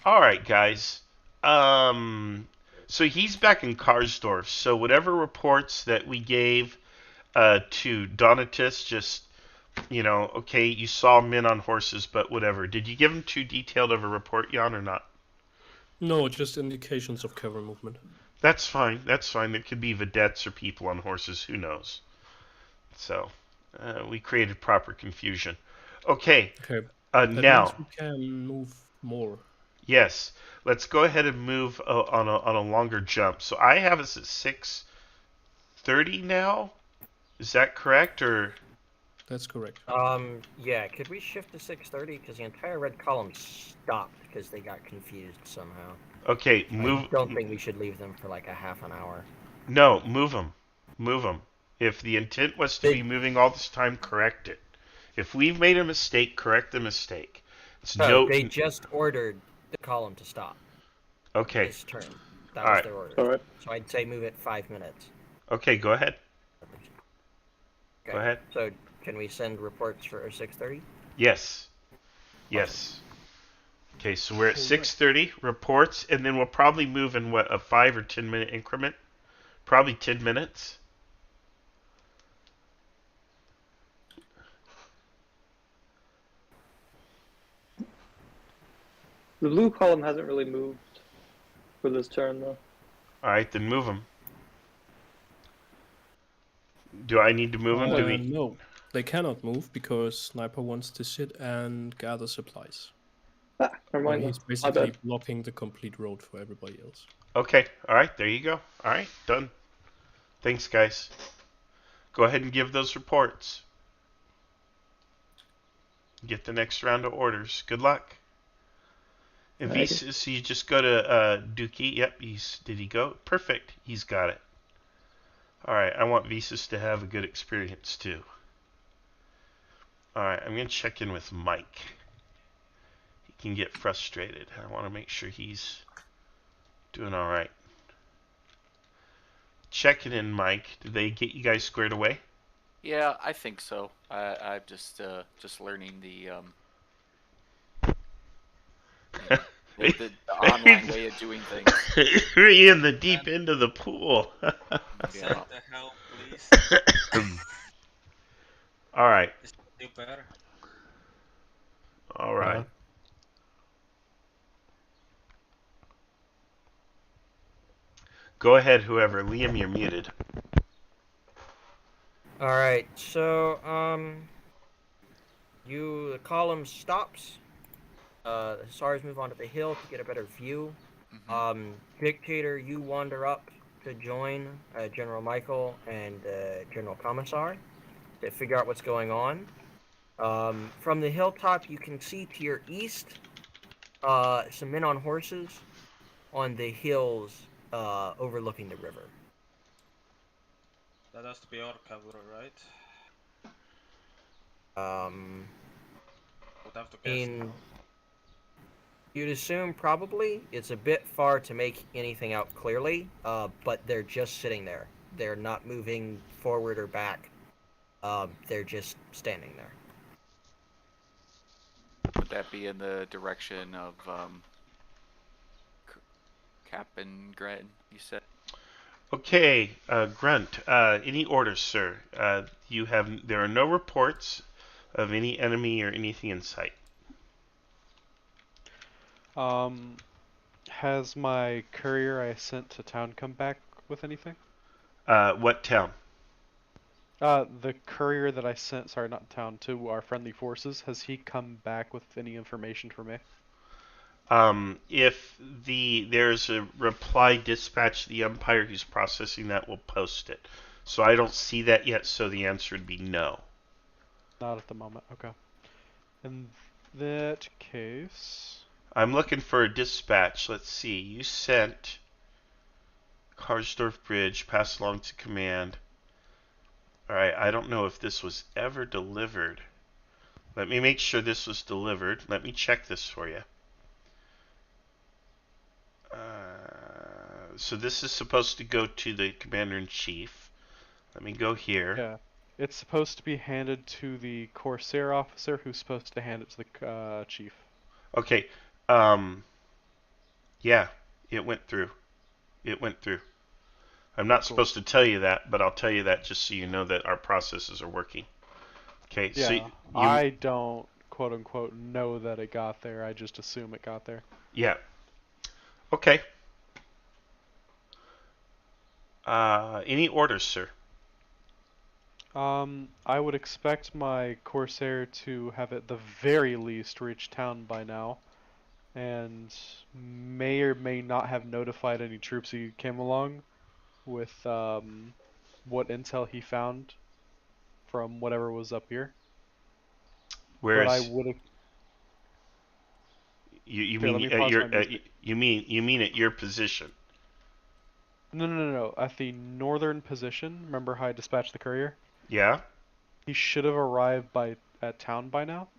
Speaker 1: All right, guys. So he's back in Karsdorf. So whatever reports that we gave to Donatus, just, okay, you saw men on horses, but whatever. Did you give him too detailed of a report, Jan, or not?
Speaker 14: No, just indications of cavalry movement.
Speaker 1: That's fine. That's fine. There could be vedettes or people on horses. Who knows? So we created proper confusion. Okay.
Speaker 14: Okay.
Speaker 1: Now
Speaker 14: means we can move more.
Speaker 1: Yes. Let's go ahead and move on a longer jump. So I have us at 6:30 now. Is that correct, or?
Speaker 14: That's correct.
Speaker 11: Yeah. Could we shift to 6:30 because the entire red column stopped because they got confused somehow.
Speaker 1: Okay, move.
Speaker 11: I don't think we should leave them for like a half an hour.
Speaker 1: No, move them. Move them. If the intent was to be moving all this time, correct it. If we've made a mistake, correct the mistake.
Speaker 11: They just ordered the column to stop.
Speaker 1: Okay.
Speaker 11: This turn. That was their order.
Speaker 14: All right.
Speaker 11: So I'd say move it 5 minutes.
Speaker 1: Okay, go ahead.
Speaker 11: Okay.
Speaker 1: Go ahead.
Speaker 11: So can we send reports for 6:30?
Speaker 1: Yes. Yes. Okay, so we're at 6:30 reports, and then we'll probably move in a 5 or 10 minute increment. Probably 10 minutes.
Speaker 17: The blue column hasn't really moved for this turn, though.
Speaker 1: All right, then move them. Do I need to move them?
Speaker 14: No, they cannot move because Sniper wants to sit and gather supplies.
Speaker 17: Never mind.
Speaker 14: He's basically blocking the complete road for everybody else.
Speaker 1: Okay, all right, there you go. All right, done. Thanks, guys. Go ahead and give those reports. Get the next round of orders. Good luck. And Visas, you just go to Dookie. Yep, did he go? Perfect. He's got it. All right, I want Visas to have a good experience too. All right, I'm going to check in with Mike. He can get frustrated. I want to make sure he's doing all right. Checking in, Mike. Did they get you guys squared away?
Speaker 9: Yeah, I think so. I'm just learning the the online way of doing things.
Speaker 1: You're in the deep end of the pool.
Speaker 9: Yeah.
Speaker 10: What the hell, please?
Speaker 1: All right.
Speaker 10: Do better.
Speaker 1: All right. Go ahead, whoever. Liam, you're muted.
Speaker 11: All right. So the column stops. The Hussars move onto the hill to get a better view. Dictator, you wander up to join General Michael and General Commissar to figure out what's going on. From the hilltop, you can see to your east some men on horses on the hills overlooking the river.
Speaker 10: That has to be our cavalry, right? Would have to guess.
Speaker 11: You'd assume probably. It's a bit far to make anything out clearly, but they're just sitting there. They're not moving forward or back. They're just standing there.
Speaker 9: Would that be in the direction of Kappengren, you said?
Speaker 1: Okay, Grunt. Any orders, sir? There are no reports of any enemy or anything in sight.
Speaker 2: Has my courier I sent to town come back with anything?
Speaker 1: What town?
Speaker 2: The courier that I sent, sorry, not town, to our friendly forces, has he come back with any information for me?
Speaker 1: If there's a reply dispatch to the Umpire who's processing that, we'll post it. So I don't see that yet, so the answer would be no.
Speaker 2: Not at the moment, okay. In that case...
Speaker 1: I'm looking for a dispatch. Let's see. You sent Karsdorf Bridge, pass along to command. Alright, I don't know if this was ever delivered. Let me make sure this was delivered. Let me check this for you. So this is supposed to go to the Commander-in-Chief. Let me go here.
Speaker 2: Yeah. It's supposed to be handed to the Corsair officer, who's supposed to hand it to the chief.
Speaker 1: Okay. Yeah, it went through. It went through. I'm not supposed to tell you that, but I'll tell you that just so you know that our processes are working. Okay,
Speaker 2: Yeah,
Speaker 1: so you...
Speaker 2: I don't, quote-unquote, know that it got there. I just assume it got there.
Speaker 1: Yeah. Okay. Any orders, sir?
Speaker 2: I would expect my Corsair to have at the very least reached town by now, and may or may not have notified any troops who came along with what intel he found from whatever was up here.
Speaker 1: Where
Speaker 2: but
Speaker 1: is...
Speaker 2: I would...
Speaker 1: You
Speaker 2: Here,
Speaker 1: mean at your you mean at your position?
Speaker 2: No. At the northern position, remember how I dispatched the courier?
Speaker 1: Yeah.
Speaker 2: He should have arrived at town by now.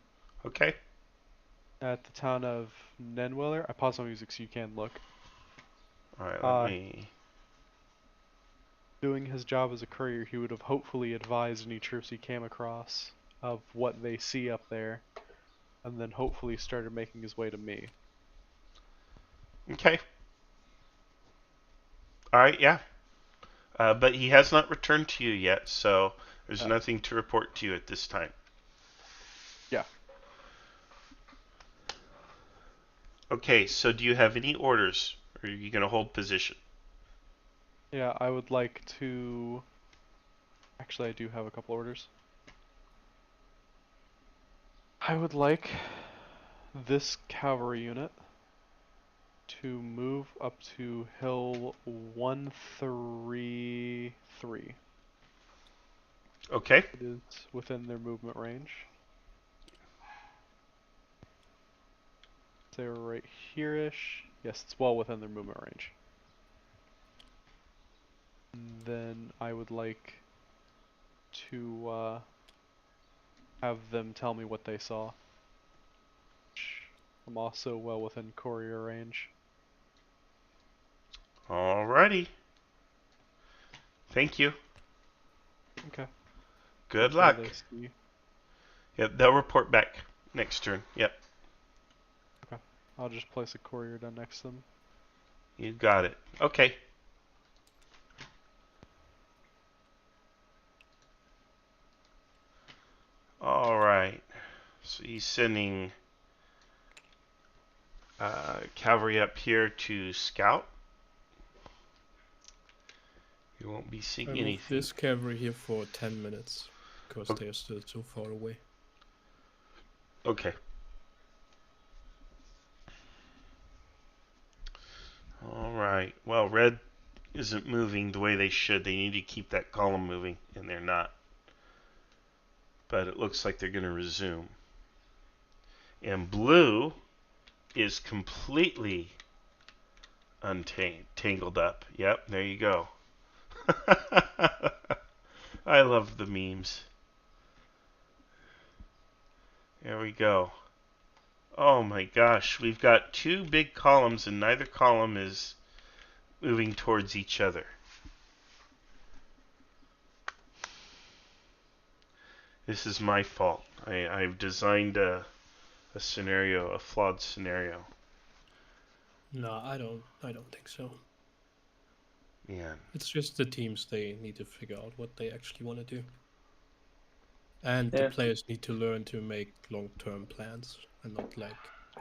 Speaker 1: Okay.
Speaker 2: At the town of Nenweller. I paused my music so you can look.
Speaker 1: Alright, let me...
Speaker 2: Doing his job as a courier, he would have hopefully advised any troops he came across of what they see up there, and then hopefully started making his way to me.
Speaker 1: Okay. Alright, yeah. But he has not returned to you yet, so there's nothing to report to you at this time.
Speaker 2: Yeah.
Speaker 1: Okay, so do you have any orders? Or are you going to hold position?
Speaker 2: Yeah, I would like to... Actually, I do have a couple orders. I would like this cavalry unit to move up to hill 133.
Speaker 1: Okay.
Speaker 2: It is within their movement range. They're right here-ish. Yes, it's well within their movement range. And then I would like to have them tell me what they saw. I'm also well within courier range.
Speaker 1: Alrighty. Thank you.
Speaker 2: Okay.
Speaker 1: Good
Speaker 2: Until
Speaker 1: luck.
Speaker 2: they see.
Speaker 1: Yep, they'll report back next turn. Yep.
Speaker 2: Okay. I'll just place a courier down next to them.
Speaker 1: You got it. Okay. Alright. So he's sending cavalry up here to scout. You won't be seeing anything.
Speaker 14: This cavalry here for 10 minutes because they are still so far away.
Speaker 1: Okay. Alright. Well, red isn't moving the way they should. They need to keep that column moving, and they're not. But it looks like they're going to resume. And blue is completely untangled up. Yep, there you go. I love the memes. There we go. Oh my gosh, we've got two big columns and neither column is moving towards each other. This is my fault. I've designed a scenario, a flawed scenario.
Speaker 14: No, I don't think so.
Speaker 1: Yeah.
Speaker 14: It's just the teams, they need to figure out what they actually want to do. And the players need to learn to make long-term plans and not like,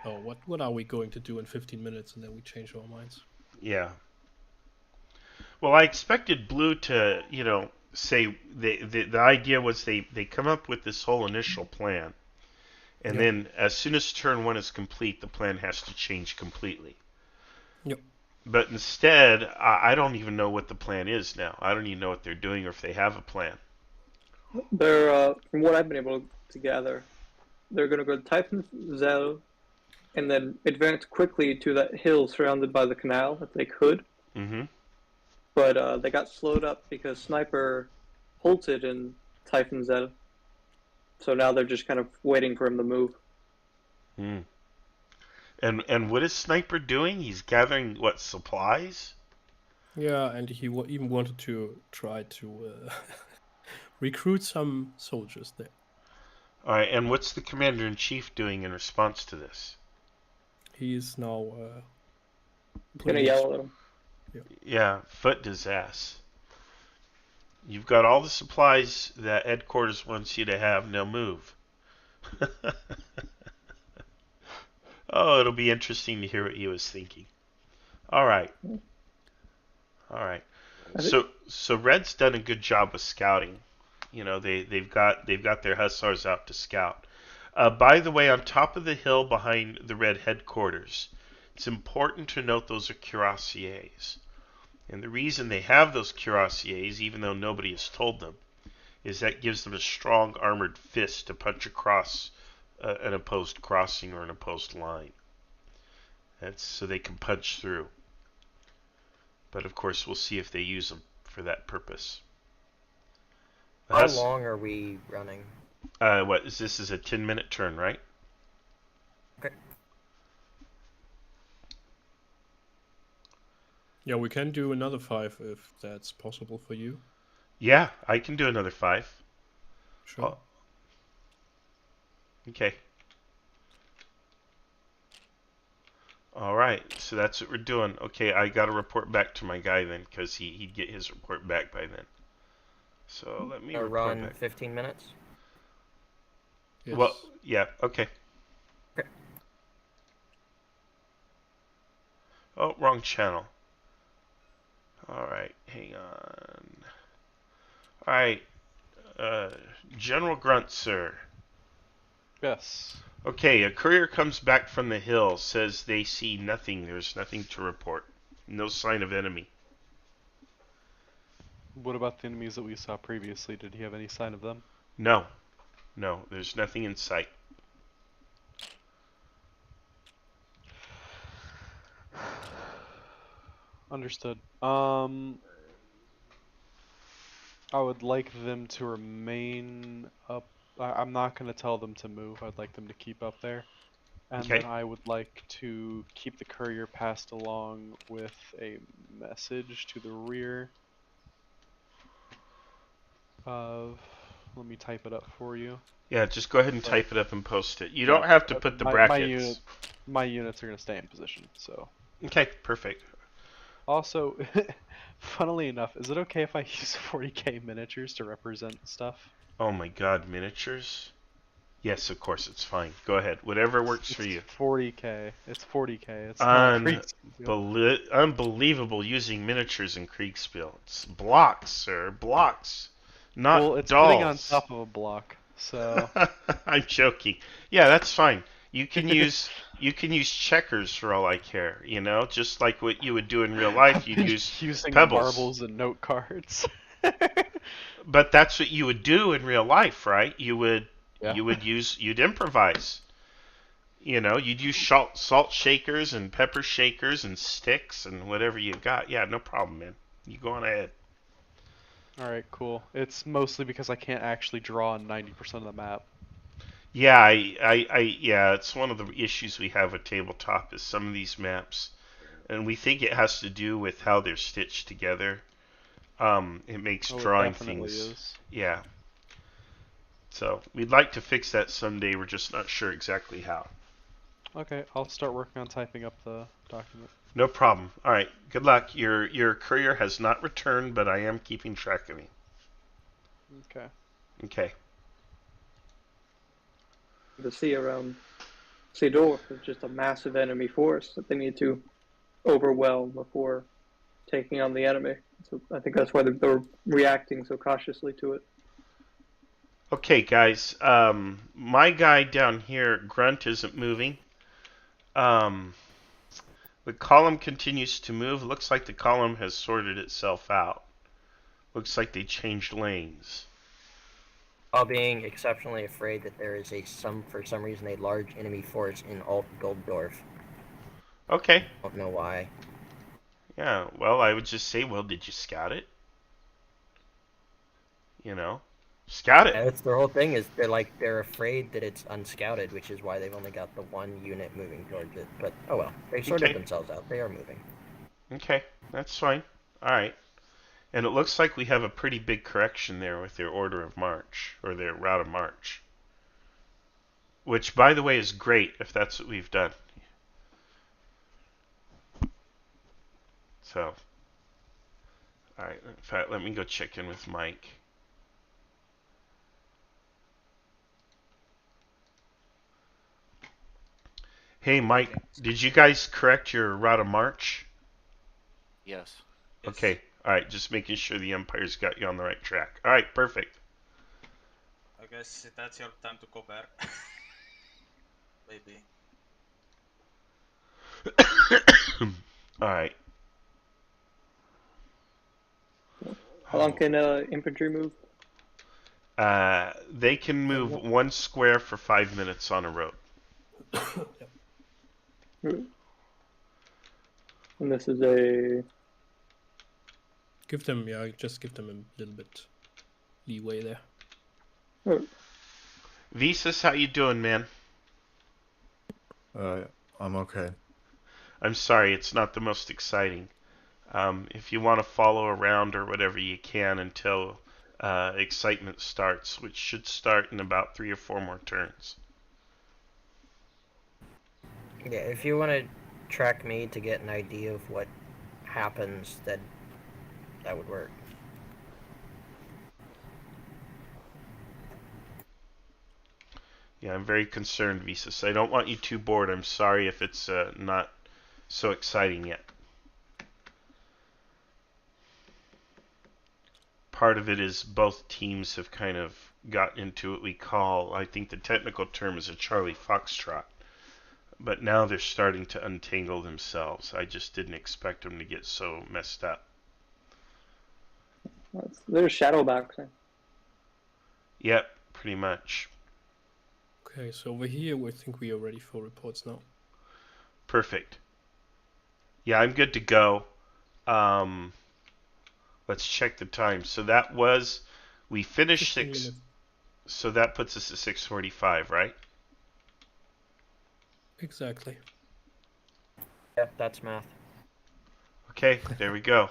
Speaker 14: oh, what are we going to do in 15 minutes and then we change our minds.
Speaker 1: Yeah. Well, I expected blue to, you know, say the idea was they come up with this whole initial plan. And then as soon as turn one is complete, the plan has to change completely.
Speaker 14: Yep.
Speaker 1: But instead, I don't even know what the plan is now. I don't even know what they're doing or if they have a plan.
Speaker 17: They're, from what I've been able to gather, they're going to go to Tiefensee and then advance quickly to that hill surrounded by the canal if they could.
Speaker 1: Mm-hmm.
Speaker 17: But they got slowed up because Sniper halted in Typhonzel. So now they're just kind of waiting for him to move.
Speaker 1: Hmm. And what is Sniper doing? He's gathering what, supplies?
Speaker 14: Yeah, and he even wanted to try to recruit some soldiers there.
Speaker 1: All right, and what's the commander-in-chief doing in response to this?
Speaker 14: He is now
Speaker 17: Gonna yell at him.
Speaker 1: Yeah, foot his ass. You've got all the supplies that headquarters wants you to have. Now move. Oh, it'll be interesting to hear what he was thinking. All right. All right. So Red's done a good job of scouting. You know, they've got their hussars out to scout. By the way, on top of the hill behind the Red headquarters, it's important to note those are cuirassiers. And the reason they have those cuirassiers, even though nobody has told them, is that gives them a strong armored fist to punch across an opposed crossing or an opposed line. That's so they can punch through. But of course, we'll see if they use them for that purpose.
Speaker 11: How long are we running?
Speaker 1: What is this? Is a 10-minute turn, right?
Speaker 11: Okay.
Speaker 14: Yeah, we can do another 5 if that's possible for you.
Speaker 1: Yeah, I can do another 5.
Speaker 14: Sure.
Speaker 1: Oh. Okay. All right, so that's what we're doing. Okay, I got to report back to my guy then, because he'd get his report back by then. So let me report
Speaker 11: run
Speaker 1: back.
Speaker 11: 15 minutes?
Speaker 14: Yes.
Speaker 1: Well, yeah, okay.
Speaker 11: Okay.
Speaker 1: Oh, wrong channel. All right, hang on. All right, General Grunt, sir.
Speaker 2: Yes.
Speaker 1: Okay, a courier comes back from the hill, says they see nothing. There's nothing to report. No sign of enemy.
Speaker 2: What about the enemies that we saw previously? Did he have any sign of them?
Speaker 1: No. No, there's nothing in sight.
Speaker 2: Understood. I would like them to remain up. I'm not going to tell them to move. I'd like them to keep up there. And
Speaker 1: Okay.
Speaker 2: then I would like to keep the courier passed along with a message to the rear of... Let me type it up for you.
Speaker 1: Yeah, just go ahead and type it up and post it. You don't have to put the brackets.
Speaker 2: My units are going to stay in position, so...
Speaker 1: Okay, perfect.
Speaker 2: Also, funnily enough, is it okay if I use 40k miniatures to represent stuff?
Speaker 1: Oh my god, miniatures? Yes, of course, it's fine. Go ahead. Whatever works for you.
Speaker 2: 40k. It's 40k. It's not Kriegsspiel.
Speaker 1: Unbelievable using miniatures in Kriegsspiel. It's blocks, sir. Blocks. Not
Speaker 2: well, it's
Speaker 1: dolls.
Speaker 2: sitting on top of a block, so...
Speaker 1: I'm joking. Yeah, that's fine. You can use checkers for all I care, you know? Just like what you would do in real life, you'd use
Speaker 2: using
Speaker 1: pebbles.
Speaker 2: marbles and note cards.
Speaker 1: But that's what you would do in real life, right? You'd improvise. You know, you'd use salt shakers and pepper shakers and sticks and whatever you got. Yeah, no problem, man. You go on ahead.
Speaker 2: Alright, cool. It's mostly because I can't actually draw on 90% of the map.
Speaker 1: Yeah, yeah, it's one of the issues we have with tabletop is some of these maps, and we think it has to do with how they're stitched together. It makes drawing things. Yeah. So we'd like to fix that someday. We're just not sure exactly how.
Speaker 2: Okay, I'll start working on typing up the document.
Speaker 1: No problem. All right. Good luck. Your courier has not returned, but I am keeping track of him.
Speaker 2: Okay.
Speaker 1: Okay.
Speaker 17: The sea around Seedorf is just a massive enemy force that they need to overwhelm before taking on the enemy. So I think that's why they're reacting so cautiously to it.
Speaker 1: Okay, guys. My guy down here, Grunt, isn't moving. The column continues to move. Looks like the column has sorted itself out. Looks like they changed lanes.
Speaker 11: While being exceptionally afraid that there is for some reason, a large enemy force in Alt-Golddorf.
Speaker 1: Okay.
Speaker 11: Don't know why.
Speaker 1: Yeah, well, I would just say, well, did you scout it? You know, scout it.
Speaker 11: And that's their whole thing is they're afraid that it's unscouted, which is why they've only got the one unit moving towards it. But oh well, they sorted themselves out. They are moving.
Speaker 1: Okay, that's fine. All right. And it looks like we have a pretty big correction there with their order of march, or their route of march. Which, by the way, is great if that's what we've done. So, alright, in fact, let me go check in with Mike. Hey, Mike, did you guys correct your route of march?
Speaker 9: Yes.
Speaker 1: Okay, alright, just making sure the Umpire's got you on the right track. Alright, perfect.
Speaker 10: I guess that's your time to go back. Maybe.
Speaker 1: Alright.
Speaker 17: How long can infantry move?
Speaker 1: They can move 1 square for 5 minutes on a road.
Speaker 17: And this is a...
Speaker 14: Just give them a little bit leeway there.
Speaker 1: Visas, how you doing, man?
Speaker 6: I'm okay.
Speaker 1: I'm sorry, it's not the most exciting. If you want to follow around or whatever you can until excitement starts, which should start in about 3 or 4 more turns.
Speaker 11: Yeah, if you want to track me to get an idea of what happens, that would work.
Speaker 1: Yeah, I'm very concerned, Visas. I don't want you too bored. I'm sorry if it's not so exciting yet. Part of it is both teams have kind of got into what we call, I think the technical term is a Charlie Foxtrot. But now they're starting to untangle themselves. I just didn't expect them to get so messed up.
Speaker 17: There's shadow boxing.
Speaker 1: Yep, pretty much.
Speaker 14: Okay, so over here, I think we are ready for reports now.
Speaker 1: Perfect. Yeah, I'm good to go. Let's check the time. So that was, we finished 6, so that puts us at 6:45, right?
Speaker 14: Exactly.
Speaker 11: Yep, that's math.
Speaker 1: Okay, there we go.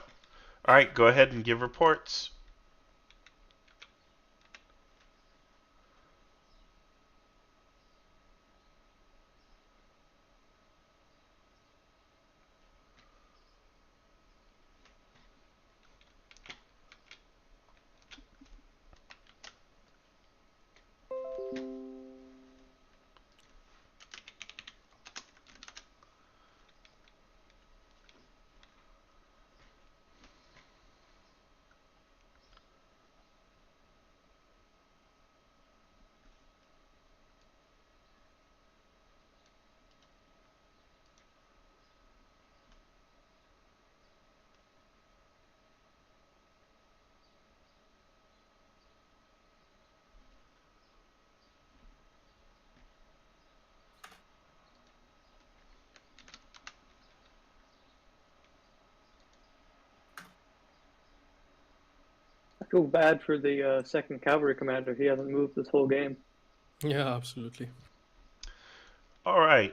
Speaker 1: All right, go ahead and give reports.
Speaker 17: I feel bad for the second cavalry commander. He hasn't moved this whole game.
Speaker 14: Yeah, absolutely.
Speaker 1: All right,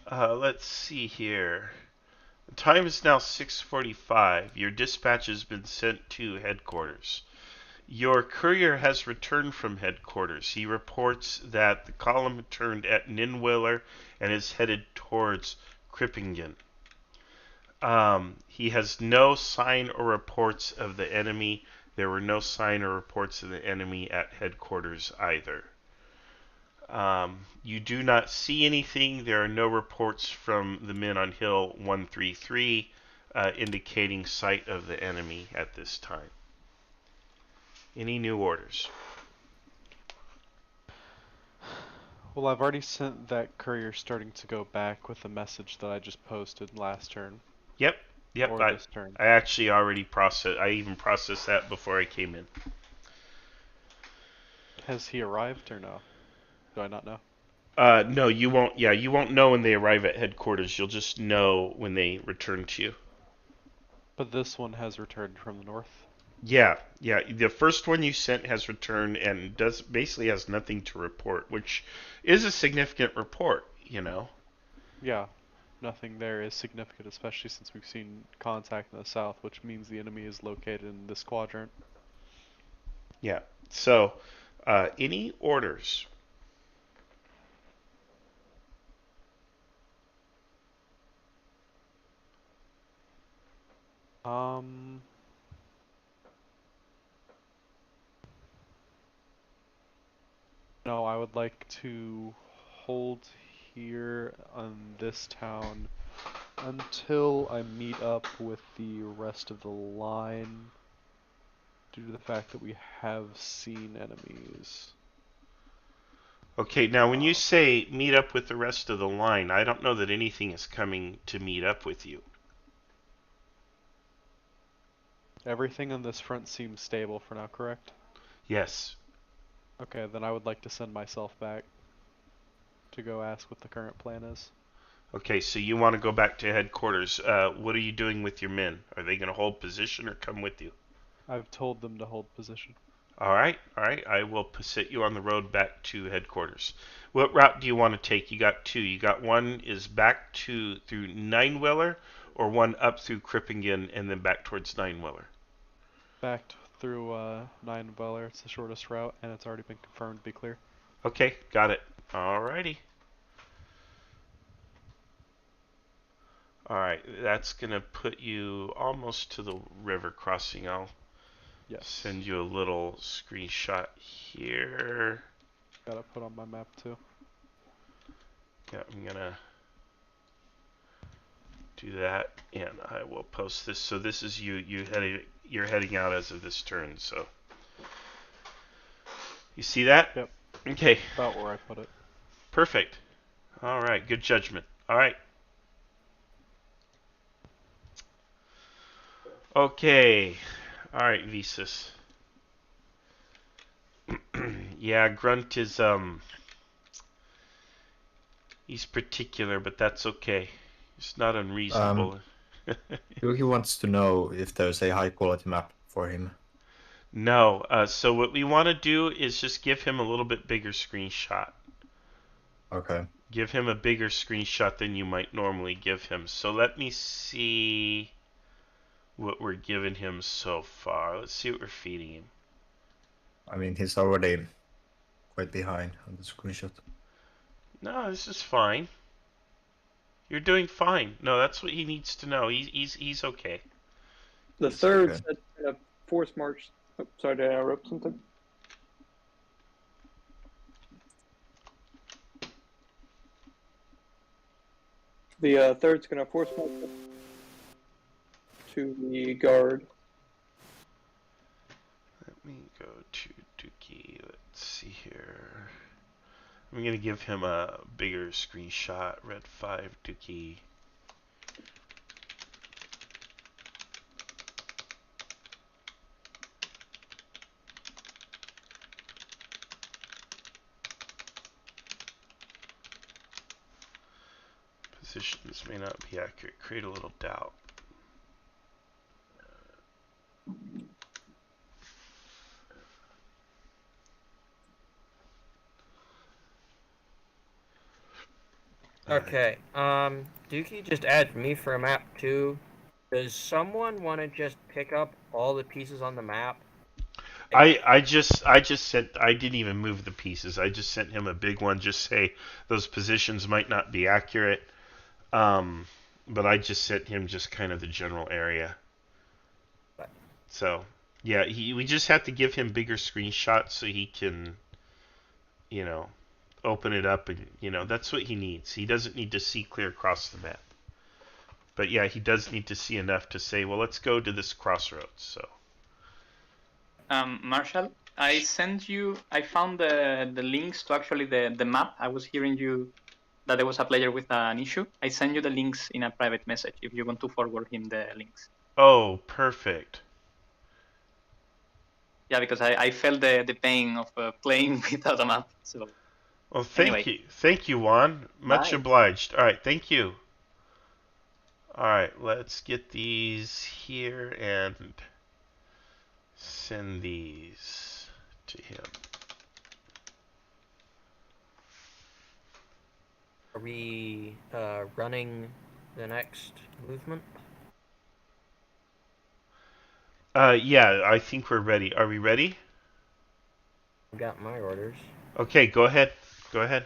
Speaker 1: let's see here. The time is now 6:45. Your dispatch has been sent to headquarters. Your courier has returned from headquarters. He reports that the column turned at Ninwiller and is headed towards Krippingen. He has no sign or reports of the enemy. There were no sign or reports of the enemy at headquarters either. You do not see anything. There are no reports from the men on Hill 133 indicating sight of the enemy at this time. Any new orders?
Speaker 2: Well, I've already sent that courier starting to go back with the message that I just posted last turn.
Speaker 1: Yep.
Speaker 2: Or this turn.
Speaker 1: I actually already processed. I even processed that before I came in.
Speaker 2: Has he arrived or no? Do I not know?
Speaker 1: No, you won't. Yeah, you won't know when they arrive at headquarters. You'll just know when they return to you.
Speaker 2: But this one has returned from the north.
Speaker 1: Yeah, yeah. The first one you sent has returned and does basically has nothing to report, which is a significant report, you know.
Speaker 2: Yeah, nothing there is significant, especially since we've seen contact in the south, which means the enemy is located in this quadrant.
Speaker 1: Yeah. So, any orders?
Speaker 2: No, I would like to hold here on this town until I meet up with the rest of the line, due to the fact that we have seen enemies.
Speaker 1: Okay, now when you say meet up with the rest of the line, I don't know that anything is coming to meet up with you.
Speaker 2: Everything on this front seems stable for now, correct?
Speaker 1: Yes.
Speaker 2: Okay, then I would like to send myself back to go ask what the current plan is.
Speaker 1: Okay, so you want to go back to headquarters. What are you doing with your men? Are they going to hold position or come with you?
Speaker 2: I've told them to hold position.
Speaker 1: All right, all right. I will set you on the road back to headquarters. What route do you want to take? You got two. You got one is back to through Nineweller, or one up through Krippingen and then back towards Nineweller.
Speaker 2: Back through Nineweller. It's the shortest route, and it's already been confirmed to be clear.
Speaker 1: Okay, got it. All righty. All right, that's gonna put you almost to the river crossing. I'll send you a little screenshot here.
Speaker 2: Gotta put on my map too.
Speaker 1: Yeah, I'm gonna do that, and I will post this. So this is you. You're heading out as of this turn. So you see that?
Speaker 2: Yep.
Speaker 1: Okay.
Speaker 2: About where I put it.
Speaker 1: Perfect. All right. Good judgment. All right. Okay. All right, Visas. Yeah, Grunt is he's particular, but that's okay. It's not unreasonable.
Speaker 6: He wants to know if there's a high quality map for him.
Speaker 1: No. So what we want to do is just give him a little bit bigger screenshot.
Speaker 6: Okay.
Speaker 1: Give him a bigger screenshot than you might normally give him. So let me see what we're giving him so far. Let's see what we're feeding him.
Speaker 6: I mean, he's already quite behind on the screenshot.
Speaker 1: No, this is fine. You're doing fine. No, that's what he needs to know. He's okay.
Speaker 17: The third said force march. Oh, sorry, did I interrupt something? The third's gonna force march to the guard.
Speaker 1: Let me go to Dookie. Let's see here. I'm gonna give him a bigger screenshot. Red 5 Dookie. Positions may not be accurate. Create a little doubt.
Speaker 11: Okay, Dookie just added me for a map too. Does someone want to just pick up all the pieces on the map?
Speaker 1: I just sent. I didn't even move the pieces. I just sent him a big one. Just say those positions might not be accurate. But I just sent him just kind of the general area. So yeah, we just have to give him bigger screenshots so he can, you know, open it up, and that's what he needs. He doesn't need to see clear across the map. But yeah, he does need to see enough to say, well, let's go to this crossroads. So.
Speaker 18: Marshall, I sent you. I found the links to actually the map. I was hearing you that there was a player with an issue. I sent you the links in a private message if you want to forward him the links.
Speaker 1: Oh, perfect.
Speaker 18: Yeah, because I felt the pain of playing without a map. So.
Speaker 1: Well, thank you, Juan. Much obliged. All right, thank you. All right, let's get these here and send these to him.
Speaker 11: Are we running the next movement?
Speaker 1: Yeah, I think we're ready. Are we ready?
Speaker 11: I've got my orders.
Speaker 1: Okay, go ahead. Go ahead.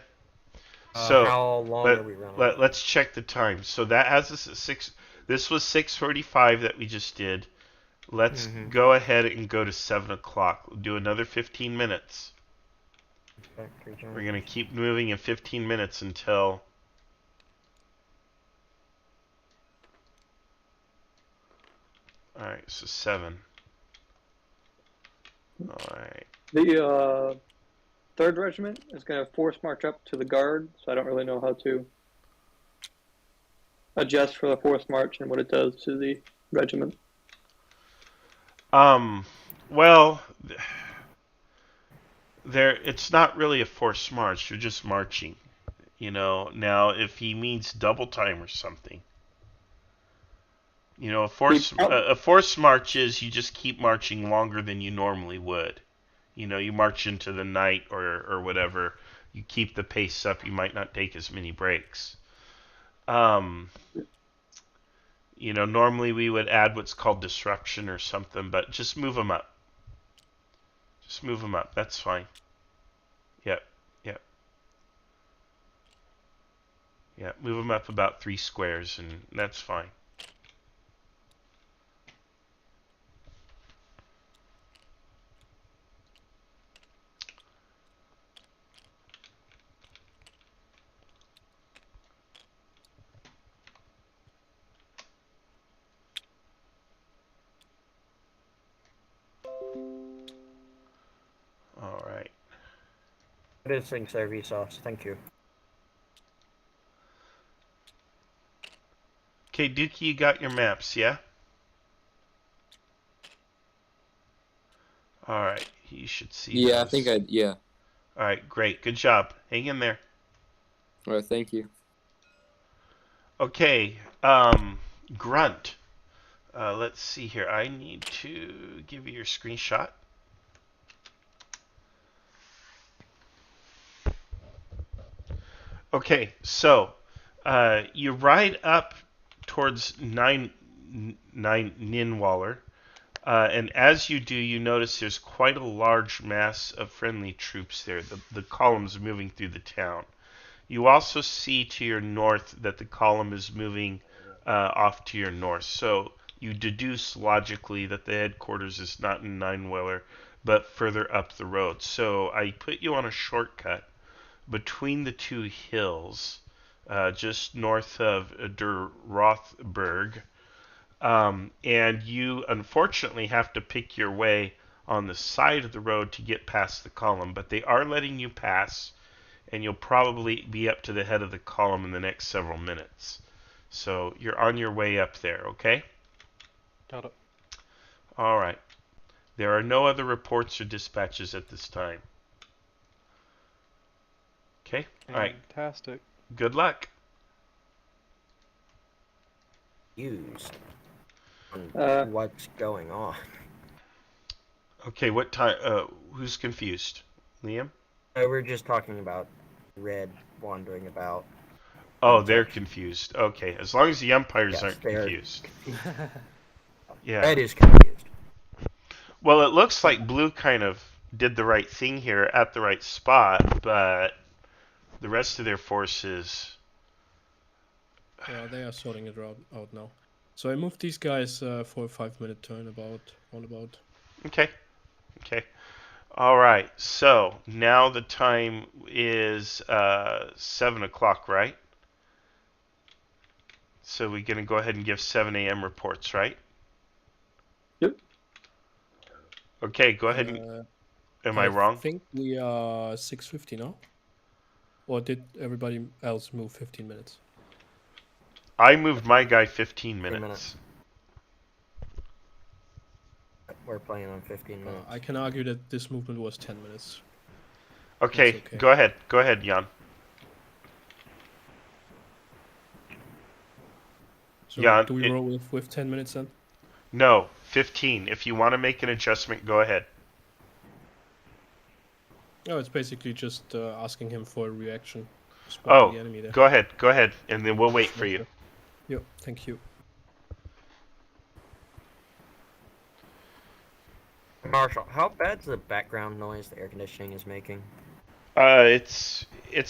Speaker 11: How long are we running?
Speaker 1: Let's check the time. So that has us at 6. This was 6:45 that we just did. Let's go ahead and go to 7 o'clock. We'll do another 15 minutes. We're going to keep moving in 15 minutes until... Alright, so 7. Alright.
Speaker 17: The 3rd Regiment is going to force march up to the guard, so I don't really know how to adjust for the forced march and what it does to the regiment.
Speaker 1: Well, it's not really a forced march. You're just marching. You know, now if he means double time or something, you know, a forced march is you just keep marching longer than you normally would. You know, you march into the night or whatever. You keep the pace up. You might not take as many breaks. You know, normally we would add what's called disruption or something, but just move them up. Just move them up. That's fine. Yep. Yep. Yeah, move them up about 3 squares, and that's fine. All right.
Speaker 11: Good thing, Sir Vsauce. Thank you.
Speaker 1: Okay, Dookie, you got your maps, yeah? All right, you should see.
Speaker 8: Yeah,
Speaker 1: those.
Speaker 8: I think yeah.
Speaker 1: All right, great, good job. Hang in there.
Speaker 8: All right, thank you.
Speaker 1: Okay, Grunt. Let's see here. I need to give you your screenshot. Okay, so you ride up towards Ninwaller, and as you do, you notice there's quite a large mass of friendly troops there. The column's moving through the town. You also see to your north that the column is moving off to your north. So you deduce logically that the headquarters is not in Ninwaller, but further up the road. So I put you on a shortcut between the 2 hills, just north of Der Rothberg, and you unfortunately have to pick your way on the side of the road to get past the column, but they are letting you pass, and you'll probably be up to the head of the column in the next several minutes. So you're on your way up there, okay?
Speaker 2: Got it.
Speaker 1: All right. There are no other reports or dispatches at this time. Okay? All right.
Speaker 2: Fantastic.
Speaker 1: Good luck.
Speaker 11: Used. What's going on?
Speaker 1: Okay, what time? Who's confused? Liam?
Speaker 11: We're just talking about Red wandering about.
Speaker 1: Oh, they're confused. Okay, as long as the umpires aren't
Speaker 11: they are
Speaker 1: confused. Yeah.
Speaker 11: Red is confused.
Speaker 1: Well, it looks like Blue kind of did the right thing here at the right spot, but the rest of their forces...
Speaker 14: Yeah, they are sorting it out now. So I moved these guys for a 5-minute turn roundabout.
Speaker 1: Okay. Okay. All right. So now the time is 7 o'clock, right? So we're going to go ahead and give 7 a.m. reports, right?
Speaker 17: Yep.
Speaker 1: Okay, go ahead. Am I wrong?
Speaker 14: I think we are 6:50 now. Or did everybody else move 15 minutes?
Speaker 1: I moved my guy 15 minutes.
Speaker 11: We're playing on 15 minutes.
Speaker 14: I can argue that this movement was 10 minutes.
Speaker 1: Okay, go ahead. Go ahead, Jan.
Speaker 14: So
Speaker 1: Jan,
Speaker 14: do we roll with 10 minutes then?
Speaker 1: No, 15. If you want to make an adjustment, go ahead.
Speaker 14: No, it's basically just asking him for a reaction.
Speaker 1: Oh,
Speaker 14: The enemy there.
Speaker 1: go ahead, and then we'll wait for you.
Speaker 14: Yep, thank you.
Speaker 11: Marshall, how bad's the background noise the air conditioning is making?
Speaker 1: It's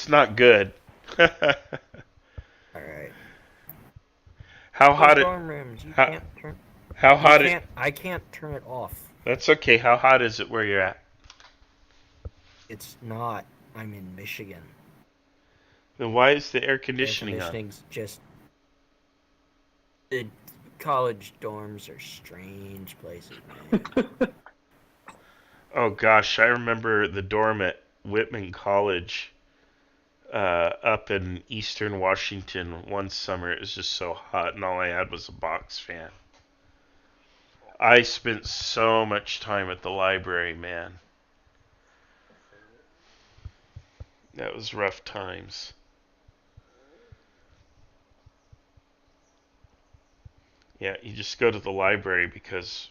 Speaker 1: not good.
Speaker 11: All right.
Speaker 1: How hot it?
Speaker 11: Dorm rooms, you can't turn.
Speaker 1: How hot it?
Speaker 11: I can't turn it off.
Speaker 1: That's okay. How hot is it where you're at?
Speaker 11: It's not. I'm in Michigan.
Speaker 1: Then why is the air conditioning on?
Speaker 11: Just. The college dorms are strange places, man.
Speaker 1: Oh gosh, I remember the dorm at Whitman College up in eastern Washington one summer. It was just so hot, and all I had was a box fan. I spent so much time at the library, man. That was rough times. Yeah, you just go to the library because,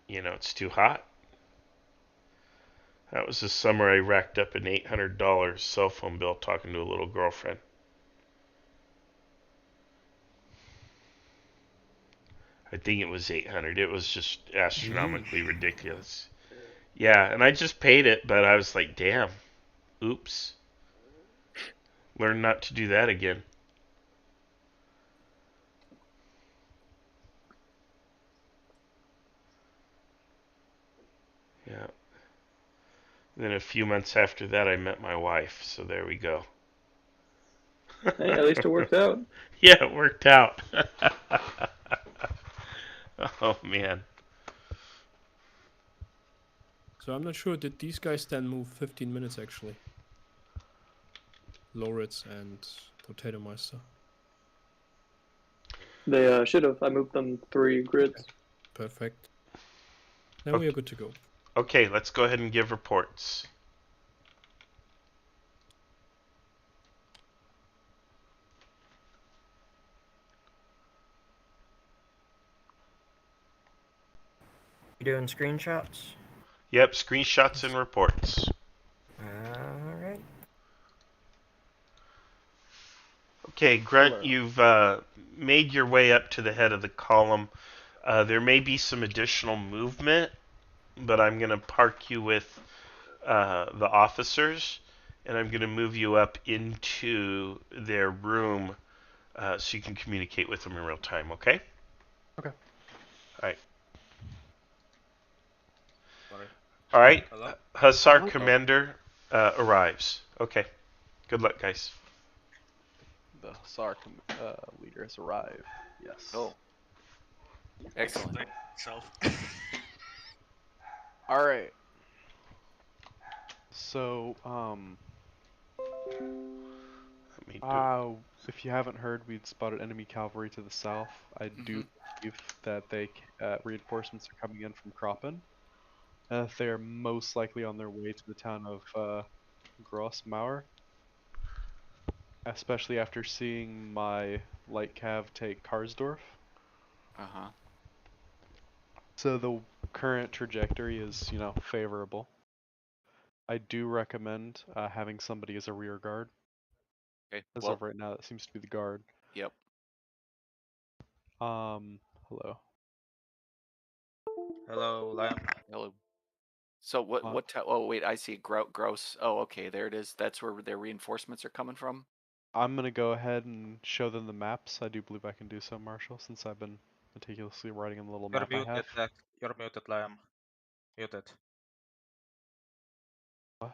Speaker 1: it's too hot. That was the summer I racked up an $800 cell phone bill talking to a little girlfriend. I think it was 800. It was just astronomically ridiculous. Yeah, and I just paid it, but I was like, damn. Oops. Learn not to do that again. Yeah. Then a few months after that, I met my wife, so there we go.
Speaker 17: Hey, at least it worked out.
Speaker 1: Yeah, it worked out. Oh, man.
Speaker 14: So I'm not sure, did these guys then move 15 minutes actually? Loritz and Potato Meister.
Speaker 17: They should have. I moved them 3 grids.
Speaker 14: Perfect. Then we are good to go.
Speaker 1: Okay, let's go ahead and give reports.
Speaker 11: You doing screenshots?
Speaker 1: Yep, screenshots and reports.
Speaker 11: Alright.
Speaker 1: Okay, Grunt, you've made your way up to the head of the column. There may be some additional movement, but I'm going to park you with the officers, and I'm going to move you up into their room so you can communicate with them in real time, okay?
Speaker 2: Okay.
Speaker 1: Alright.
Speaker 10: Sorry.
Speaker 1: Alright,
Speaker 10: Hello?
Speaker 1: Hussar Commander arrives. Okay, good luck, guys.
Speaker 2: The Hussar leader has arrived. Yes.
Speaker 9: Oh. Excellent.
Speaker 2: All right. So, if you haven't heard, we'd spotted enemy cavalry to the south. I do believe that reinforcements are coming in from Kroppen. They're most likely on their way to the town of Grossmauer. Especially after seeing my light cav take Karsdorf.
Speaker 9: Uh-huh.
Speaker 2: So the current trajectory is, favorable. I do recommend having somebody as a rear guard.
Speaker 9: Okay.
Speaker 2: As of right now, that seems to be the guard.
Speaker 9: Yep.
Speaker 2: Hello.
Speaker 10: Hello, Liam.
Speaker 9: Hello. So oh wait, I see gross. Oh, okay, there it is. That's where their reinforcements are coming from.
Speaker 2: I'm gonna go ahead and show them the maps. I do believe I can do so, Marshall, since I've been meticulously writing in the little map I have.
Speaker 10: You're muted, Liam. Muted.
Speaker 2: What?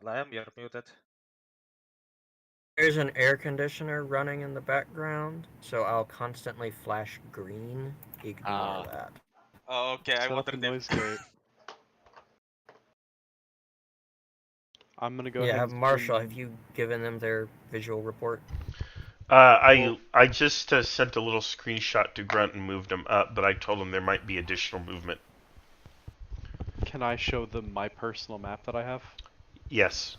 Speaker 10: Liam, you're muted.
Speaker 11: There's an air conditioner running in the background, so I'll constantly flash green. Ignore that.
Speaker 10: Oh, okay, I wondered
Speaker 2: noise gate. I'm gonna go ahead.
Speaker 11: Yeah,
Speaker 2: and
Speaker 11: Marshall, have you given them their visual report?
Speaker 1: I just sent a little screenshot to Grunt and moved them up, but I told him there might be additional movement.
Speaker 2: Can I show them my personal map that I have?
Speaker 1: Yes.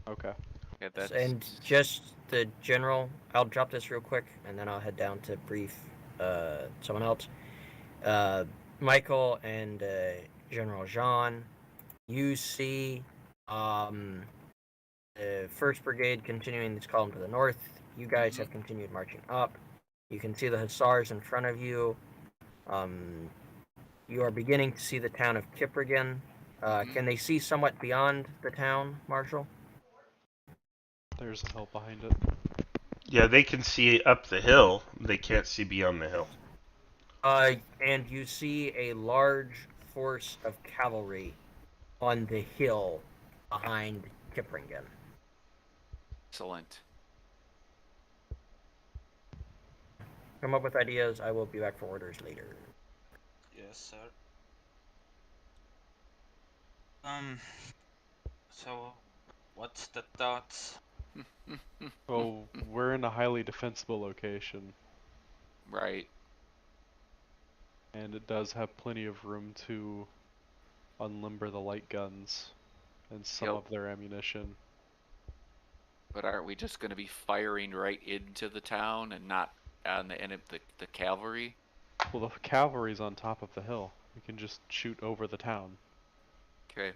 Speaker 2: Okay.
Speaker 9: Yeah, that's...
Speaker 11: And just the general, I'll drop this real quick, and then I'll head down to brief someone else. Michael and General Jean, you see the 1st Brigade continuing this column to the north. You guys have continued marching up. You can see the Hussars in front of you. You are beginning to see the town of Kiprigan. Can they see somewhat beyond the town, Marshal?
Speaker 2: There's a hill behind it.
Speaker 1: Yeah, they can see up the hill. They can't see beyond the hill.
Speaker 11: And you see a large force of cavalry on the hill behind Kiprigan.
Speaker 9: Excellent.
Speaker 11: Come up with ideas. I will be back for orders later.
Speaker 10: Yes, sir. So, what's the thoughts?
Speaker 2: Well, we're in a highly defensible location.
Speaker 9: Right.
Speaker 2: And it does have plenty of room to unlimber the light guns and some of their ammunition.
Speaker 9: But aren't we just going to be firing right into the town and not on the end of the cavalry?
Speaker 2: Well, the cavalry's on top of the hill. We can just shoot over the town.
Speaker 9: Okay.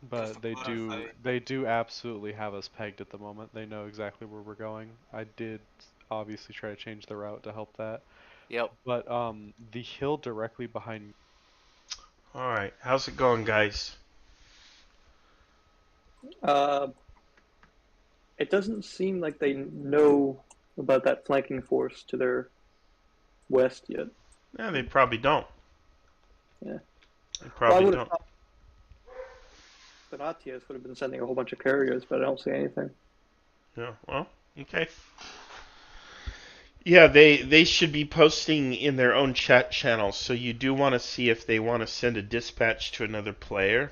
Speaker 2: But they do absolutely have us pegged at the moment. They know exactly where we're going. I did obviously try to change the route to help that.
Speaker 9: Yep.
Speaker 2: But the hill directly behind me.
Speaker 1: All right, how's it going, guys?
Speaker 17: It doesn't seem like they know about that flanking force to their west yet.
Speaker 1: Yeah, they probably don't.
Speaker 17: Yeah.
Speaker 1: They probably don't.
Speaker 17: Donatius would have been sending a whole bunch of carriers, but I don't see anything.
Speaker 1: Yeah, well, okay. Yeah, they should be posting in their own chat channels, so you do want to see if they want to send a dispatch to another player.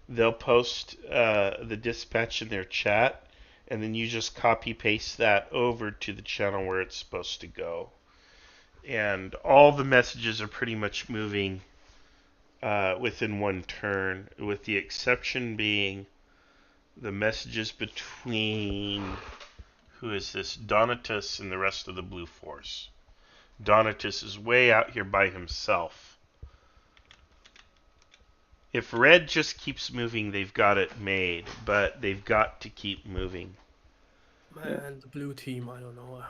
Speaker 1: They'll post the dispatch in their chat, and then you just copy-paste that over to the channel where it's supposed to go. And all the messages are pretty much moving within one turn, with the exception being the messages between, who is this, Donatus and the rest of the Blue Force. Donatus is way out here by himself. If Red just keeps moving, they've got it made, but they've got to keep moving.
Speaker 15: Man, the blue team, I don't know.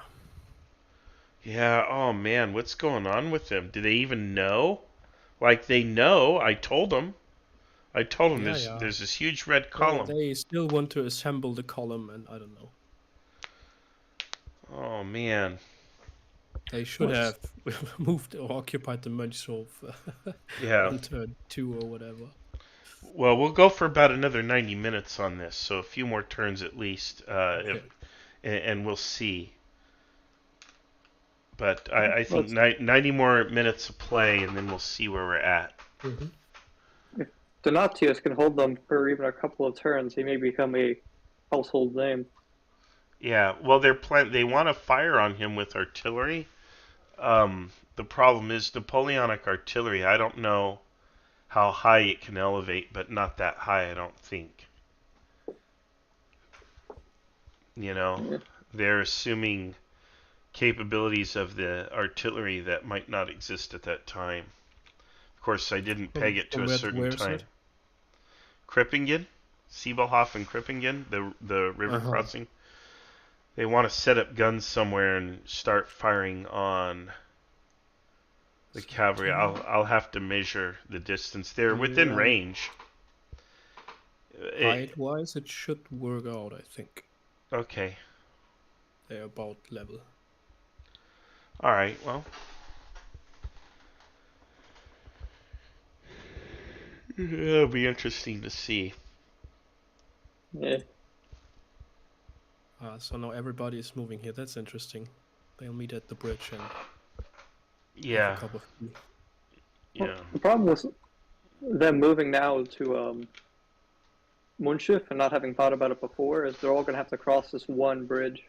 Speaker 1: Yeah, oh man, what's going on with them? Do they even know? Like, they know, I told them. There's this huge red column.
Speaker 15: They still want to assemble the column, and I don't know.
Speaker 1: Oh man.
Speaker 15: They should have moved or occupied the Mönchshof on turn 2 or whatever.
Speaker 1: Well, we'll go for about another 90 minutes on this, so a few more turns at least, and we'll see. But I think 90 more minutes of play, and then we'll see where we're at.
Speaker 17: If Donatius can hold them for even a couple of turns, he may become a household name.
Speaker 1: Yeah, well, they want to fire on him with artillery. The problem is Napoleonic artillery. I don't know how high it can elevate, but not that high, I don't think. You know, they're assuming capabilities of the artillery that might not exist at that time. Of course, I didn't peg it to a certain time. Krippingen, Siebelhof and Krippingen, the river crossing. They want to set up guns somewhere and start firing on the cavalry. I'll have to measure the distance. They're within range.
Speaker 15: Height-wise, it should work out, I think.
Speaker 1: Okay.
Speaker 15: They're about level.
Speaker 1: All right, well. It'll be interesting to see.
Speaker 17: Yeah.
Speaker 15: So now everybody is moving here. That's interesting. They'll meet at the bridge and
Speaker 1: have
Speaker 15: a cup of tea.
Speaker 1: Yeah.
Speaker 17: Well, the problem with them moving now to Mundschiff and not having thought about it before is they're all going to have to cross this one bridge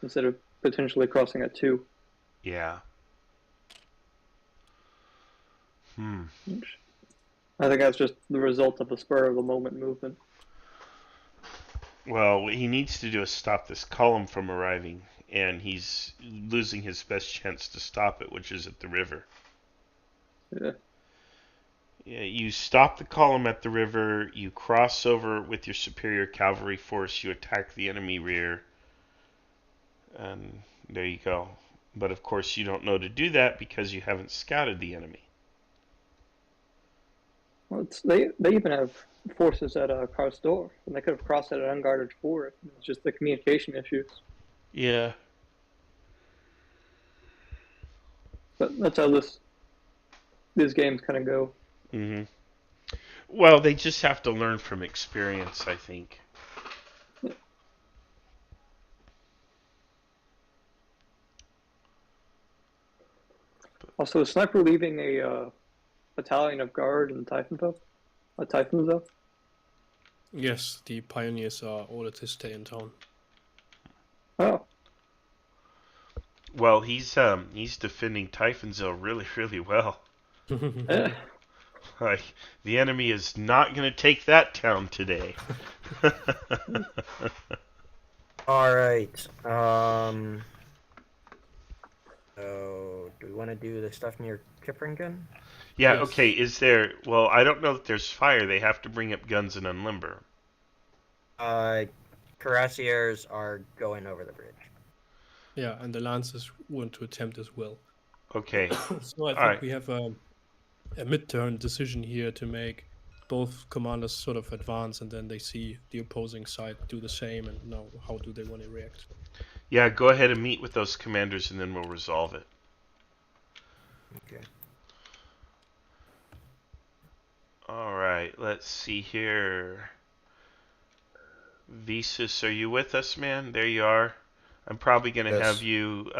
Speaker 17: instead of potentially crossing at 2.
Speaker 1: Yeah.
Speaker 17: I think that's just the result of the spur of the moment movement.
Speaker 1: Well, what he needs to do is stop this column from arriving, and he's losing his best chance to stop it, which is at the river.
Speaker 17: Yeah.
Speaker 1: Yeah, you stop the column at the river, you cross over with your superior cavalry force, you attack the enemy rear, and there you go. But of course you don't know to do that because you haven't scouted the enemy.
Speaker 17: Well, they even have forces at Karlsdorf, and they could have crossed at an unguarded fort. It's just the communication issues.
Speaker 1: Yeah.
Speaker 17: But that's how these games kind of go.
Speaker 1: Mm-hmm. Well, they just have to learn from experience, I think.
Speaker 17: Also, is Sniper leaving a battalion of guard in Tiefenfeld?
Speaker 15: Yes, the pioneers are ordered to stay in town.
Speaker 17: Oh.
Speaker 1: Well, he's defending Typhonsville really, really well. Like, the enemy is not going to take that town today.
Speaker 11: All right. So, do we want to do the stuff near Kippringen?
Speaker 1: Yeah. Yes. Okay. Is there? Well, I don't know that there's fire. They have to bring up guns and unlimber.
Speaker 11: Cuirassiers are going over the bridge.
Speaker 15: Yeah, and the Lancers want to attempt as well.
Speaker 1: Okay.
Speaker 15: So I think we have a mid-turn decision here to make. Both commanders sort of advance, and then they see the opposing side do the same, and now how do they want to react?
Speaker 1: Yeah, go ahead and meet with those commanders, and then we'll resolve it.
Speaker 11: Okay.
Speaker 1: All right, let's see here. Visus, are you with us, man? There you are. I'm probably going to have you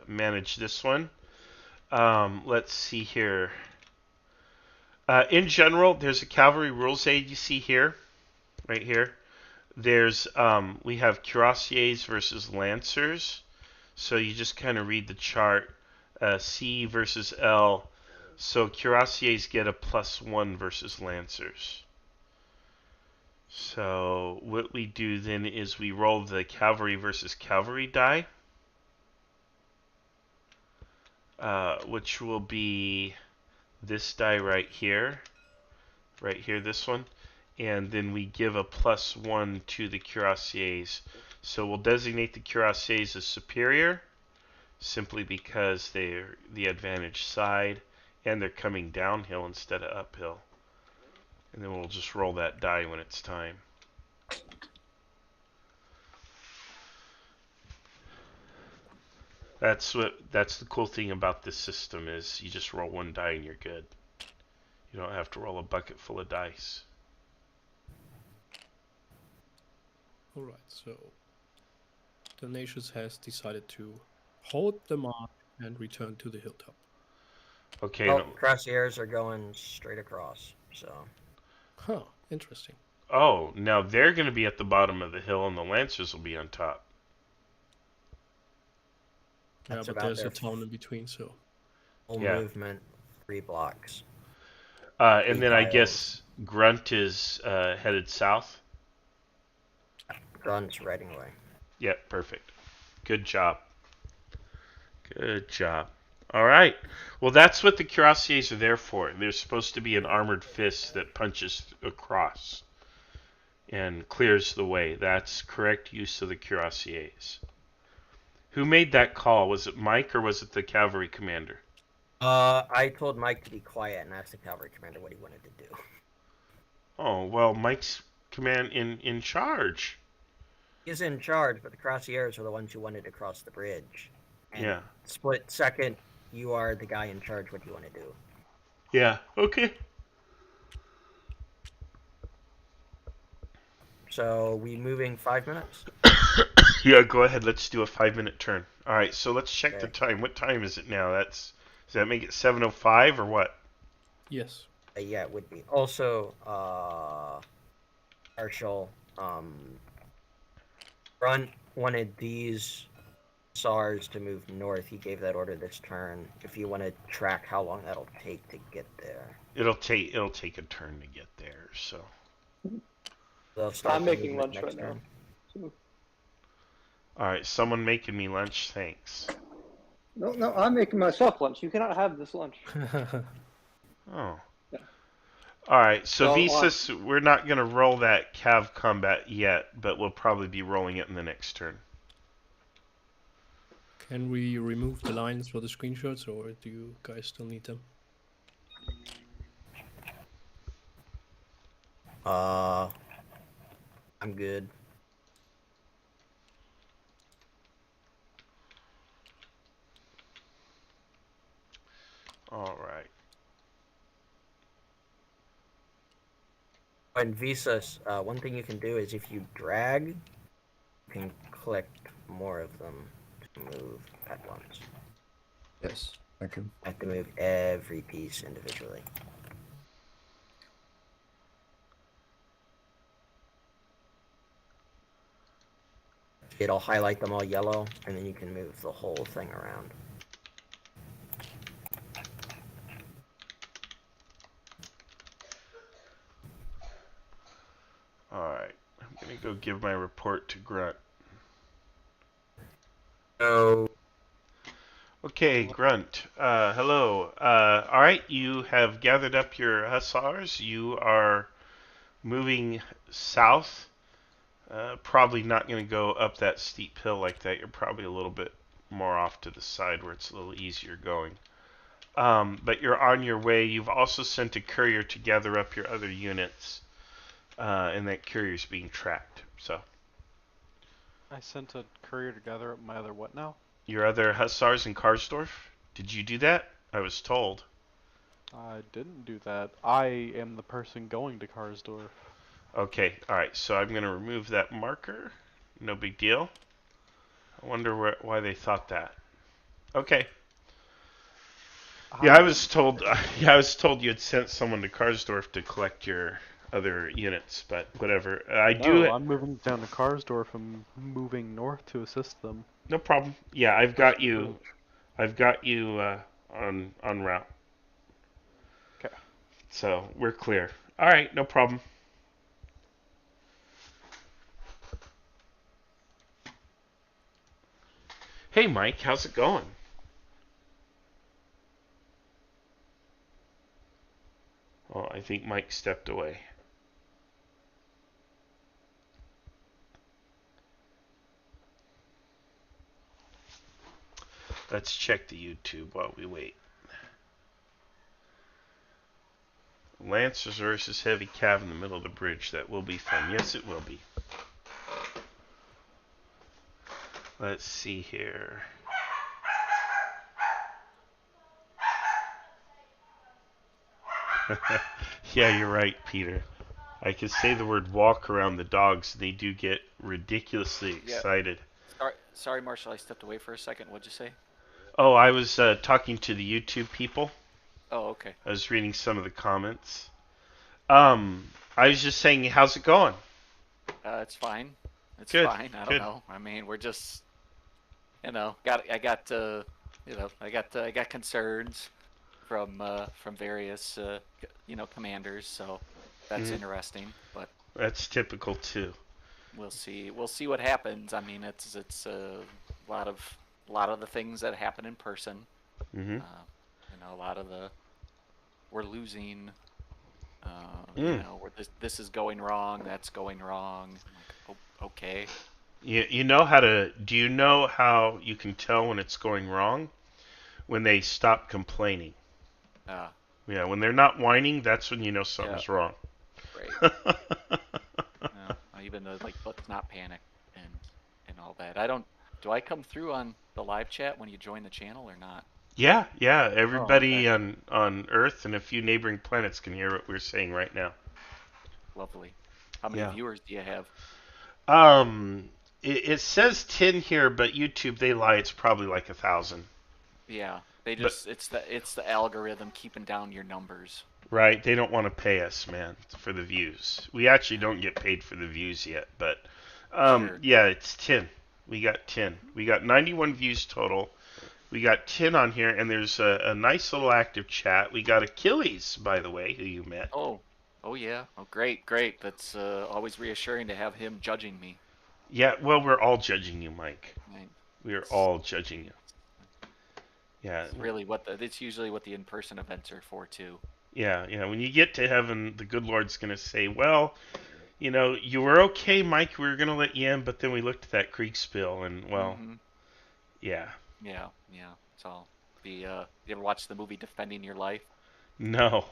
Speaker 1: manage this one. Let's see here. In general, there's a cavalry rules aid you see here, right here. There's we have cuirassiers versus lancers, so you just kind of read the chart. C versus L, so cuirassiers get a +1 versus lancers. So what we do then is we roll the cavalry versus cavalry die, which will be this die right here, this one, and then we give a +1 to the cuirassiers. So we'll designate the cuirassiers as superior, simply because they're the advantaged side, and they're coming downhill instead of uphill. And then we'll just roll that die when it's time. That's the cool thing about this system is you just roll one die and you're good. You don't have to roll a bucket full of dice.
Speaker 15: Alright, so the nations has decided to hold the march and return to the hilltop.
Speaker 1: Okay.
Speaker 11: Oh, cuirassiers are going straight across, so.
Speaker 15: Huh, interesting.
Speaker 1: Oh, now they're going to be at the bottom of the hill and the lancers will be on top.
Speaker 15: Yeah, but there's a town in between, so.
Speaker 11: Full movement, 3 blocks.
Speaker 1: And then I guess Grunt is headed south.
Speaker 11: Grunt's riding away.
Speaker 1: Yeah, perfect. Good job. Good job. All right. Well, that's what the cuirassiers are there for. They're supposed to be an armored fist that punches across and clears the way. That's correct use of the cuirassiers. Who made that call? Was it Mike or was it the cavalry commander?
Speaker 11: I told Mike to be quiet and asked the cavalry commander what he wanted to do.
Speaker 1: Oh, well, Mike's in charge.
Speaker 11: He's in charge, but the cuirassiers are the ones who wanted to cross the bridge. And
Speaker 1: yeah.
Speaker 11: Split second, you are the guy in charge. What do you want to do?
Speaker 1: Yeah, okay.
Speaker 11: So, we moving 5 minutes?
Speaker 1: Yeah, go ahead. Let's do a 5-minute turn. All right, so let's check the time. What time is it now? Does that make it 7:05 or what?
Speaker 15: Yes.
Speaker 11: Yeah, it would be. Also, Marshall, Grunt wanted these SARs to move north. He gave that order this turn. If you want to track how long that'll take to get there.
Speaker 1: It'll take a turn to get there, so.
Speaker 17: I'm making lunch right now.
Speaker 1: All right, someone making me lunch. Thanks.
Speaker 17: No, I'm making myself lunch. You cannot have this lunch.
Speaker 1: Oh.
Speaker 17: Yeah.
Speaker 1: All right, so
Speaker 17: Well,
Speaker 1: Visas, we're not going to roll that Cav combat yet, but we'll probably be rolling it in the next turn.
Speaker 15: Can we remove the lines for the screenshots, or do you guys still need them?
Speaker 11: I'm good.
Speaker 1: All right.
Speaker 11: And Visas, one thing you can do is if you drag, you can click more of them to move at once.
Speaker 6: Yes, thank you.
Speaker 11: I have to move every piece individually. It'll highlight them all yellow, and then you can move the whole thing around.
Speaker 1: All right. I'm going to go give my report to Grunt.
Speaker 11: So...
Speaker 1: Okay, Grunt. Hello. All right, you have gathered up your hussars. You are moving south. Probably not going to go up that steep hill like that. You're probably a little bit more off to the side where it's a little easier going. But you're on your way. You've also sent a courier to gather up your other units, and that courier's being tracked. So
Speaker 2: I sent a courier to gather up my other what now?
Speaker 1: your other hussars in Karsdorf. Did you do that? I was told.
Speaker 2: I didn't do that. I am the person going to Karsdorf.
Speaker 1: Okay, alright, so I'm going to remove that marker. No big deal. I wonder why they thought that. Okay. Yeah, I was told you had sent someone to Karsdorf to collect your other units, but whatever.
Speaker 2: I'm moving down to Karsdorf. I'm moving north to assist them.
Speaker 1: No problem. Yeah, I've got you on route.
Speaker 2: Okay.
Speaker 1: So, we're clear. Alright, no problem. Hey Mike, how's it going? Oh, I think Mike stepped away. Let's check the YouTube while we wait. Lancers versus heavy cav in the middle of the bridge. That will be fun. Yes, it will be. Let's see here. Yeah, you're right, Peter. I can say the word walk around the dogs, and they do get ridiculously excited.
Speaker 9: Sorry, Marshall, I stepped away for a second. What'd you say?
Speaker 1: Oh, I was talking to the YouTube people.
Speaker 9: Oh, okay.
Speaker 1: I was reading some of the comments. I was just saying, how's it going?
Speaker 9: It's fine. It's
Speaker 1: Good,
Speaker 9: fine. I don't know. I mean, we're just, I got concerns from various, commanders. So that's interesting. But
Speaker 1: that's typical too.
Speaker 9: We'll see what happens. I mean, it's a lot of the things that happen in person.
Speaker 1: Mm-hmm.
Speaker 9: A lot of we're losing. This is going wrong. That's going wrong. I'm like, oh, okay.
Speaker 1: Do you know how you can tell when it's going wrong? When they stop complaining. Yeah, when they're not whining, that's when you know something's wrong.
Speaker 9: Right. Even though let's not panic and all that. Do I come through on the live chat when you join the channel or not?
Speaker 1: Yeah. Everybody on Earth and a few neighboring planets can hear what we're saying right now.
Speaker 9: Lovely. How many viewers do you have?
Speaker 1: It says 10 here, but YouTube, they lie. It's probably like 1,000.
Speaker 9: Yeah, it's the algorithm keeping down your numbers.
Speaker 1: Right, they don't want to pay us, man, for the views. We actually don't get paid for the views yet, but
Speaker 9: Sure.
Speaker 1: Yeah, it's 10. We got 10. We got 91 views total. We got 10 on here, and there's a nice little active chat. We got Achilles, by the way, who you met.
Speaker 9: Oh yeah. Oh, great. That's always reassuring to have him judging me.
Speaker 1: Yeah, well, we're all judging you, Mike.
Speaker 9: Right.
Speaker 1: We are all judging you. Yeah.
Speaker 9: It's really it's usually what the in-person events are for too.
Speaker 1: Yeah, yeah. When you get to heaven, the good Lord's gonna say, "Well, you know, you were okay, Mike. We were gonna let you in, but then we looked at that Kriegsspiel, and well, yeah."
Speaker 9: Yeah, yeah. It's all the. You ever watch the movie Defending Your Life?
Speaker 1: No.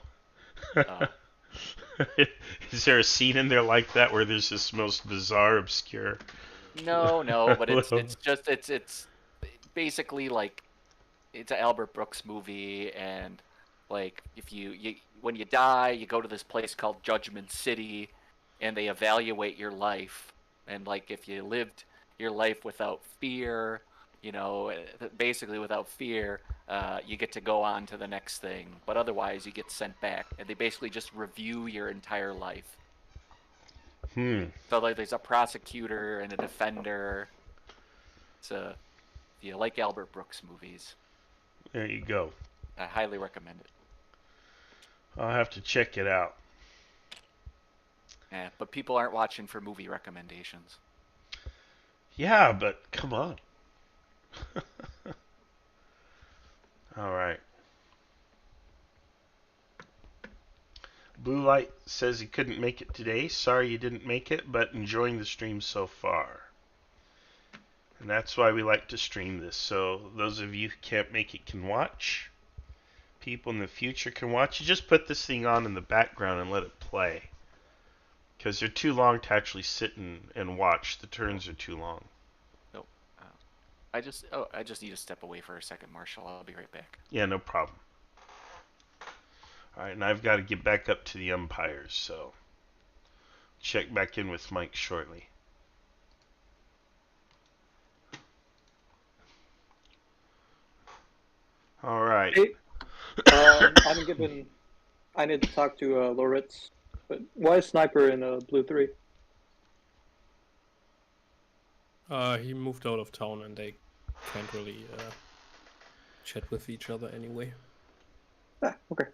Speaker 1: Is there a scene in there like that where there's this most bizarre, obscure?
Speaker 9: No, but it's
Speaker 1: little-
Speaker 9: just it's basically like it's an Albert Brooks movie, and like if you when you die, you go to this place called Judgment City, and they evaluate your life, and like if you lived your life without fear, you know, basically without fear, you get to go on to the next thing, but otherwise you get sent back, and they basically just review your entire life. So like there's a prosecutor and a defender. It's a if you like Albert Brooks movies,
Speaker 1: There you go.
Speaker 9: I highly recommend it.
Speaker 1: I'll have to check it out.
Speaker 9: Yeah, but people aren't watching for movie recommendations.
Speaker 1: Yeah, but come on. All right. Blue Light says he couldn't make it today. Sorry you didn't make it, but enjoying the stream so far. And that's why we like to stream this. So those of you who can't make it can watch. People in the future can watch. You just put this thing on in the background and let it play. Because they're too long to actually sit and watch. The turns are too long.
Speaker 9: Nope. I just need to step away for a second, Marshall. I'll be right back.
Speaker 1: Yeah, no problem. Alright, and I've got to get back up to the umpires, so check back in with Mike shortly. Alright.
Speaker 17: Hey, I need to talk to Loritz, but why is Sniper in Blue 3?
Speaker 15: He moved out of town and they can't really chat with each other anyway.
Speaker 17: Ah, okay.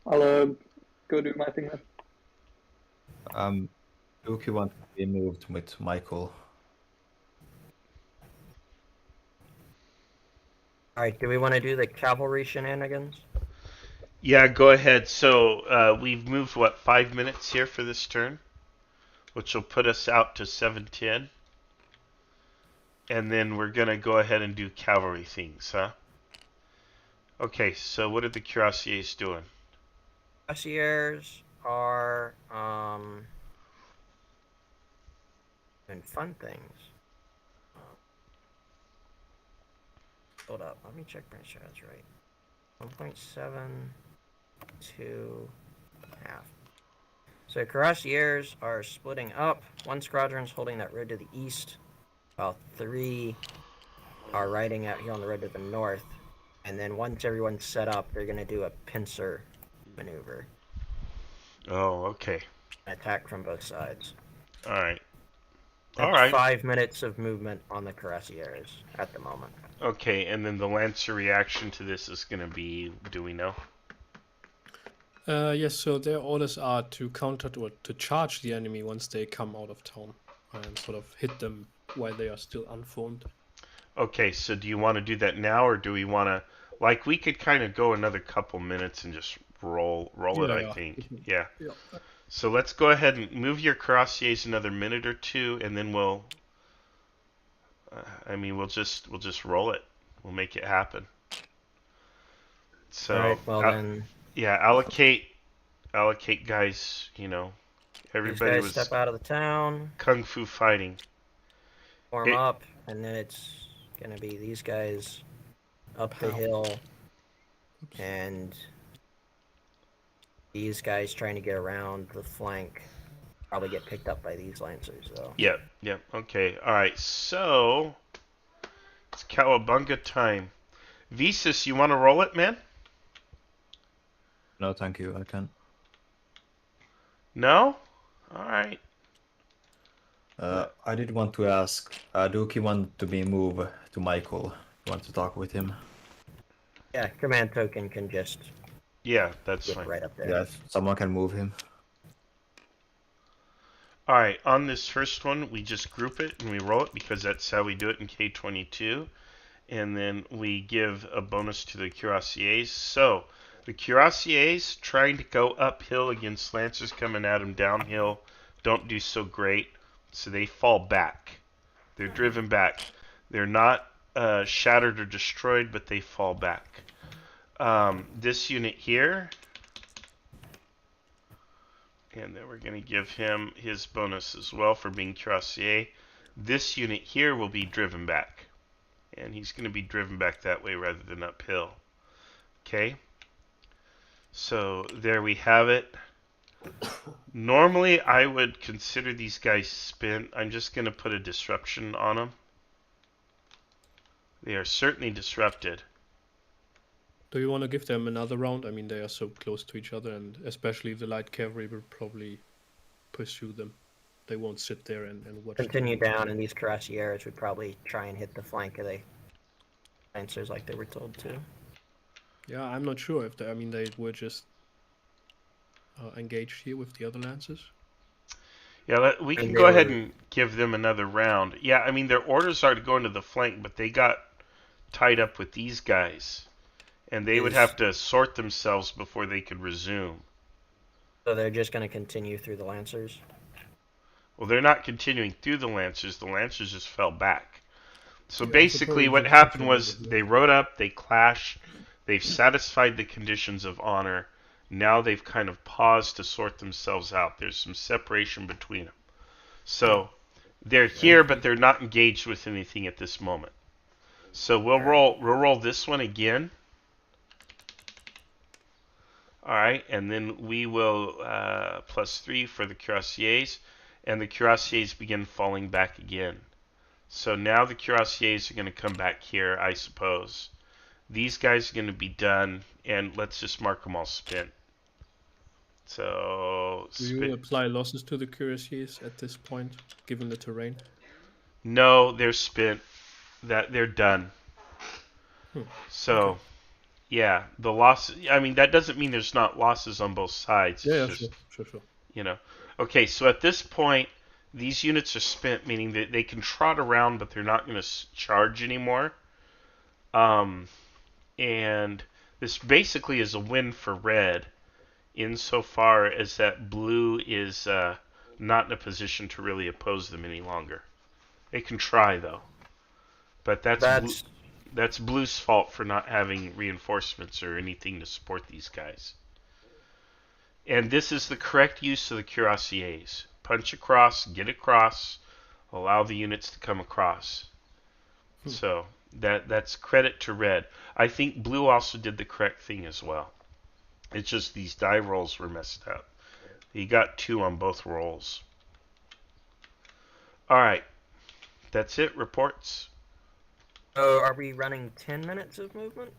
Speaker 17: I'll go do my thing then.
Speaker 6: Luki wants to be moved with Michael.
Speaker 11: Alright, do we want to do the cavalry shenanigans?
Speaker 1: Yeah, go ahead. So we've moved, 5 minutes here for this turn? Which will put us out to 7:10. And then we're going to go ahead and do cavalry things, huh? Okay, so what are the cuirassiers doing?
Speaker 11: Cuirassiers are doing fun things. Hold up, let me check my strats right. 1.7 to half. So cuirassiers are splitting up. One squadron's holding that road to the east, while 3 are riding out here on the road to the north. And then once everyone's set up, they're gonna do a pincer maneuver.
Speaker 1: Oh, okay.
Speaker 11: Attack from both sides.
Speaker 1: Alright.
Speaker 11: That's
Speaker 1: Alright.
Speaker 11: 5 minutes of movement on the cuirassiers at the moment.
Speaker 1: Okay, and then the Lancer reaction to this is going to be, do we know?
Speaker 15: Yes, so their orders are to counter or to charge the enemy once they come out of town and sort of hit them while they are still unformed.
Speaker 1: Okay, so do you want to do that now, or do we want to, like, we could kind of go another couple minutes and just roll it, I think. Yeah. So let's go ahead and move your cuirassiers another minute or two, and then we'll just roll it. We'll make it happen. So,
Speaker 11: Alright, well then...
Speaker 1: Yeah, allocate guys, you know. Everybody
Speaker 11: These guys
Speaker 1: was
Speaker 11: step out of the town.
Speaker 1: Kung Fu fighting.
Speaker 11: Form up, and then it's gonna be these guys up the hill, and these guys trying to get around the flank. Probably get picked up by these lancers, though.
Speaker 1: Yep, okay. Alright, so it's Cowabunga time. Visas, you want to roll it, man?
Speaker 6: No, thank you, I can't.
Speaker 1: No? Alright.
Speaker 6: I did want to ask, Dookie wanted to be moved to Michael. You want to talk with him?
Speaker 11: Yeah, command token can just...
Speaker 1: Yeah, that's fine.
Speaker 11: Right up there.
Speaker 6: Yeah, if someone can move him.
Speaker 1: Alright, on this first one, we just group it and we roll it because that's how we do it in K22. And then we give a bonus to the cuirassiers. So, the cuirassiers trying to go uphill against lancers coming at them downhill don't do so great. So they fall back. They're driven back. They're not shattered or destroyed, but they fall back. This unit here, and then we're going to give him his bonus as well for being cuirassier. This unit here will be driven back. And he's going to be driven back that way rather than uphill. Okay. So there we have it. Normally I would consider these guys spent. I'm just going to put a disruption on them. They are certainly disrupted.
Speaker 15: Do you want to give them another round? I mean, they are so close to each other, and especially the light cavalry will probably pursue them. They won't sit there and watch.
Speaker 11: Continue down, and these cuirassiers would probably try and hit the flank of the lancers like they were told to.
Speaker 15: Yeah, I'm not sure if they. I mean, they were just engaged here with the other lancers.
Speaker 1: Yeah, we can go ahead and give them another round. Yeah, I mean, their orders are to go into the flank, but they got tied up with these guys. And they would have to sort themselves before they could resume.
Speaker 11: So they're just going to continue through the lancers?
Speaker 1: Well, they're not continuing through the lancers. The lancers just fell back. So basically what happened was they rode up, they clashed, they've satisfied the conditions of honor. Now they've kind of paused to sort themselves out. There's some separation between them. So they're here, but they're not engaged with anything at this moment. So we'll roll this one again. Alright, and then we will +3 for the cuirassiers, and the cuirassiers begin falling back again. So now the cuirassiers are going to come back here, I suppose. These guys are going to be done, and let's just mark them all spent. So,
Speaker 15: do you apply losses to the cuirassiers at this point, given the terrain?
Speaker 1: No, they're spent. They're done. So, okay. Yeah, the loss. I mean, that doesn't mean there's not losses on both sides.
Speaker 15: Yeah,
Speaker 1: just,
Speaker 15: sure.
Speaker 1: You know. Okay, so at this point, these units are spent, meaning that they can trot around, but they're not going to charge anymore. And this basically is a win for red, insofar as that blue is not in a position to really oppose them any longer. They can try, though. But that's blue's fault for not having reinforcements or anything to support these guys. And this is the correct use of the cuirassiers. Punch across, get across, allow the units to come across. So that's credit to red. I think blue also did the correct thing as well. It's just these die rolls were messed up. He got 2 on both rolls. Alright. That's it. Reports.
Speaker 11: Are we running 10 minutes of movement?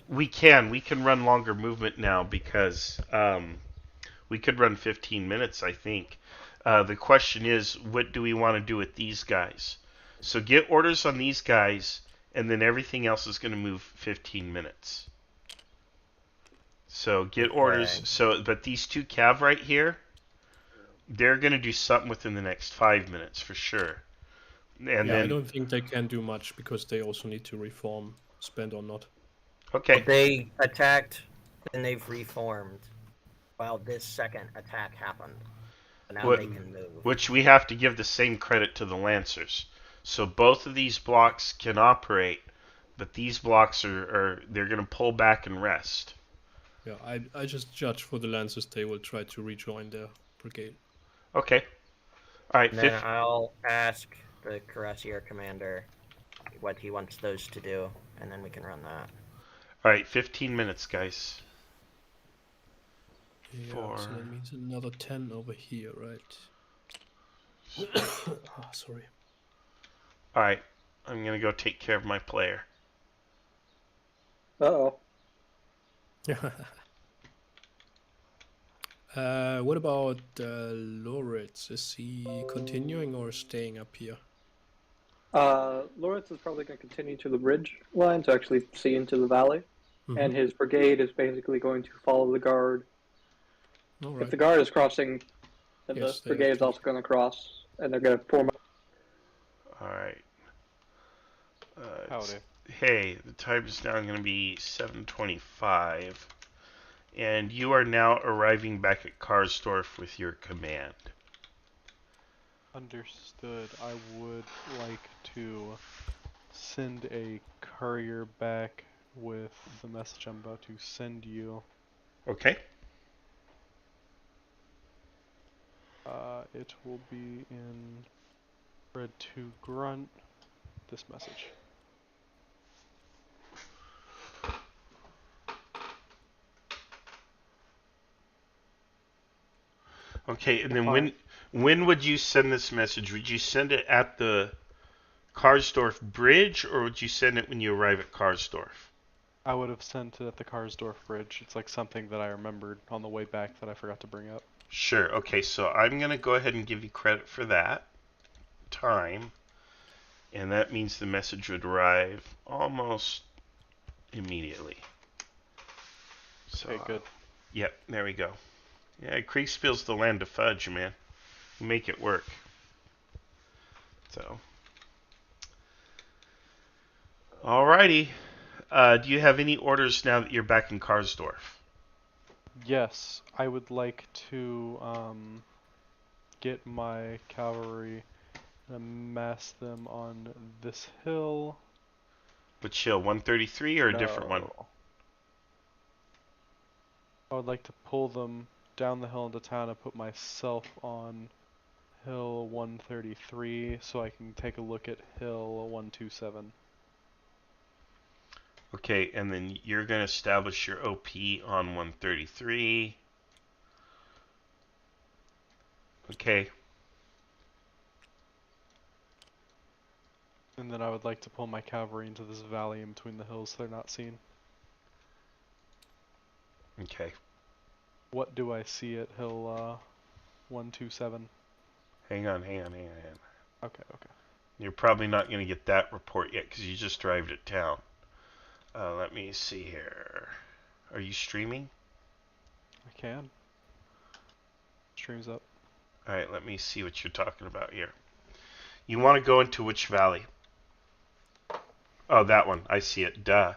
Speaker 1: We can run longer movement now because we could run 15 minutes, I think. The question is, what do we want to do with these guys? So get orders on these guys, and then everything else is going to move 15 minutes. So get orders. So, but these 2 cav right here, they're going to do something within the next 5 minutes for sure. And then,
Speaker 15: I don't think they can do much because they also need to reform, spend or not.
Speaker 1: Okay.
Speaker 11: They attacked, and they've reformed while this second attack happened. So now they can move.
Speaker 1: Which we have to give the same credit to the Lancers. So both of these blocks can operate, but these blocks they're going to pull back and rest.
Speaker 15: Yeah, I just judge for the Lancers they will try to rejoin their brigade.
Speaker 1: Okay. All right.
Speaker 11: And then I'll ask the Cuirassier commander what he wants those to do, and then we can run that.
Speaker 1: All right, 15 minutes, guys.
Speaker 15: Yeah, so that means another 10 over here, right? Oh, sorry.
Speaker 1: All right, I'm gonna go take care of my player.
Speaker 17: Uh-oh.
Speaker 15: What about Loritz? Is he continuing or staying up here?
Speaker 17: Loritz is probably going to continue to the ridge line to actually see into the valley. Mm-hmm. And his brigade is basically going to follow the guard.
Speaker 15: All right.
Speaker 17: If the guard is crossing Then
Speaker 14: Yes,
Speaker 17: the
Speaker 14: they
Speaker 17: brigade's also going to cross, and they're going to form.
Speaker 1: All right.
Speaker 2: Howdy.
Speaker 1: Hey, the time is now going to be 7:25, and you are now arriving back at Karsdorf with your command.
Speaker 2: Understood. I would like to send a courier back with the message I'm about to send you.
Speaker 1: Okay.
Speaker 2: It will be in Red 2 Grunt, this message.
Speaker 1: Okay, and then when would you send this message? Would you send it at the Karsdorf Bridge, or would you send it when you arrive at Karsdorf?
Speaker 2: I would have sent it at the Karsdorf Bridge. It's like something that I remembered on the way back that I forgot to bring up.
Speaker 1: Sure. Okay, so I'm going to go ahead and give you credit for that time. And that means the message would arrive almost immediately. So,
Speaker 2: okay, good.
Speaker 1: Yep, there we go. Yeah, Kriegsspiel's the land of fudge, man. We make it work. So, alrighty. Do you have any orders now that you're back in Karsdorf?
Speaker 2: Yes, I would like to get my cavalry and amass them on this hill.
Speaker 1: Which hill, 133 or a different one?
Speaker 2: I would like to pull them down the hill into town and put myself on hill 133 so I can take a look at hill 127.
Speaker 1: Okay, and then you're going to establish your OP on 133. Okay.
Speaker 2: And then I would like to pull my cavalry into this valley in between the hills so they're not seen.
Speaker 1: Okay.
Speaker 2: What do I see at hill 127?
Speaker 1: Hang on.
Speaker 2: Okay.
Speaker 1: You're probably not going to get that report yet because you just arrived at town. Let me see here. Are you streaming?
Speaker 2: I can. Stream's up.
Speaker 1: Alright, let me see what you're talking about here. You want to go into which valley? Oh, that one. I see it. Duh.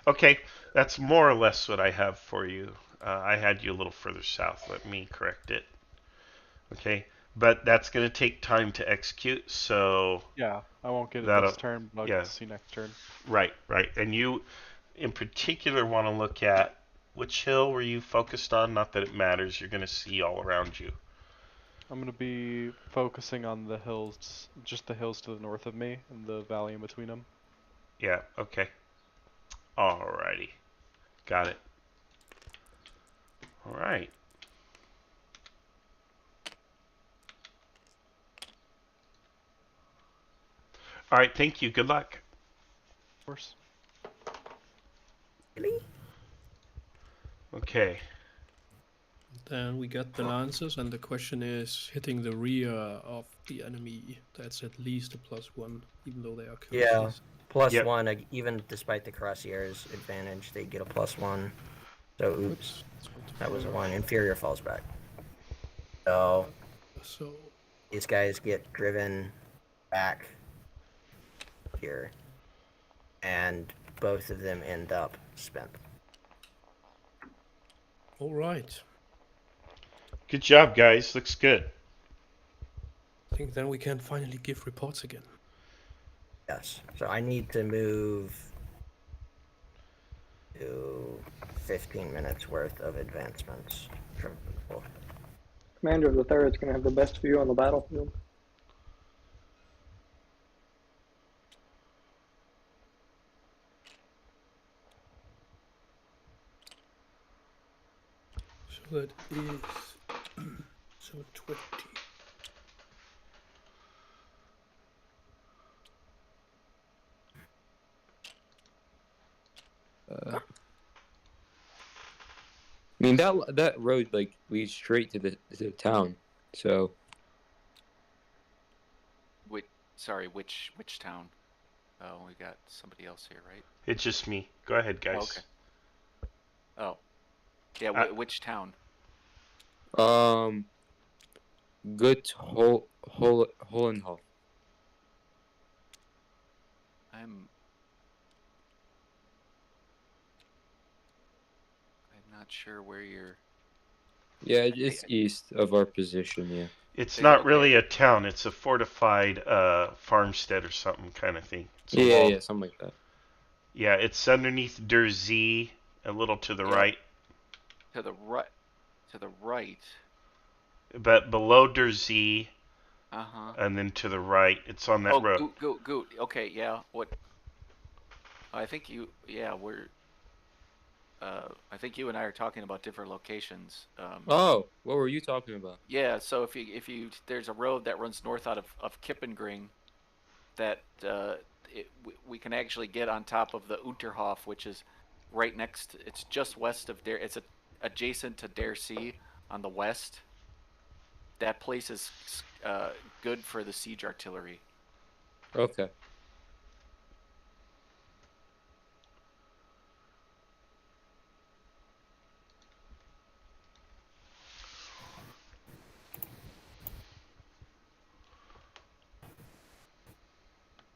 Speaker 1: Okay, that's more or less what I have for you. I had you a little further south. Let me correct it. Okay, but that's going to take time to execute, so...
Speaker 2: Yeah, I won't get it this turn, but I'll see next turn.
Speaker 1: Right. And you, in particular, want to look at which hill were you focused on? Not that it matters. You're going to see all around you.
Speaker 2: I'm going to be focusing on the hills, just the hills to the north of me, and the valley in between them.
Speaker 1: Yeah, okay. Alrighty. Got it. Alright. Alright, thank you. Good luck.
Speaker 2: Of course.
Speaker 1: Okay.
Speaker 14: Then we get the lances, and the question is hitting the rear of the enemy. That's at least a +1, even though they are close.
Speaker 11: Yeah, +1, even despite the crosshair's advantage, they get a +1. So, oops. That was a 1. Inferior falls back. So these guys get driven back here, and both of them end up spent.
Speaker 14: All right.
Speaker 1: Good job, guys. Looks good.
Speaker 14: I think then we can finally give reports again.
Speaker 11: Yes. So I need to move to 15 minutes worth of advancements from people.
Speaker 17: Commander of the Third is going to have the best view on the battlefield.
Speaker 14: So that is so 20.
Speaker 8: I mean that road like leads straight to the town. So.
Speaker 9: Which town? Oh, we got somebody else here, right?
Speaker 1: It's just me. Go ahead, guys.
Speaker 9: Okay. Oh. Yeah, which town?
Speaker 8: Gut Hohenhof.
Speaker 9: I'm not sure where you're.
Speaker 8: Yeah, it's east of our position. Yeah.
Speaker 1: It's
Speaker 9: Is it
Speaker 1: not
Speaker 9: okay?
Speaker 1: really a town. It's a fortified farmstead or something kind of thing. It's a
Speaker 8: Yeah,
Speaker 1: walled-
Speaker 8: yeah, something like that.
Speaker 1: Yeah, it's underneath Der See, a little to the
Speaker 9: Yeah.
Speaker 1: right.
Speaker 9: To the right. To the right.
Speaker 1: But below Der See,
Speaker 9: Uh-huh.
Speaker 1: and then to the right, it's on that
Speaker 9: Oh,
Speaker 1: road.
Speaker 9: Goot. Okay, yeah. What? I think you. Yeah, we're. I think you and I are talking about different locations.
Speaker 8: Oh, what were you talking about?
Speaker 9: Yeah. So if you there's a road that runs north out of Kippengring, that we can actually get on top of the Unterhof, which is right next. It's just west of Der. It's adjacent to Der See on the west. That place is good for the siege artillery.
Speaker 8: Okay.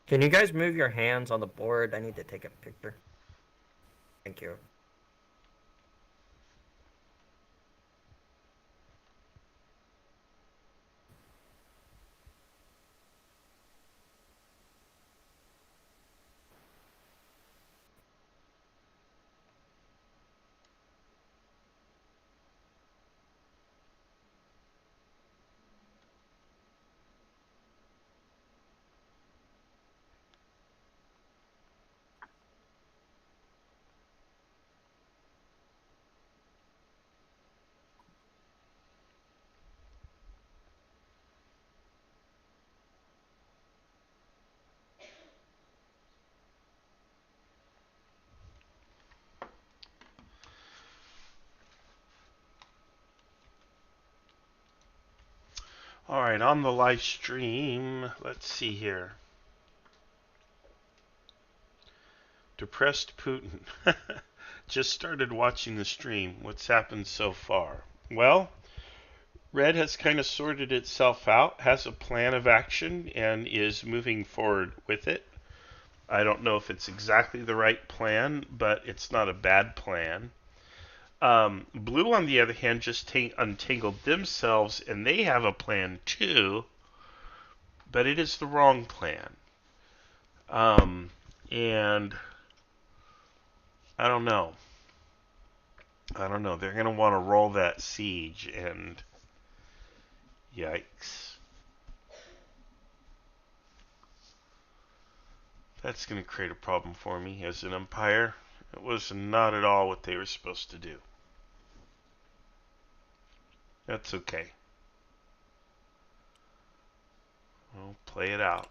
Speaker 11: Can you guys move your hands on the board? I need to take a picture. Thank you.
Speaker 1: All right, on the live stream, let's see here. Depressed Putin. Just started watching the stream. What's happened so far? Well, Red has kind of sorted itself out, has a plan of action, and is moving forward with it. I don't know if it's exactly the right plan, but it's not a bad plan. Blue, on the other hand, just untangled themselves, and they have a plan too, but it is the wrong plan. And I don't know. They're going to want to roll that siege, and yikes. That's going to create a problem for me as an umpire. It was not at all what they were supposed to do. That's okay. We'll play it out.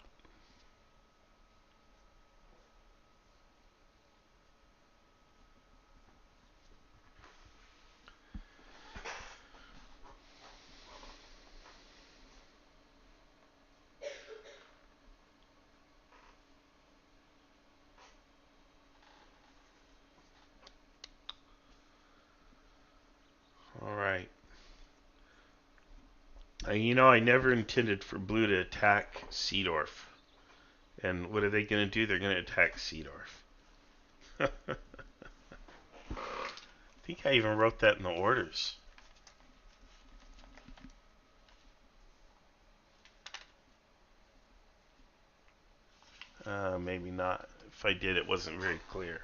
Speaker 1: All right. I never intended for Blue to attack Seedorf. And what are they going to do? They're going to attack Seedorf. I think I even wrote that in the orders. Maybe not. If I did, it wasn't very clear.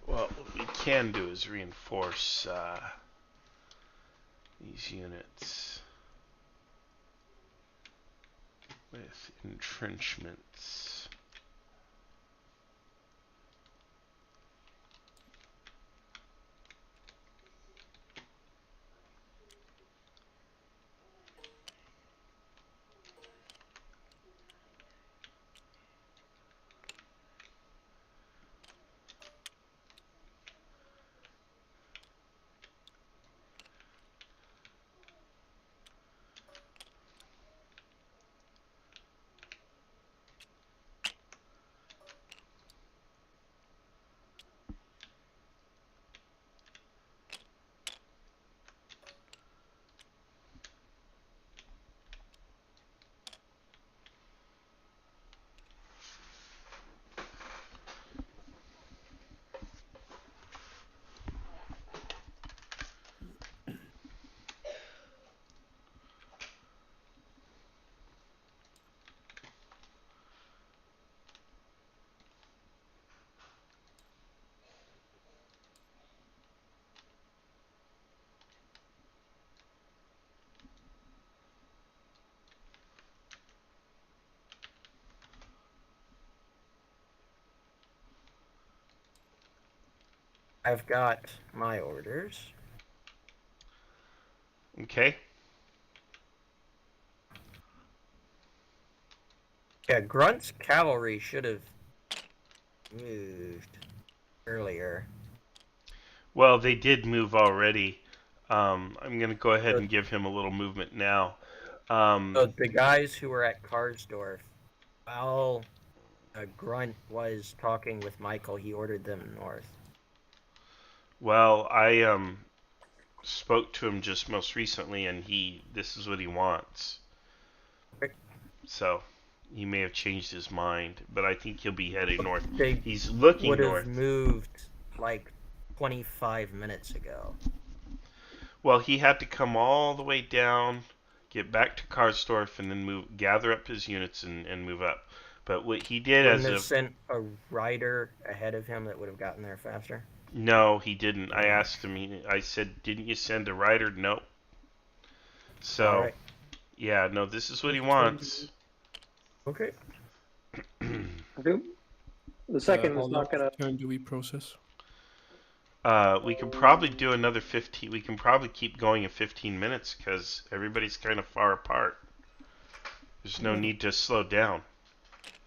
Speaker 1: Well, what we can do is reinforce these units with entrenchments.
Speaker 11: I've got my orders.
Speaker 1: Okay.
Speaker 11: Yeah, Grunt's cavalry should have moved earlier.
Speaker 1: Well, they did move already. I'm going to go ahead and give him a little movement now.
Speaker 11: So the guys who were at Karsdorf, while Grunt was talking with Michael, he ordered them north.
Speaker 1: Well, I spoke to him just most recently, and this is what he wants. So he may have changed his mind, but I think he'll be heading north. He's looking north.
Speaker 11: Would have moved like 25 minutes ago.
Speaker 1: Well, he had to come all the way down, get back to Karsdorf, and then gather up his units and move up. But what he did
Speaker 11: sent a rider ahead of him that would have gotten there faster.
Speaker 1: No, he didn't. I asked him. I said, "Didn't you send a rider?" No. So,
Speaker 11: right.
Speaker 1: Yeah, no. This is what he wants.
Speaker 11: Okay.
Speaker 17: The second is not gonna.
Speaker 15: Turn do we process?
Speaker 1: We can probably do another 15. We can probably keep going in 15 minutes because everybody's kind of far apart. There's no need to slow down.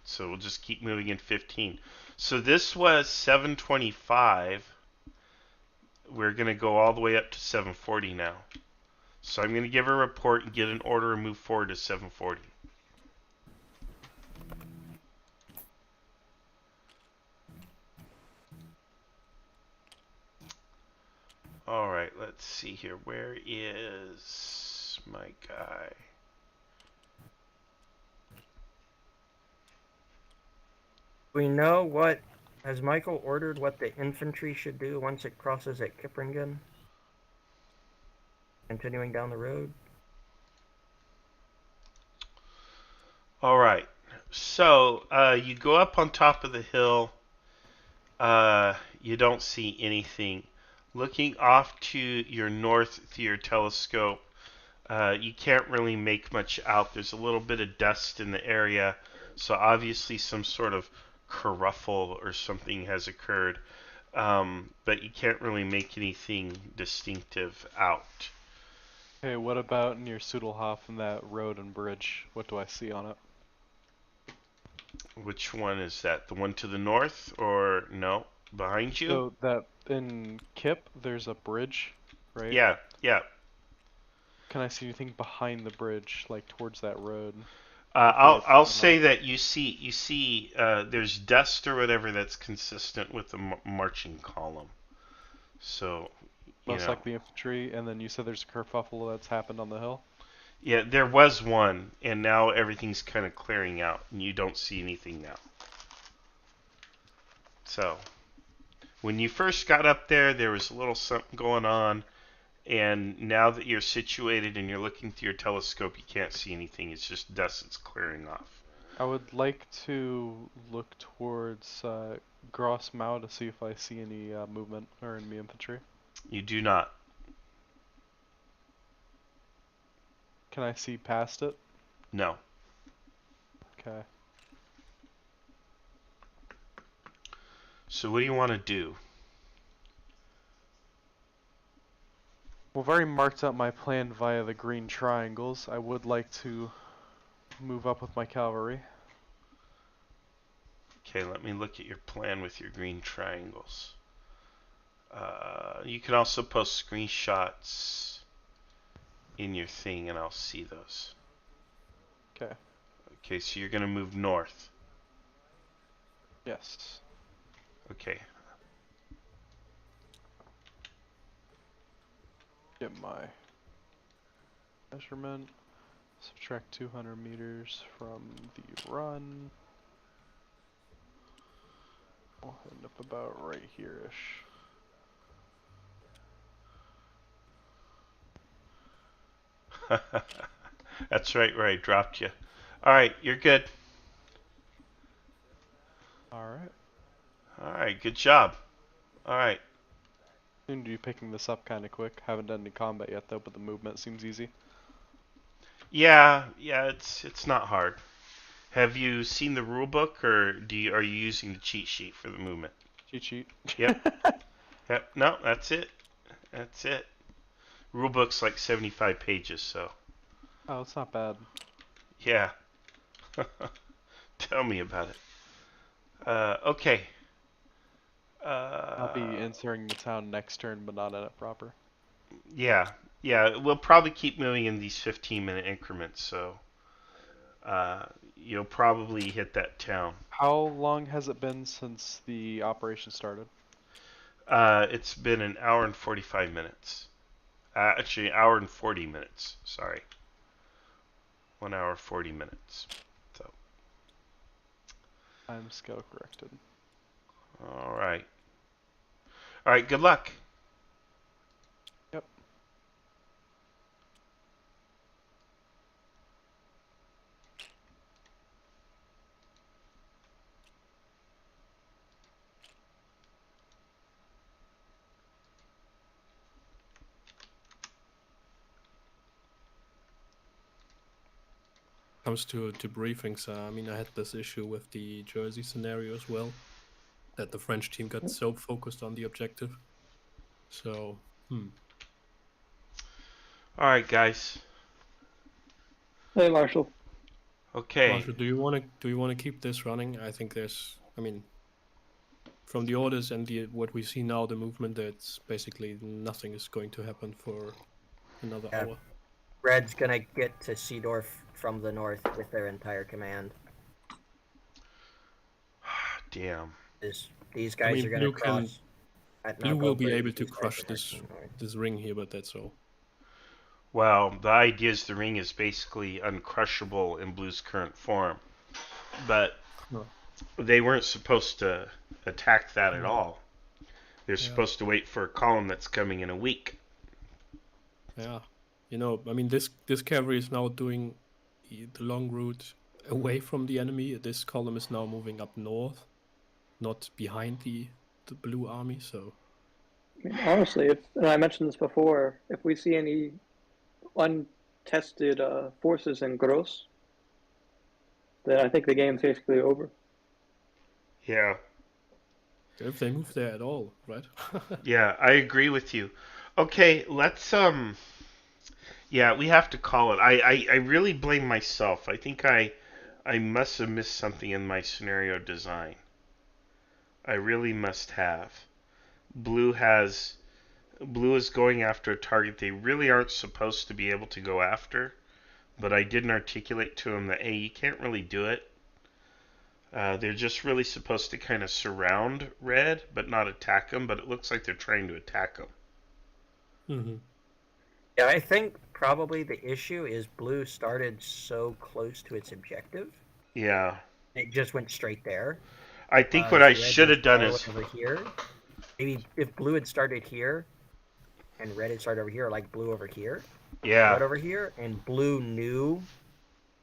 Speaker 1: So we'll just keep moving in 15. So this was 725. We're going to go all the way up to 740 now. So I'm going to give her a report and get an order and move forward to 740. Alright, let's see here. Where is my guy?
Speaker 11: We know what... Has Michael ordered what the infantry should do once it crosses at Kippringen? Continuing down the road?
Speaker 1: Alright, so you go up on top of the hill. You don't see anything. Looking off to your north through your telescope, you can't really make much out. There's a little bit of dust in the area, so obviously some sort of kerfuffle or something has occurred, but you can't really make anything distinctive out.
Speaker 2: Hey, what about near Sudelhof and that road and bridge? What do I see on it?
Speaker 1: Which one is that? The one to the north, or no? Behind you?
Speaker 2: So that in Kip, there's a bridge, right?
Speaker 1: Yeah, yeah.
Speaker 2: Can I see anything behind the bridge, like towards that road?
Speaker 1: I'll say that you see there's dust or whatever that's consistent with the marching column. So
Speaker 2: most like the infantry, and then you said there's a kerfuffle that's happened on the hill.
Speaker 1: Yeah, there was one, and now everything's kind of clearing out, and you don't see anything now. So when you first got up there, there was a little something going on, and now that you're situated and you're looking through your telescope, you can't see anything. It's just dust that's clearing off.
Speaker 2: I would like to look towards Gross Mau to see if I see any movement or enemy infantry.
Speaker 1: You do not.
Speaker 2: Can I see past it?
Speaker 1: No.
Speaker 2: Okay.
Speaker 1: So what do you want to do?
Speaker 2: Well, I've already marked out my plan via the green triangles. I would like to move up with my cavalry.
Speaker 1: Okay, let me look at your plan with your green triangles. You can also post screenshots in your thing, and I'll see those.
Speaker 2: Okay.
Speaker 1: Okay, so you're going to move north.
Speaker 2: Yes.
Speaker 1: Okay.
Speaker 2: Get my measurement. Subtract 200 meters from the run. I'll end up about right here-ish.
Speaker 1: That's right where I dropped you. Alright, you're good.
Speaker 2: Alright.
Speaker 1: Alright, good job. Alright.
Speaker 2: Seem to be picking this up kind of quick. Haven't done any combat yet though, but the movement seems easy.
Speaker 1: Yeah, it's not hard. Have you seen the rulebook, or are you using the cheat sheet for the movement?
Speaker 2: Cheat sheet?
Speaker 1: Yep. Yep. No, that's it. That's it. Rulebook's like 75 pages, so.
Speaker 2: Oh, it's not bad.
Speaker 1: Yeah. Tell me about it. Okay.
Speaker 2: I'll be entering the town next turn, but not in it proper.
Speaker 1: Yeah. Yeah, we'll probably keep moving in these 15-minute increments, so you'll probably hit that town.
Speaker 2: How long has it been since the operation started?
Speaker 1: It's been an hour and 45 minutes. Actually, an hour and 40 minutes. Sorry. 1 hour 40 minutes. So.
Speaker 2: I'm scale corrected.
Speaker 1: All right. All right. Good luck.
Speaker 2: Yep.
Speaker 15: Comes to briefings, I mean, I had this issue with the Jersey scenario as well, that the French team got so focused on the objective. So,
Speaker 1: All right, guys.
Speaker 17: Hey, Marshall.
Speaker 1: Okay.
Speaker 15: Marshall, do you want to keep this running? I think I mean, from the orders and what we see now, the movement, that's basically nothing is going to happen for another hour.
Speaker 11: Red's gonna get to Seedorf from the north with their entire command.
Speaker 1: Damn.
Speaker 11: These guys are gonna cross.
Speaker 15: Blue will be able to crush this ring here, but that's all.
Speaker 1: Well, the idea is the ring is basically uncrushable in Blue's current form, but they weren't supposed to attack that at all. They're supposed to wait for a column that's coming in a week.
Speaker 15: Yeah, you know, I mean, this cavalry is now doing the long route away from the enemy. This column is now moving up north, not behind the blue army. So,
Speaker 17: I mean, honestly, and I mentioned this before, if we see any untested forces in Gross, then I think the game's basically over.
Speaker 1: Yeah.
Speaker 15: If they move there at all, right?
Speaker 1: Yeah, I agree with you. Okay, let's yeah, we have to call it. I really blame myself. I think I must have missed something in my scenario design. I really must have. Blue is going after a target they really aren't supposed to be able to go after, but I didn't articulate to them that, hey, you can't really do it. They're just really supposed to kind of surround red, but not attack them, but it looks like they're trying to attack them.
Speaker 15: Mm-hmm.
Speaker 11: Yeah, I think probably the issue is blue started so close to its objective.
Speaker 1: Yeah.
Speaker 11: It just went straight there.
Speaker 1: I think what I should have done is...
Speaker 11: over here. Maybe if blue had started here, and red had started over here, like blue over here.
Speaker 1: Yeah.
Speaker 11: Red over here, and blue knew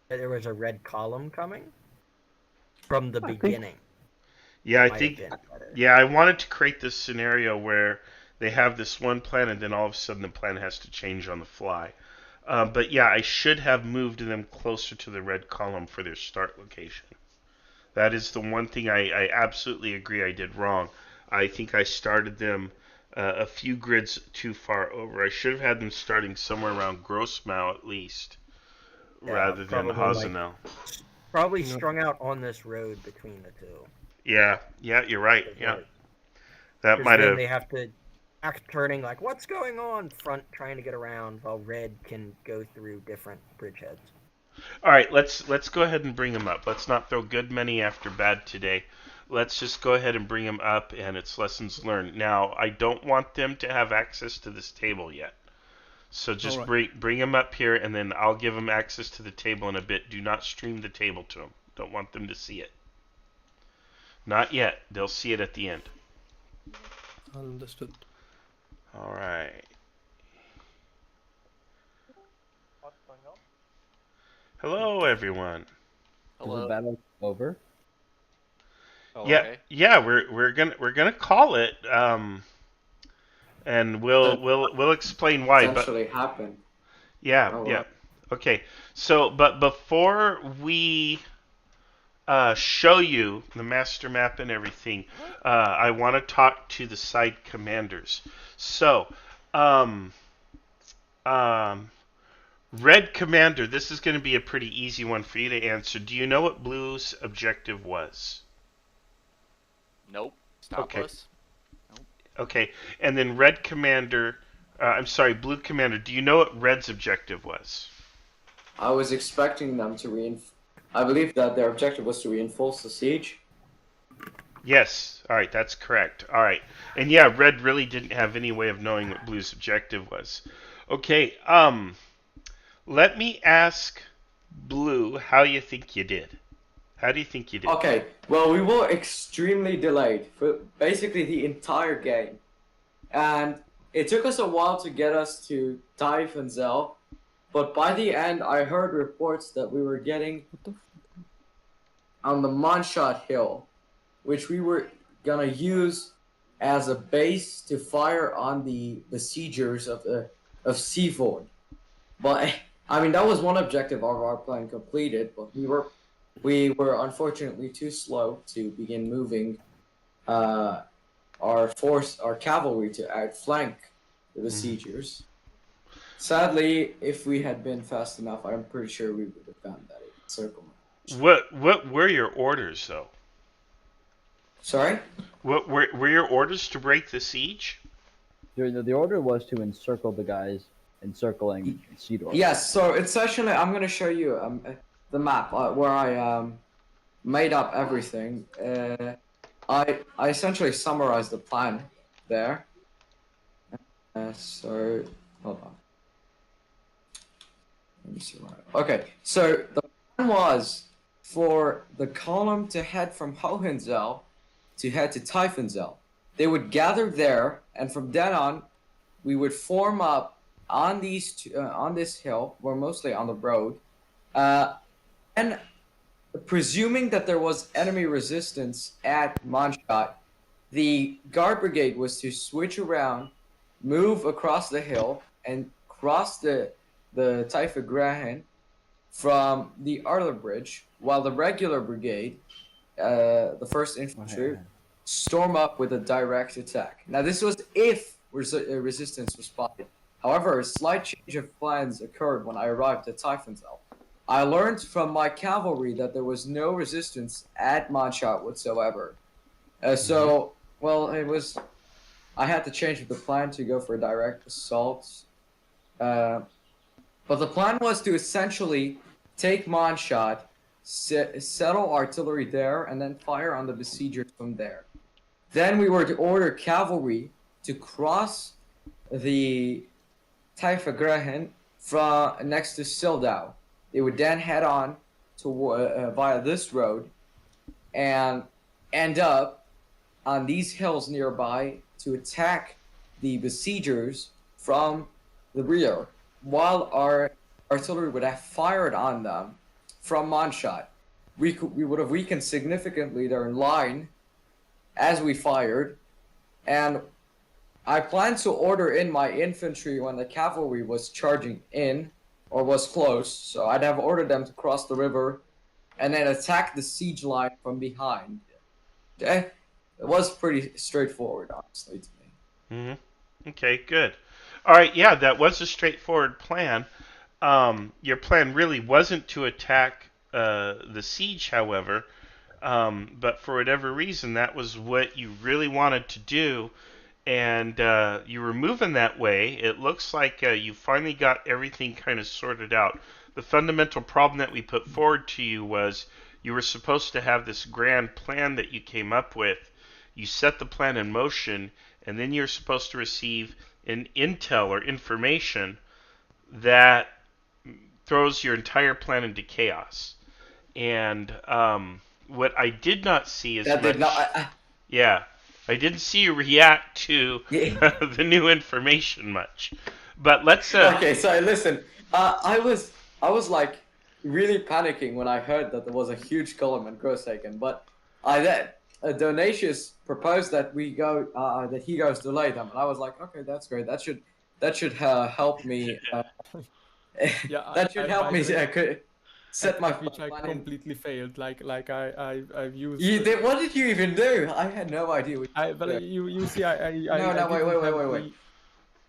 Speaker 11: that there was a red column coming from the beginning.
Speaker 1: Yeah, I think... Yeah, I wanted to create this scenario where they have this one plan, and then all of a sudden the plan has to change on the fly. But yeah, I should have moved them closer to the red column for their start location. That is the one thing I absolutely agree I did wrong. I think I started them a few grids too far over. I should have had them starting somewhere around Grossmau at least, rather than Hasenau.
Speaker 11: Probably strung out on this road between the two.
Speaker 1: Yeah, you're right. Yeah, that might have.
Speaker 11: They have to act turning like, what's going on? Front trying to get around while red can go through different bridgeheads.
Speaker 1: All right, let's go ahead and bring them up. Let's not throw good many after bad today. Let's just go ahead and bring them up, and it's lessons learned. Now, I don't want them to have access to this table yet. So just bring them up here, and then I'll give them access to the table in a bit. Do not stream the table to them. Don't want them to see it. Not yet. They'll see it at the end.
Speaker 15: Understood.
Speaker 1: All right.
Speaker 16: What's going on?
Speaker 1: Hello, everyone.
Speaker 12: Hello. Is the battle over?
Speaker 9: Oh,
Speaker 1: yeah,
Speaker 9: okay.
Speaker 1: Yeah. We're gonna call it. And we'll explain why.
Speaker 4: Actually happen.
Speaker 1: Yeah, yeah. Okay. So, but before we show you the master map and everything, I want to talk to the side commanders. So, um, um, Red Commander, this is going to be a pretty easy one for you to answer. Do you know what Blue's objective was?
Speaker 9: Nope. Stopless.
Speaker 1: Okay. Okay, and then Red Commander, I'm sorry, Blue Commander, do you know what Red's objective was?
Speaker 4: I was expecting them to I believe that their objective was to reinforce the siege.
Speaker 1: Yes. All right, that's correct. All right. And yeah, Red really didn't have any way of knowing what Blue's objective was. Okay, let me ask Blue how you think you did. How do you think you did?
Speaker 4: Okay, well, we were extremely delayed for basically the entire game. And it took us a while to get us to Tiefenzel, but by the end, I heard reports that we were getting on the Monshot Hill, which we were gonna use as a base to fire on the besiegers of Seedorf. But I mean, that was one objective of our plan completed, but we were unfortunately too slow to begin moving our cavalry to outflank the besiegers. Sadly, if we had been fast enough, I'm pretty sure we would have found that encirclement.
Speaker 1: What were your orders, though?
Speaker 4: Sorry?
Speaker 1: What were your orders to break the siege?
Speaker 12: The order was to encircle the guys encircling Seedorf.
Speaker 4: Yes, so essentially, I'm going to show you the map where I made up everything. I essentially summarized the plan there. So, hold on. Let me see. Okay, so the plan was for the column to head from Hohenzoll to head to Tiefenzel. They would gather there, and from then on, we would form up on this hill, or mostly on the road, and presuming that there was enemy resistance at Monshot, the Guard Brigade was to switch around, move across the hill, and cross the Taifa from the other bridge, while the regular brigade, the 1st Infantry, storm up with a direct attack. Now, this was if resistance was spotted. However, a slight change of plans occurred when I arrived at Tiefenzel. I learned from my cavalry that there was no resistance at Monshot whatsoever. So, well, I had to change the plan to go for a direct assault. But the plan was to essentially take Monshot, settle artillery there, and then fire on the besiegers from there. Then we were to order cavalry to cross the Taifa from next to Sildau. They would then head on to via this road and end up on these hills nearby to attack the besiegers from the rear, while our artillery would have fired on them from Monshot. We would have weakened significantly their line as we fired, and I planned to order in my infantry when the cavalry was charging in or was close, so I'd have ordered them to cross the river and then attack the siege line from behind. It was pretty straightforward, honestly, to me.
Speaker 1: Mm-hmm. Okay, good. All right, yeah, that was a straightforward plan. Your plan really wasn't to attack the siege, however, but for whatever reason, that was what you really wanted to do, and you were moving that way. It looks like you finally got everything kind of sorted out. The fundamental problem that we put forward to you was you were supposed to have this grand plan that you came up with. You set the plan in motion, and then you're supposed to receive an intel or information that throws your entire plan into chaos. And what I did not see is yeah, I didn't see you react to the new information much. But let's.
Speaker 4: Okay, so listen, I was like really panicking when I heard that there was a huge column in Grosshagen, but Donatius proposed that we go that he goes delay them, and I was like, okay, that's great. That should help me.
Speaker 13: Yeah,
Speaker 4: that should help me. set my
Speaker 13: which I
Speaker 4: plan.
Speaker 13: completely failed. I've used.
Speaker 4: You did, what did you even do? I had no idea.
Speaker 13: You see, I
Speaker 4: no,
Speaker 13: didn't have
Speaker 4: wait.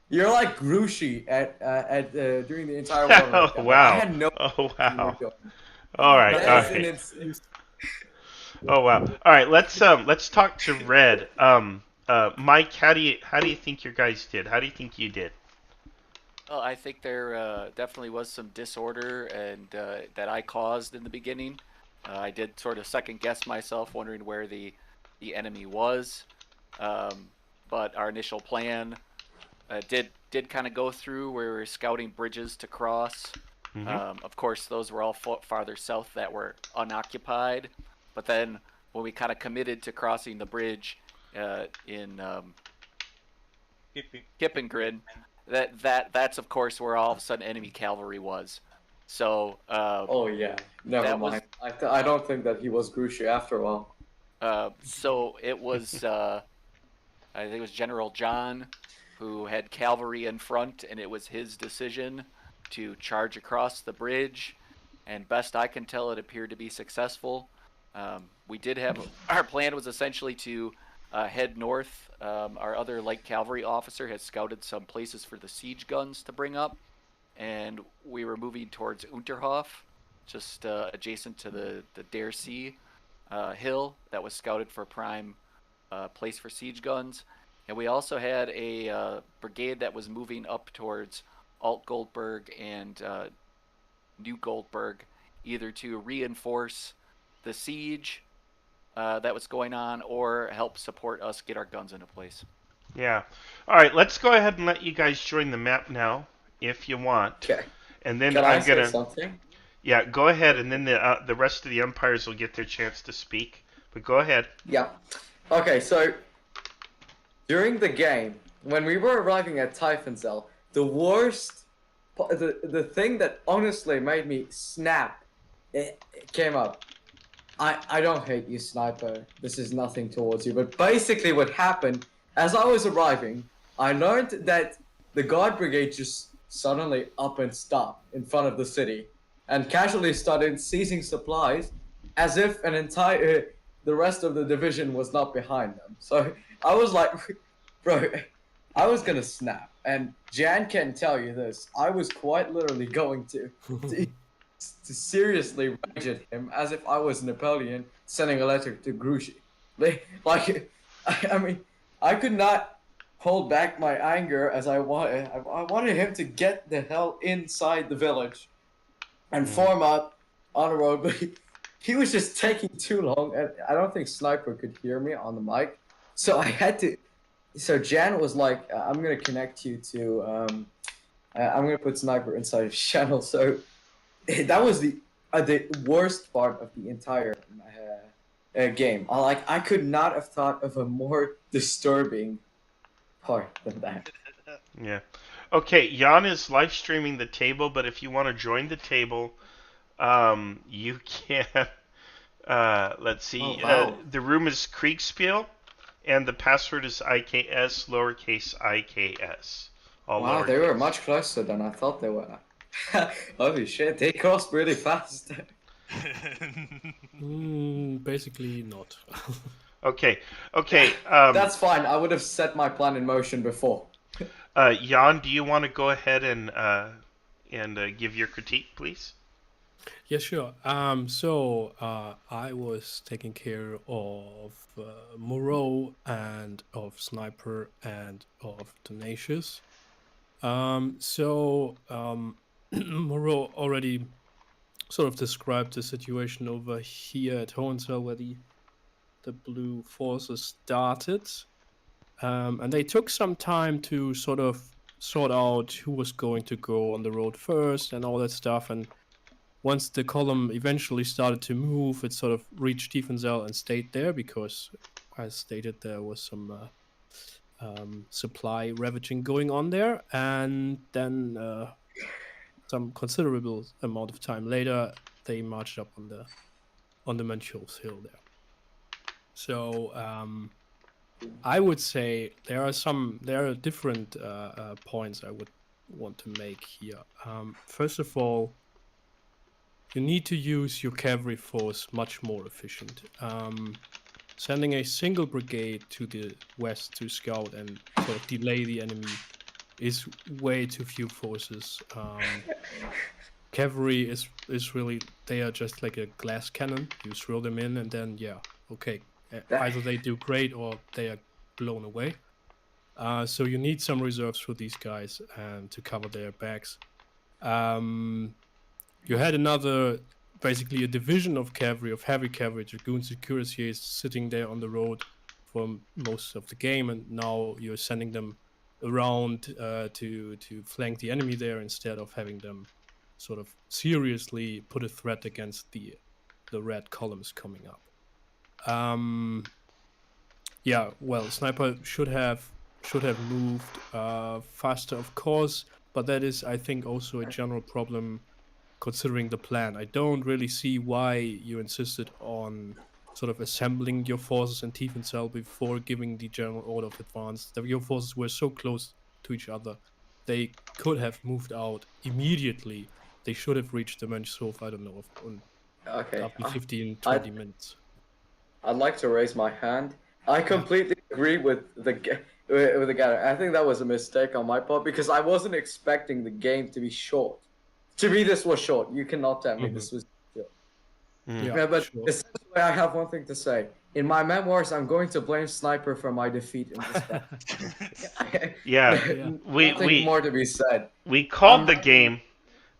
Speaker 4: You're like Grushi at during the entire World
Speaker 1: Oh
Speaker 4: Cup.
Speaker 1: wow!
Speaker 4: I had no
Speaker 1: Oh
Speaker 4: idea what you were
Speaker 1: wow!
Speaker 4: doing.
Speaker 1: All right,
Speaker 4: That
Speaker 1: all
Speaker 4: is an
Speaker 1: right.
Speaker 4: insane-
Speaker 1: Oh wow! All right, let's talk to Red. Mike, how do you think your guys did? How do you think you did?
Speaker 9: Well, I think there definitely was some disorder and that I caused in the beginning. I did sort of second guess myself, wondering where the enemy was. But our initial plan did kind of go through where we were scouting bridges to cross. Of course, those were all farther south that were unoccupied. But then when we kind of committed to crossing the bridge in Kippengrid, that's of course where all of a sudden enemy cavalry was. So
Speaker 4: oh yeah, never mind. I don't think that he was Grushi after all.
Speaker 9: So it was I think it was General John who had cavalry in front, and it was his decision to charge across the bridge. And best I can tell, it appeared to be successful. We did have our plan was essentially to head north. Our other light cavalry officer has scouted some places for the siege guns to bring up, and we were moving towards Unterhof, just adjacent to the Dare Sea hill that was scouted for prime place for siege guns. And we also had a brigade that was moving up towards Alt Goldberg and New Goldberg, either to reinforce the siege that was going on or help support us get our guns into place.
Speaker 1: Yeah. All right, let's go ahead and let you guys join the map now, if you want.
Speaker 4: Okay.
Speaker 1: And then
Speaker 4: Can
Speaker 1: I'm
Speaker 4: I
Speaker 1: gonna.
Speaker 4: say something?
Speaker 1: Yeah, go ahead, and then the rest of the umpires will get their chance to speak. But go ahead.
Speaker 4: Yeah. Okay, so during the game, when we were arriving at Typhonzell, the worst, the thing that honestly made me snap, it came up. I don't hate you, Sniper. This is nothing towards you. But basically what happened, as I was arriving, I learned that the Guard Brigade just suddenly up and stopped in front of the city and casually started seizing supplies as if the rest of the division was not behind them. So I was like, bro, I was gonna snap. And Jan can tell you this. I was quite literally going to seriously rage at him as if I was Napoleon sending a letter to Grouchy. I mean, I could not hold back my anger as I wanted him to get the hell inside the village and form up on a road, but he was just taking too long, and I don't think Sniper could hear me on the mic, so I had to. So Jan was like, "I'm gonna connect you to. I'm gonna put Sniper inside his channel." So that was the worst part of the entire game. I could not have thought of a more disturbing part than that.
Speaker 1: Yeah. Okay, Jan is live streaming the table, but if you want to join the table, you can. Let's see.
Speaker 4: Oh, wow.
Speaker 1: The room is Kriegsspiel, and the password is IKS, lowercase IKS. All
Speaker 4: Wow,
Speaker 1: lowercase.
Speaker 4: they were much closer than I thought they were. Holy shit, they crossed really fast.
Speaker 15: Basically not.
Speaker 1: Okay.
Speaker 4: That's fine. I would have set my plan in motion before.
Speaker 1: Jan, do you want to go ahead and give your critique, please?
Speaker 15: Yeah, sure. So I was taking care of Moreau and of Sniper and of Tenacious. Moreau already sort of described the situation over here at Hohenzollern where the blue forces started. And they took some time to sort of sort out who was going to go on the road first and all that stuff. And once the column eventually started to move, it sort of reached Tiefensee and stayed there because, as stated, there was some supply ravaging going on there. And then some considerable amount of time later, they marched up on the Manchos Hill there. So I would say there are different points I would want to make here. First of all, you need to use your cavalry force much more efficient. Sending a single brigade to the west to scout and sort of delay the enemy is way too few forces. Cavalry is really, they are just like a glass cannon. You throw them in and then, yeah, okay. Either they do great or they are blown away. So you need some reserves for these guys to cover their backs. You had another, basically a division of cavalry, of heavy cavalry, dragoons and cuirassiers sitting there on the road for most of the game, and now you're sending them around to flank the enemy there instead of having them sort of seriously put a threat against the red columns coming up. Yeah, well, sniper should have moved faster, of course, but that is, I think, also a general problem considering the plan. I don't really see why you insisted on sort of assembling your forces in Tiefensee before giving the general order of advance. Your forces were so close to each other. They could have moved out immediately. They should have reached the Mönchshof, I don't know, after 15, 20 minutes.
Speaker 4: I'd like to raise my hand. I completely agree with the guy. I think that was a mistake on my part because I wasn't expecting the game to be short. To me, this was short. You cannot tell me this was short. Yeah, but essentially, I have one thing to say. In my memoirs, I'm going to blame Sniper for my defeat in this battle.
Speaker 1: Nothing
Speaker 4: more to be said.
Speaker 1: We called the game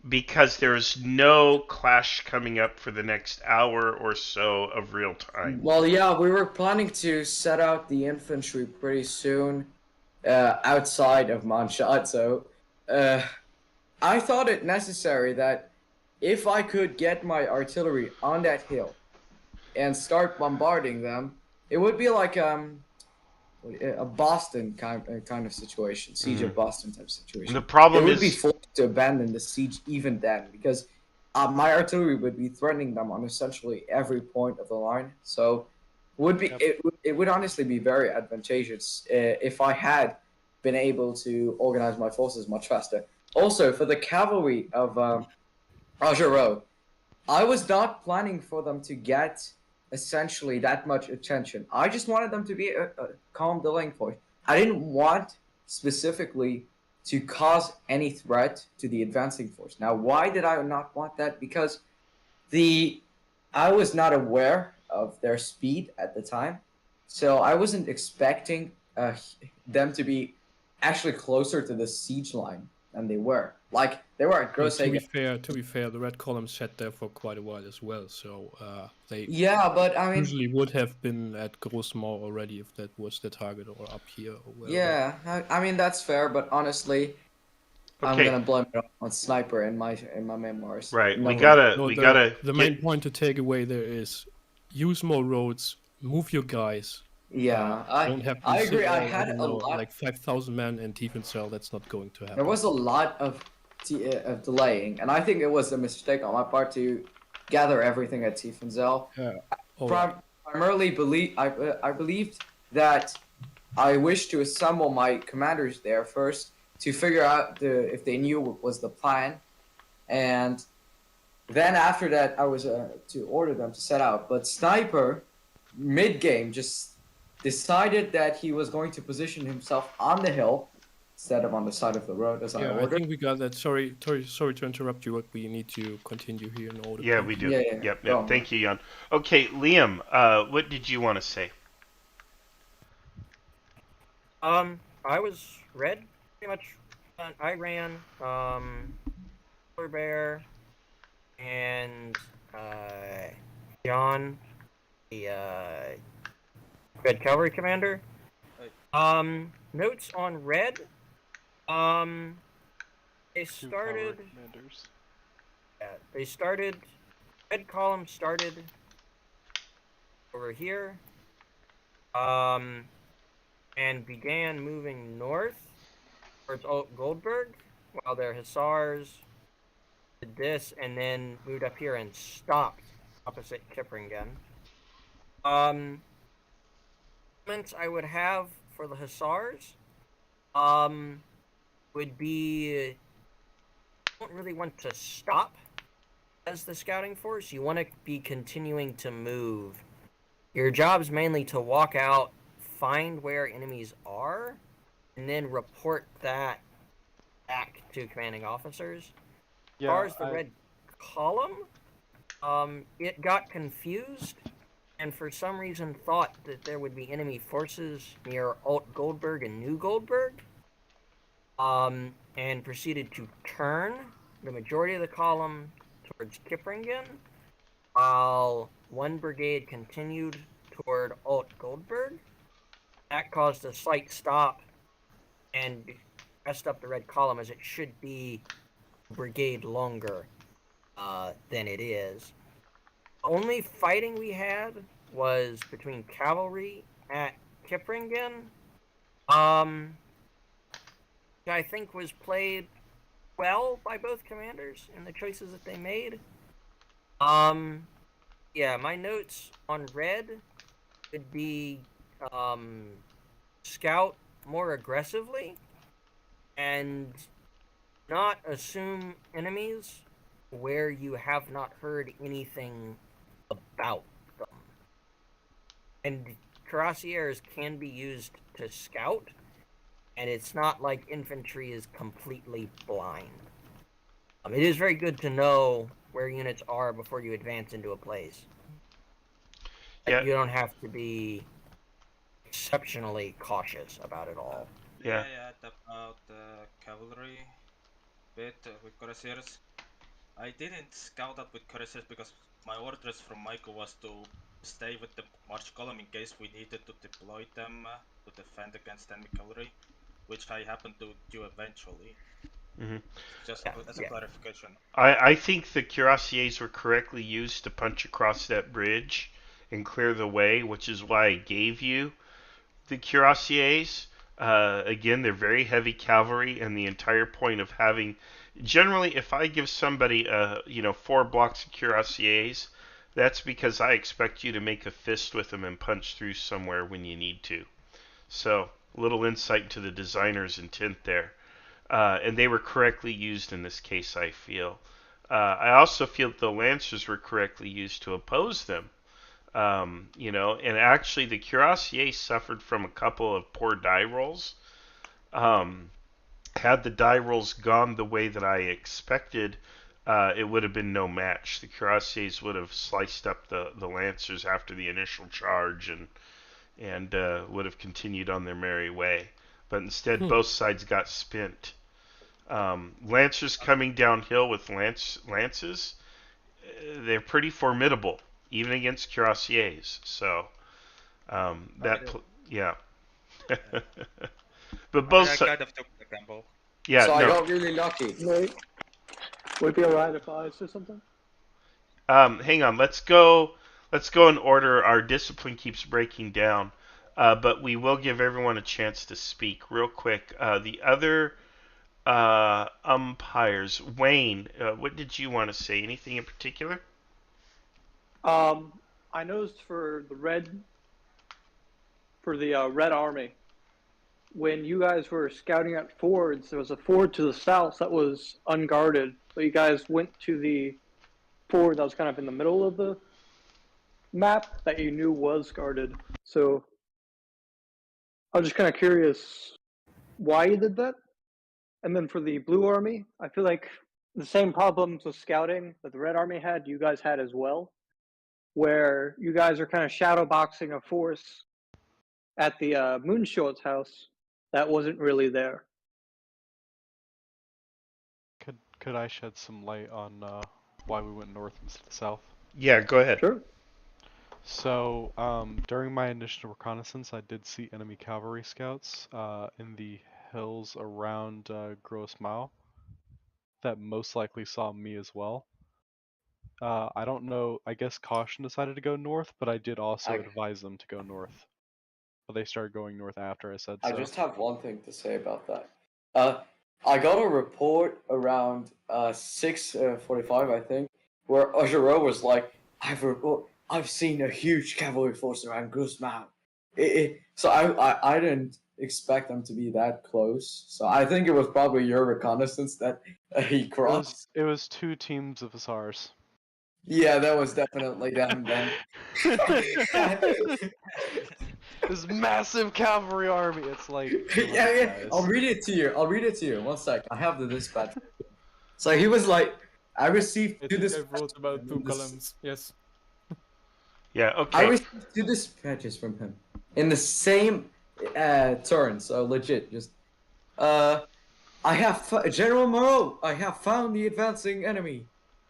Speaker 1: because there's no clash coming up for the next hour or so of real time.
Speaker 4: Well, yeah, we were planning to set out the infantry pretty soon outside of Manshad, so I thought it necessary that if I could get my artillery on that hill and start bombarding them, it would be like a Boston kind of situation, Siege of Boston type situation.
Speaker 1: The problem
Speaker 4: is, would be forced to abandon the siege even then, because my artillery would be threatening them on essentially every point of the line. So, it would honestly be very advantageous if I had been able to organize my forces much faster. Also, for the cavalry of Augereau, I was not planning for them to get essentially that much attention. I just wanted them to be a calm delaying force. I didn't want specifically to cause any threat to the advancing force. Now, why did I not want that? Because I was not aware of their speed at the time, so I wasn't expecting them to be actually closer to the siege line than they were. Like, they were at Gross
Speaker 15: To be fair, the red column sat there for quite a while as well, so they
Speaker 4: but I mean,
Speaker 15: usually would have been at Grossmau already if that was the target, or up here or wherever.
Speaker 4: Yeah, I mean that's fair, but honestly, I'm gonna blame it on Sniper in my memoirs.
Speaker 1: Right,
Speaker 4: No,
Speaker 1: The
Speaker 15: main point to take away there is use more roads, move your guys.
Speaker 4: Yeah,
Speaker 15: don't have to
Speaker 4: I agree.
Speaker 15: All,
Speaker 4: I had a lot,
Speaker 15: like 5,000 men in Tiefensee. That's not going to happen.
Speaker 4: There was a lot of delaying, and I think it was a mistake on my part to gather everything at Tiefensee.
Speaker 15: Yeah.
Speaker 4: Primarily, I believed that I wished to assemble my commanders there first to figure out if they knew what was the plan, and then after that I was to order them to set out. But Sniper, mid-game, just decided that he was going to position himself on the hill instead of on the side of the road as I ordered.
Speaker 15: I think we got that. Sorry to interrupt you, but we need to continue here in order.
Speaker 1: Yeah, we do.
Speaker 4: Yeah.
Speaker 1: Yep. Thank you, Jan. Okay, Liam, what did you want to say?
Speaker 11: I was red, pretty much. I ran Polar Bear and John, the Red Cavalry Commander. Notes on red. They started. Yeah, they started. Red column started over here. And began moving north towards Goldberg, while their hussars did this, and then moved up here and stopped opposite Kippringen. Comments I would have for the hussars would be, I don't really want to stop as the scouting force. You want to be continuing to move. Your job's mainly to walk out, find where enemies are, and then report that back to commanding officers. As far as the red column, it got confused and for some reason thought that there would be enemy forces near Alt Goldberg and New Goldberg, and proceeded to turn the majority of the column towards Kippringen, while one brigade continued toward Alt Goldberg. That caused a slight stop and messed up the red column, as it should be a brigade longer than it is. The only fighting we had was between cavalry at Kippringen, which I think was played well by both commanders in the choices that they made. Yeah, my notes on red would be scout more aggressively and not assume enemies where you have not heard anything about them. And cuirassiers can be used to scout, and it's not like infantry is completely blind. It is very good to know where units are before you advance into a place.
Speaker 1: Yeah.
Speaker 11: You don't have to be exceptionally cautious about it all.
Speaker 10: Yeah. About cavalry bit with cuirassiers. I didn't scout up with cuirassiers because my orders from Michael was to stay with the march column in case we needed to deploy them to defend against enemy cavalry, which I happened to do eventually. Just as a clarification.
Speaker 1: I think the cuirassiers were correctly used to punch across that bridge and clear the way, which is why I gave you the cuirassiers. Again, they're very heavy cavalry, and the entire point of having... Generally, if I give somebody 4 blocks of cuirassiers, that's because I expect you to make a fist with them and punch through somewhere when you need to. So, a little insight into the designer's intent there. And they were correctly used in this case, I feel. I also feel that the Lancers were correctly used to oppose them. And actually the cuirassiers suffered from a couple of poor die rolls. Had the die rolls gone the way that I expected, it would have been no match. The cuirassiers would have sliced up the Lancers after the initial charge and would have continued on their merry way. But instead, both sides got spent. Lancers coming downhill with lances, they're pretty formidable, even against cuirassiers. So, yeah. But both
Speaker 10: I kind of took the gamble.
Speaker 1: Yeah,
Speaker 4: so I got really lucky.
Speaker 17: Wait. Would it be alright if I said something?
Speaker 1: Hang on. Let's go in order. Our discipline keeps breaking down. But we will give everyone a chance to speak real quick. The other umpires, Wayne, what did you want to say? Anything in particular?
Speaker 17: I noticed for the red army, when you guys were scouting at fords, there was a ford to the south that was unguarded. So you guys went to the ford that was kind of in the middle of the map that you knew was guarded. So I was just kind of curious why you did that. And then for the blue army, I feel like the same problems with scouting that the red army had, you guys had as well, where you guys are kind of shadowboxing a force at the Moonshot's house that wasn't really there.
Speaker 2: Could I shed some light on why we went north instead of south?
Speaker 1: Yeah, go ahead.
Speaker 17: Sure.
Speaker 2: So, during my initial reconnaissance, I did see enemy cavalry scouts in the hills around Gross Mao that most likely saw me as well. I don't know, I guess Caution decided to go north, but I did also advise them to go north. But they started going north after I said so.
Speaker 4: I just have one thing to say about that. I got a report around 6:45, I think, where Ojiro was like, I've seen a huge cavalry force around Guzman. So I didn't expect them to be that close. So I think it was probably your reconnaissance that he crossed.
Speaker 2: It was 2 teams of Hussars.
Speaker 4: Yeah, that was definitely them then.
Speaker 2: This massive cavalry army. It's like,
Speaker 4: Yeah.
Speaker 2: guys.
Speaker 4: I'll read it to you. One sec. I have the dispatch. So he was like, I received
Speaker 13: I
Speaker 4: two
Speaker 13: think I
Speaker 4: dispatches.
Speaker 13: wrote about 2 columns. Yes.
Speaker 1: Yeah.
Speaker 4: I
Speaker 1: Okay.
Speaker 4: received 2 dispatches from him in the same turn. So legit, just I have General Moreau. I have found the advancing enemy.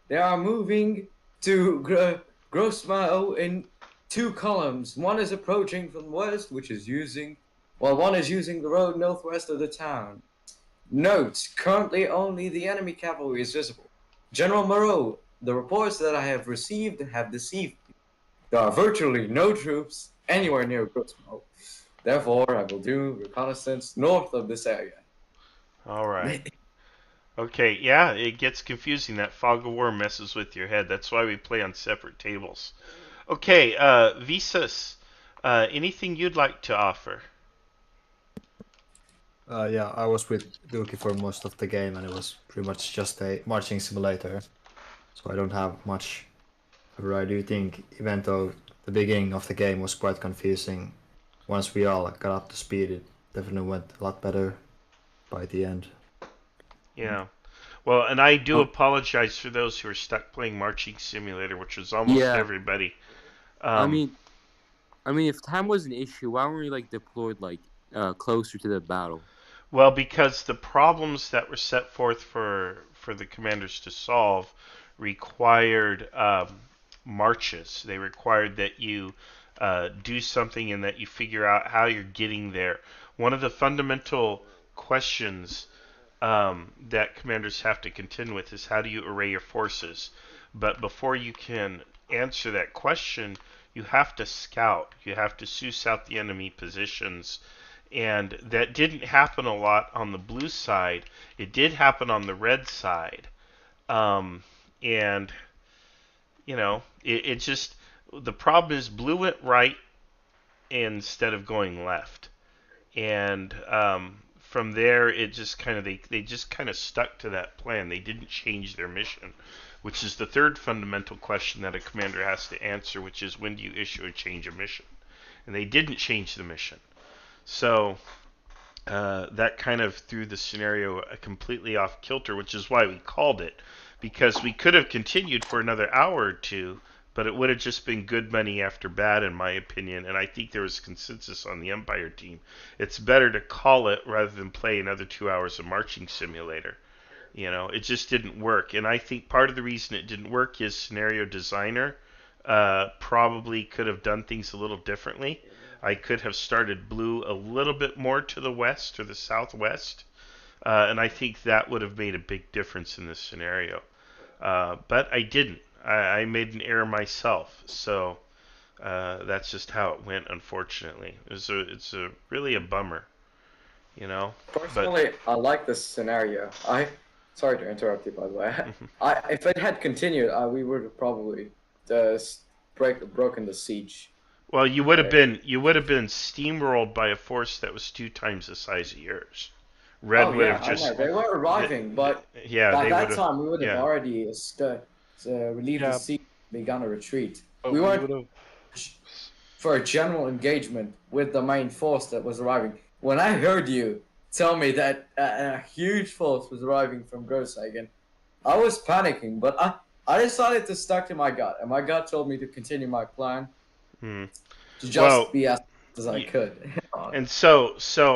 Speaker 4: They are moving to Grossmao in 2 columns. One is approaching from west, which is one is using the road northwest of the town. Note: currently only the enemy cavalry is visible. General Moreau, the reports that I have received have deceived me. There are virtually no troops anywhere near Grossmao. Therefore, I will do reconnaissance north of this area.
Speaker 1: All right. Okay, yeah, it gets confusing. That fog of war messes with your head. That's why we play on separate tables. Okay, Visas, anything you'd like to offer?
Speaker 6: Yeah, I was with Duki for most of the game, and it was pretty much just a marching simulator. So I don't have much. I do think, even though the beginning of the game was quite confusing, once we all got up to speed, it definitely went a lot better by the end.
Speaker 1: Yeah. Well, and I do apologize for those who are stuck playing Marching Simulator, which was almost everybody.
Speaker 8: I mean, if time was an issue, why weren't we like deployed like closer to the battle?
Speaker 1: Well, because the problems that were set forth for the commanders to solve required marches. They required that you do something and that you figure out how you're getting there. One of the fundamental questions that commanders have to contend with is how do you array your forces. But before you can answer that question, you have to scout. You have to suss out the enemy positions. And that didn't happen a lot on the blue side. It did happen on the red side. And, you know, it just, the problem is blue went right instead of going left. And from there, it just kind of, they just kind of stuck to that plan. They didn't change their mission, which is the third fundamental question that a commander has to answer, which is when do you issue a change of mission? And they didn't change the mission. So that kind of threw the scenario completely off kilter, which is why we called it, because we could have continued for another hour or two, but it would have just been good money after bad, in my opinion, and I think there was consensus on the Umpire team. It's better to call it rather than play another 2 hours of Marching Simulator. You know, it just didn't work, and I think part of the reason it didn't work is scenario designer probably could have done things a little differently. I could have started blue a little bit more to the west or the southwest, and I think that would have made a big difference in this scenario. But I didn't. I made an error myself, so that's just how it went. Unfortunately, it's really a bummer, you know.
Speaker 4: Personally, I like this scenario. Sorry to interrupt you, by the way. If it had continued, we would have probably broken the siege.
Speaker 1: Well, you would have been steamrolled by a force that was 2 times the size of yours. Red would have just.
Speaker 4: I know. They were arriving, but by that time we would have already relieved the siege, begun a retreat. We weren't for a general engagement with the main force that was arriving. When I heard you tell me that a huge force was arriving from Grosshagen, I was panicking, but I decided to stick to my gut, and my gut told me to continue my plan. To just be as I could.
Speaker 1: And so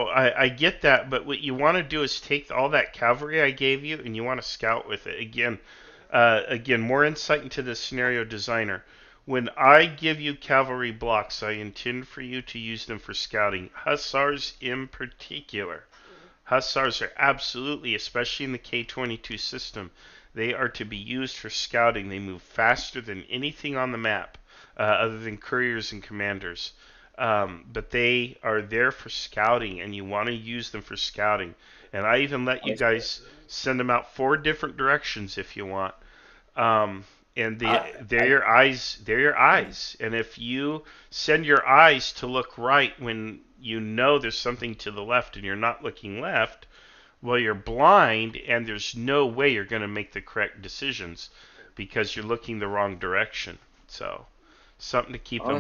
Speaker 1: I get that, but what you want to do is take all that cavalry I gave you, and you want to scout with it. Again, more insight into the scenario designer. When I give you cavalry blocks, I intend for you to use them for scouting. Hussars in particular. Hussars are absolutely, especially in the K-22 system, they are to be used for scouting. They move faster than anything on the map. Other than couriers and commanders. But they are there for scouting, and you want to use them for scouting. And I even let you guys send them out 4 different directions if you want. And they're your eyes. They're your eyes. And if you send your eyes to look right when you know there's something to the left and you're not looking left, well, you're blind, and there's no way you're going to make the correct decisions. because you're looking the wrong direction. So, something to keep in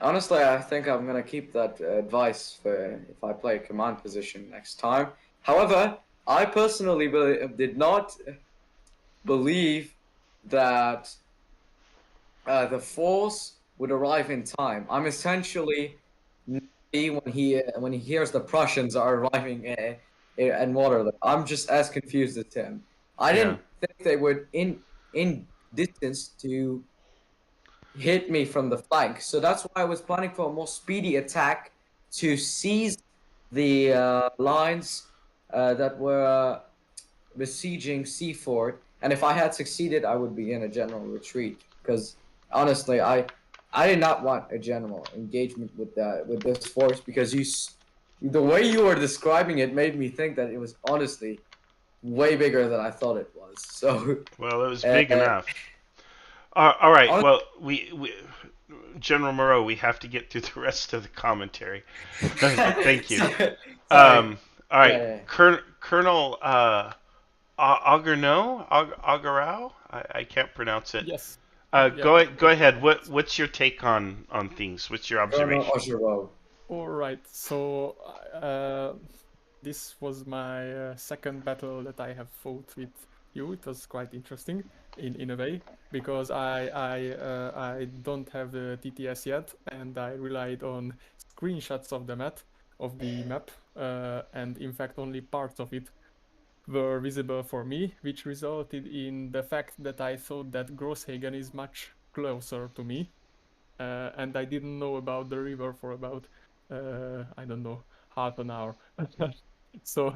Speaker 4: Honestly,
Speaker 1: mind.
Speaker 4: I think I'm gonna keep that advice for if I play command position next time. However, I personally did not believe that the force would arrive in time. I'm essentially when he hears the Prussians are arriving in Waterloo. I'm just as confused as him. I didn't think they would in distance to hit me from the flank, so that's why I was planning for a more speedy attack to seize the lines that were besieging Seaford. And if I had succeeded, I would be in a general retreat. Because honestly, I did not want a general engagement with this force because the way you were describing it made me think that it was honestly way bigger than I thought it was. So
Speaker 1: well, it was big enough. All right. Well, we General Moreau, we have to get through the rest of the commentary. Thank you. All right, Colonel Augerau. I can't pronounce it.
Speaker 13: Yes.
Speaker 1: Go ahead. What's your take on things? What's your observation?
Speaker 13: All right. So this was my second battle that I have fought with you. It was quite interesting in a way because I don't have the TTS yet, and I relied on screenshots of the map, and in fact only parts of it were visible for me, which resulted in the fact that I thought that Grosshagen is much closer to me, and I didn't know about the river for about I don't know, half an hour. So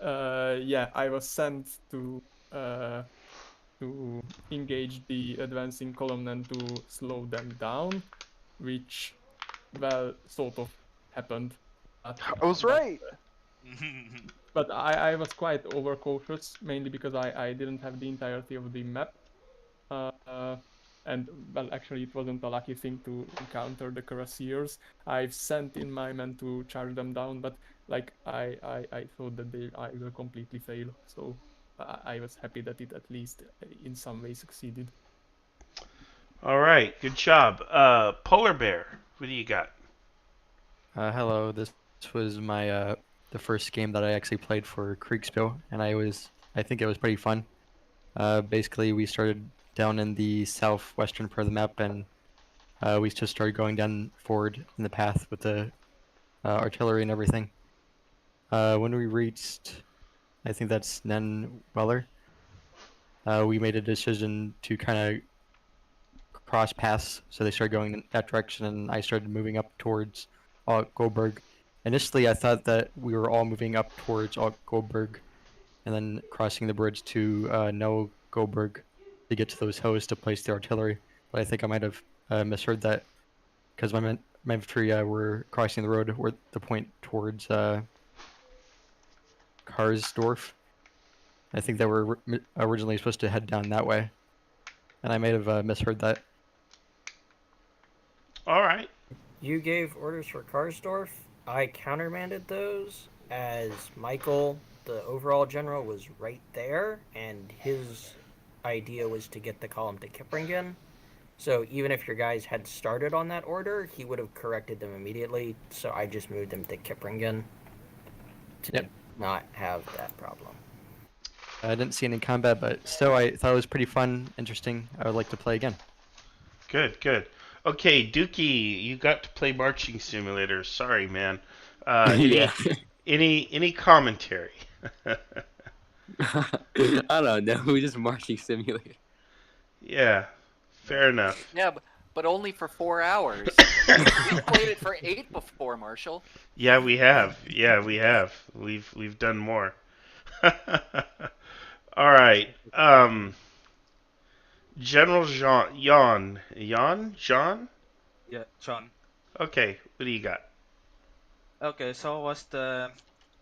Speaker 13: yeah, I was sent to engage the advancing column and to slow them down, which, well, sort of happened.
Speaker 2: I was right.
Speaker 13: But I was quite overcautious, mainly because I didn't have the entirety of the map. And, well, actually it wasn't a lucky thing to encounter the cuirassiers. I've sent in my men to charge them down, but, like, I thought that I will completely fail. So I was happy that it at least in some way succeeded.
Speaker 1: All right, good job. Polar Bear, what do you got?
Speaker 3: Hello, this was my the first game that I actually played for Kriegsspiel, and I think it was pretty fun. Basically, we started down in the southwestern part of the map, and we just started going down forward in the path with the artillery and everything. When we reached, I think that's Nenweller, we made a decision to kind of cross paths, so they started going in that direction, and I started moving up towards Goldberg. Initially, I thought that we were all moving up towards Goldberg, and then crossing the bridge to No Goldberg to get to those hills to place the artillery. But I think I might have misheard that, because my infantry were crossing the road or the point towards Karsdorf. I think they were originally supposed to head down that way, and I might have misheard that.
Speaker 1: All right.
Speaker 11: You gave orders for Karsdorf. I countermanded those as Michael, the overall general, was right there, and his idea was to get the column to Kippringen. So even if your guys had started on that order, he would have corrected them immediately. So I just moved them to Kippringen to not have that problem.
Speaker 3: I didn't see any combat, but still, I thought it was pretty fun, interesting. I would like to play again.
Speaker 1: Good, good. Okay, Dookie, you got to play Marching Simulator. Sorry, man.
Speaker 19: Yeah.
Speaker 1: Any commentary?
Speaker 19: I don't know. We just Marching Simulator.
Speaker 1: Yeah, fair enough.
Speaker 9: Yeah, but only for 4 hours. We've played it for 8 before, Marshall.
Speaker 1: Yeah, we have. Yeah, we have. We've done more. All right. General John?
Speaker 10: Yeah, John.
Speaker 1: Okay, what do you got?
Speaker 10: Okay, so I was the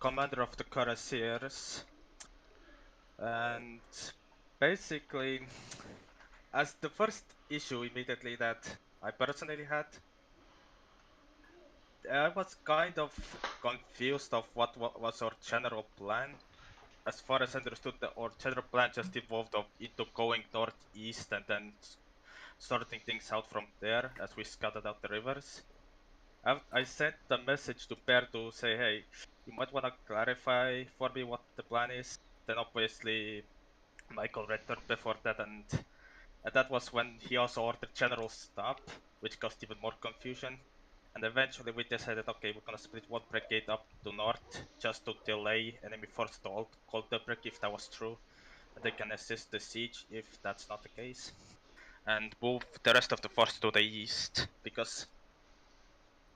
Speaker 10: commander of the cuirassiers, and basically, as the first issue immediately that I personally had, I was kind of confused of what was our general plan, as far as I understood, our general plan just evolved into going northeast and then sorting things out from there as we scouted out the rivers. I sent a message to Per to say, hey, you might want to clarify for me what the plan is. Then obviously Michael returned before that, and that was when he also ordered general stop, which caused even more confusion. And eventually we decided, okay, we're gonna split one brigade up to north just to delay enemy force to hold the break if that was true, and they can assist the siege if that's not the case, and move the rest of the force to the east, because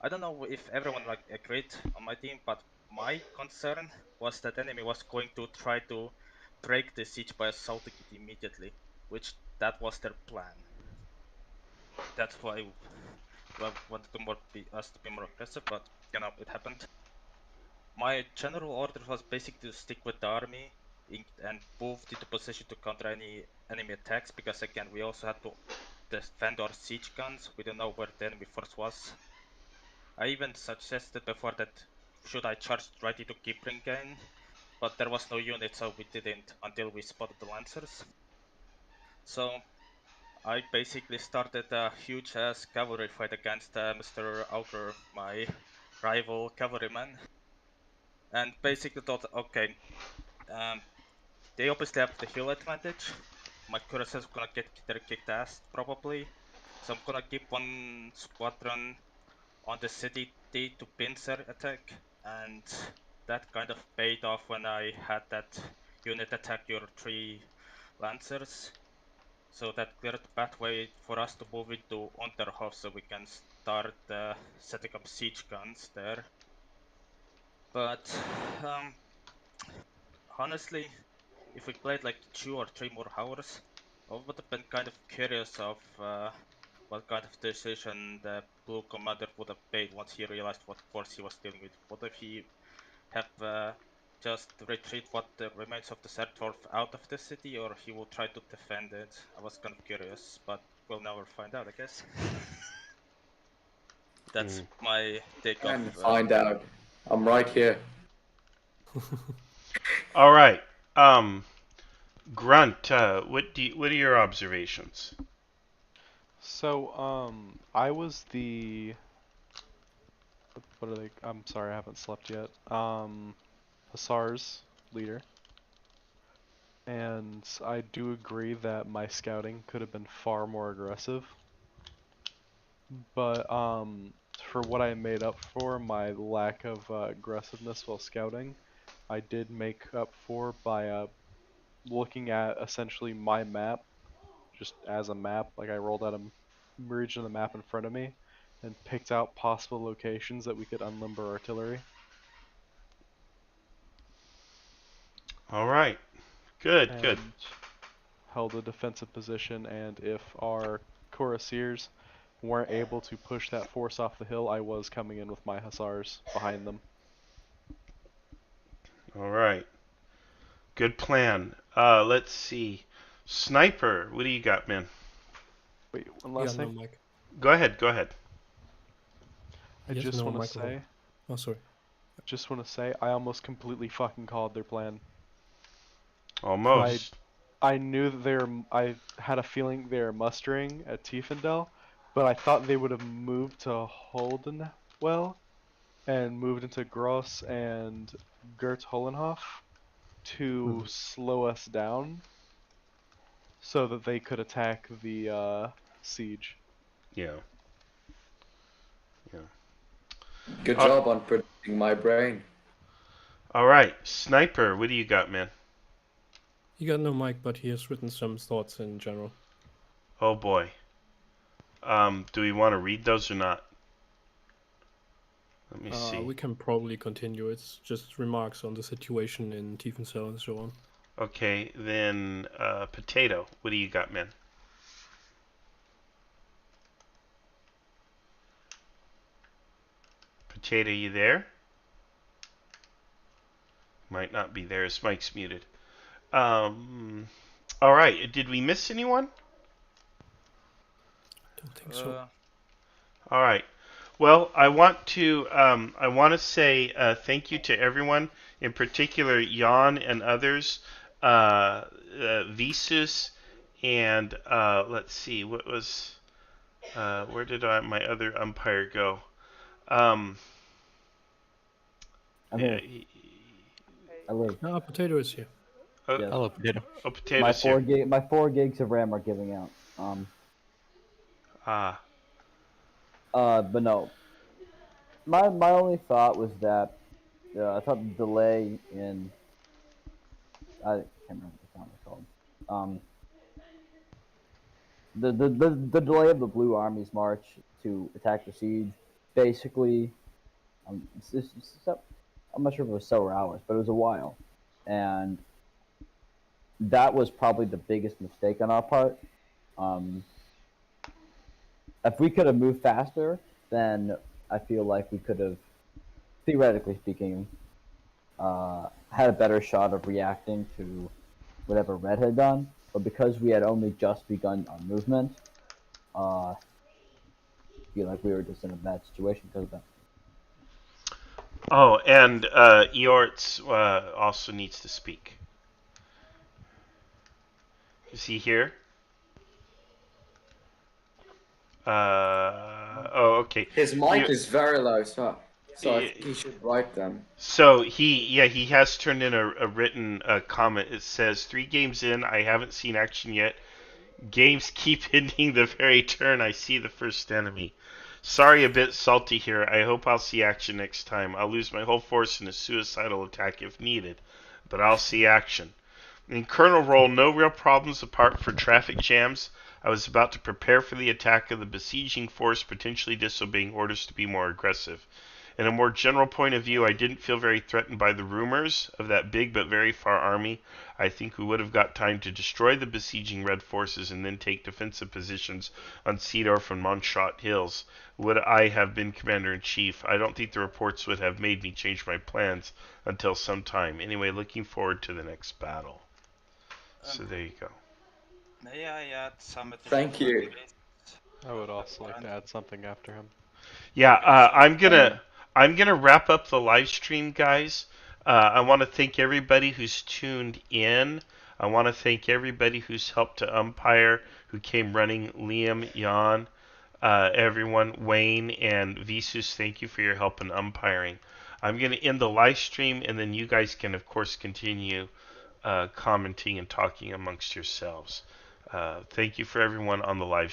Speaker 10: I don't know if everyone like agreed on my team, but my concern was that enemy was going to try to break the siege by assaulting it immediately, which that was their plan. That's why I wanted us to be more aggressive, but you know, it happened. My general order was basically to stick with the army and move into position to counter any enemy attacks, because again, we also had to defend our siege guns. We don't know where the enemy force was. I even suggested before that should I charge right into Kipringen, but there was no unit, so we didn't until we spotted the lancers. So I basically started a huge ass cavalry fight against Mr. Outer, my rival cavalryman, and basically thought, okay, they obviously have the hill advantage. My cuirassiers gonna get their kicked ass probably, so I'm gonna keep one squadron on the city to pincer attack, and that kind of paid off when I had that unit attack your 3 lancers. So that cleared the pathway for us to move into Unterhof so we can start setting up siege guns there. But honestly, if we played like 2 or 3 more hours, I would have been kind of curious of what kind of decision the blue commander would have made once he realized what force he was dealing with. What if he have just retreat what the remains of the Seedorf out of the city, or he will try to defend it? I was kind of curious, but we'll never find out, I guess. That's my take off.
Speaker 4: And find out. I'm right here.
Speaker 1: All right. Grunt, what are your observations?
Speaker 2: So, I was the what are they? I'm sorry, I haven't slept yet. Hussars leader. And I do agree that my scouting could have been far more aggressive. But for what I made up for my lack of aggressiveness while scouting, I did make up for by looking at essentially my map, just as a map. Like I rolled out a region of the map in front of me and picked out possible locations that we could unlimber artillery.
Speaker 1: All right. Good.
Speaker 2: Held a defensive position, and if our cuirassiers weren't able to push that force off the hill, I was coming in with my hussars behind them.
Speaker 1: All right. Good plan. Let's see. Sniper, what do you got, man?
Speaker 2: Wait, one last thing.
Speaker 15: No mic.
Speaker 1: Go ahead.
Speaker 2: I just want to say.
Speaker 15: Oh, sorry.
Speaker 2: I just want to say I almost completely fucking called their plan.
Speaker 1: Almost.
Speaker 2: I knew that I had a feeling they were mustering at Tiefendel, but I thought they would have moved to Holdenwell and moved into Gross and Gert Hollenhof to slow us down so that they could attack the siege.
Speaker 1: Yeah.
Speaker 4: Good job on predicting my brain.
Speaker 1: All right. Sniper, what do you got, man?
Speaker 15: He got no mic, but he has written some thoughts in general.
Speaker 1: Oh boy. Do we want to read those or not? Let me see.
Speaker 15: We can probably continue. It's just remarks on the situation in Tiefensee and so on.
Speaker 1: Okay, then Potato, what do you got, man? Potato, you there? Might not be there. His mic's muted. All right. Did we miss anyone?
Speaker 15: Don't think so.
Speaker 1: All right. Well, I want to say thank you to everyone. in particular Jan and others, Visus, and let's see, what was, where did my other umpire go?
Speaker 12: I'm here. Hello.
Speaker 15: No, potato is here.
Speaker 12: Yes.
Speaker 3: Hello, potato.
Speaker 1: Oh, potatoes here.
Speaker 12: My 4 gigs of RAM are giving out. But no. My only thought was that I thought the delay in I can't remember what the sound was called. The delay of the Blue Army's march to attack the siege, basically, I'm not sure if it was several hours, but it was a while, and that was probably the biggest mistake on our part. If we could have moved faster, then I feel like we could have, theoretically speaking, had a better shot of reacting to whatever Red had done. But because we had only just begun our movement, I feel like we were just in a bad situation because of that.
Speaker 1: Oh, and Eorts also needs to speak. Is he here? Oh, okay.
Speaker 4: His mic is very low, so I think he should write them.
Speaker 1: So he has turned in a written comment. It says, 3 games in, I haven't seen action yet. Games keep ending the very turn I see the first enemy. Sorry, a bit salty here. I hope I'll see action next time. I'll lose my whole force in a suicidal attack if needed, but I'll see action. In Colonel role, no real problems apart from traffic jams. I was about to prepare for the attack of the besieging force, potentially disobeying orders to be more aggressive. In a more general point of view, I didn't feel very threatened by the rumors of that big but very far army. I think we would have got time to destroy the besieging Red forces and then take defensive positions on Seedorf and Monshot Hills. Would I have been Commander-in-Chief? I don't think the reports would have made me change my plans until some time. Anyway, looking forward to the next battle. So there you go.
Speaker 10: May I add something?
Speaker 4: Thank you.
Speaker 2: I would also like to add something after him.
Speaker 1: Yeah, I'm gonna wrap up the live stream, guys. I want to thank everybody who's tuned in. I want to thank everybody who's helped to umpire, who came running. Liam, Jan, everyone, Wayne, and Visus. Thank you for your help in umpiring. I'm gonna end the live stream, and then you guys can, of course, continue commenting and talking amongst yourselves. Thank you for everyone on the live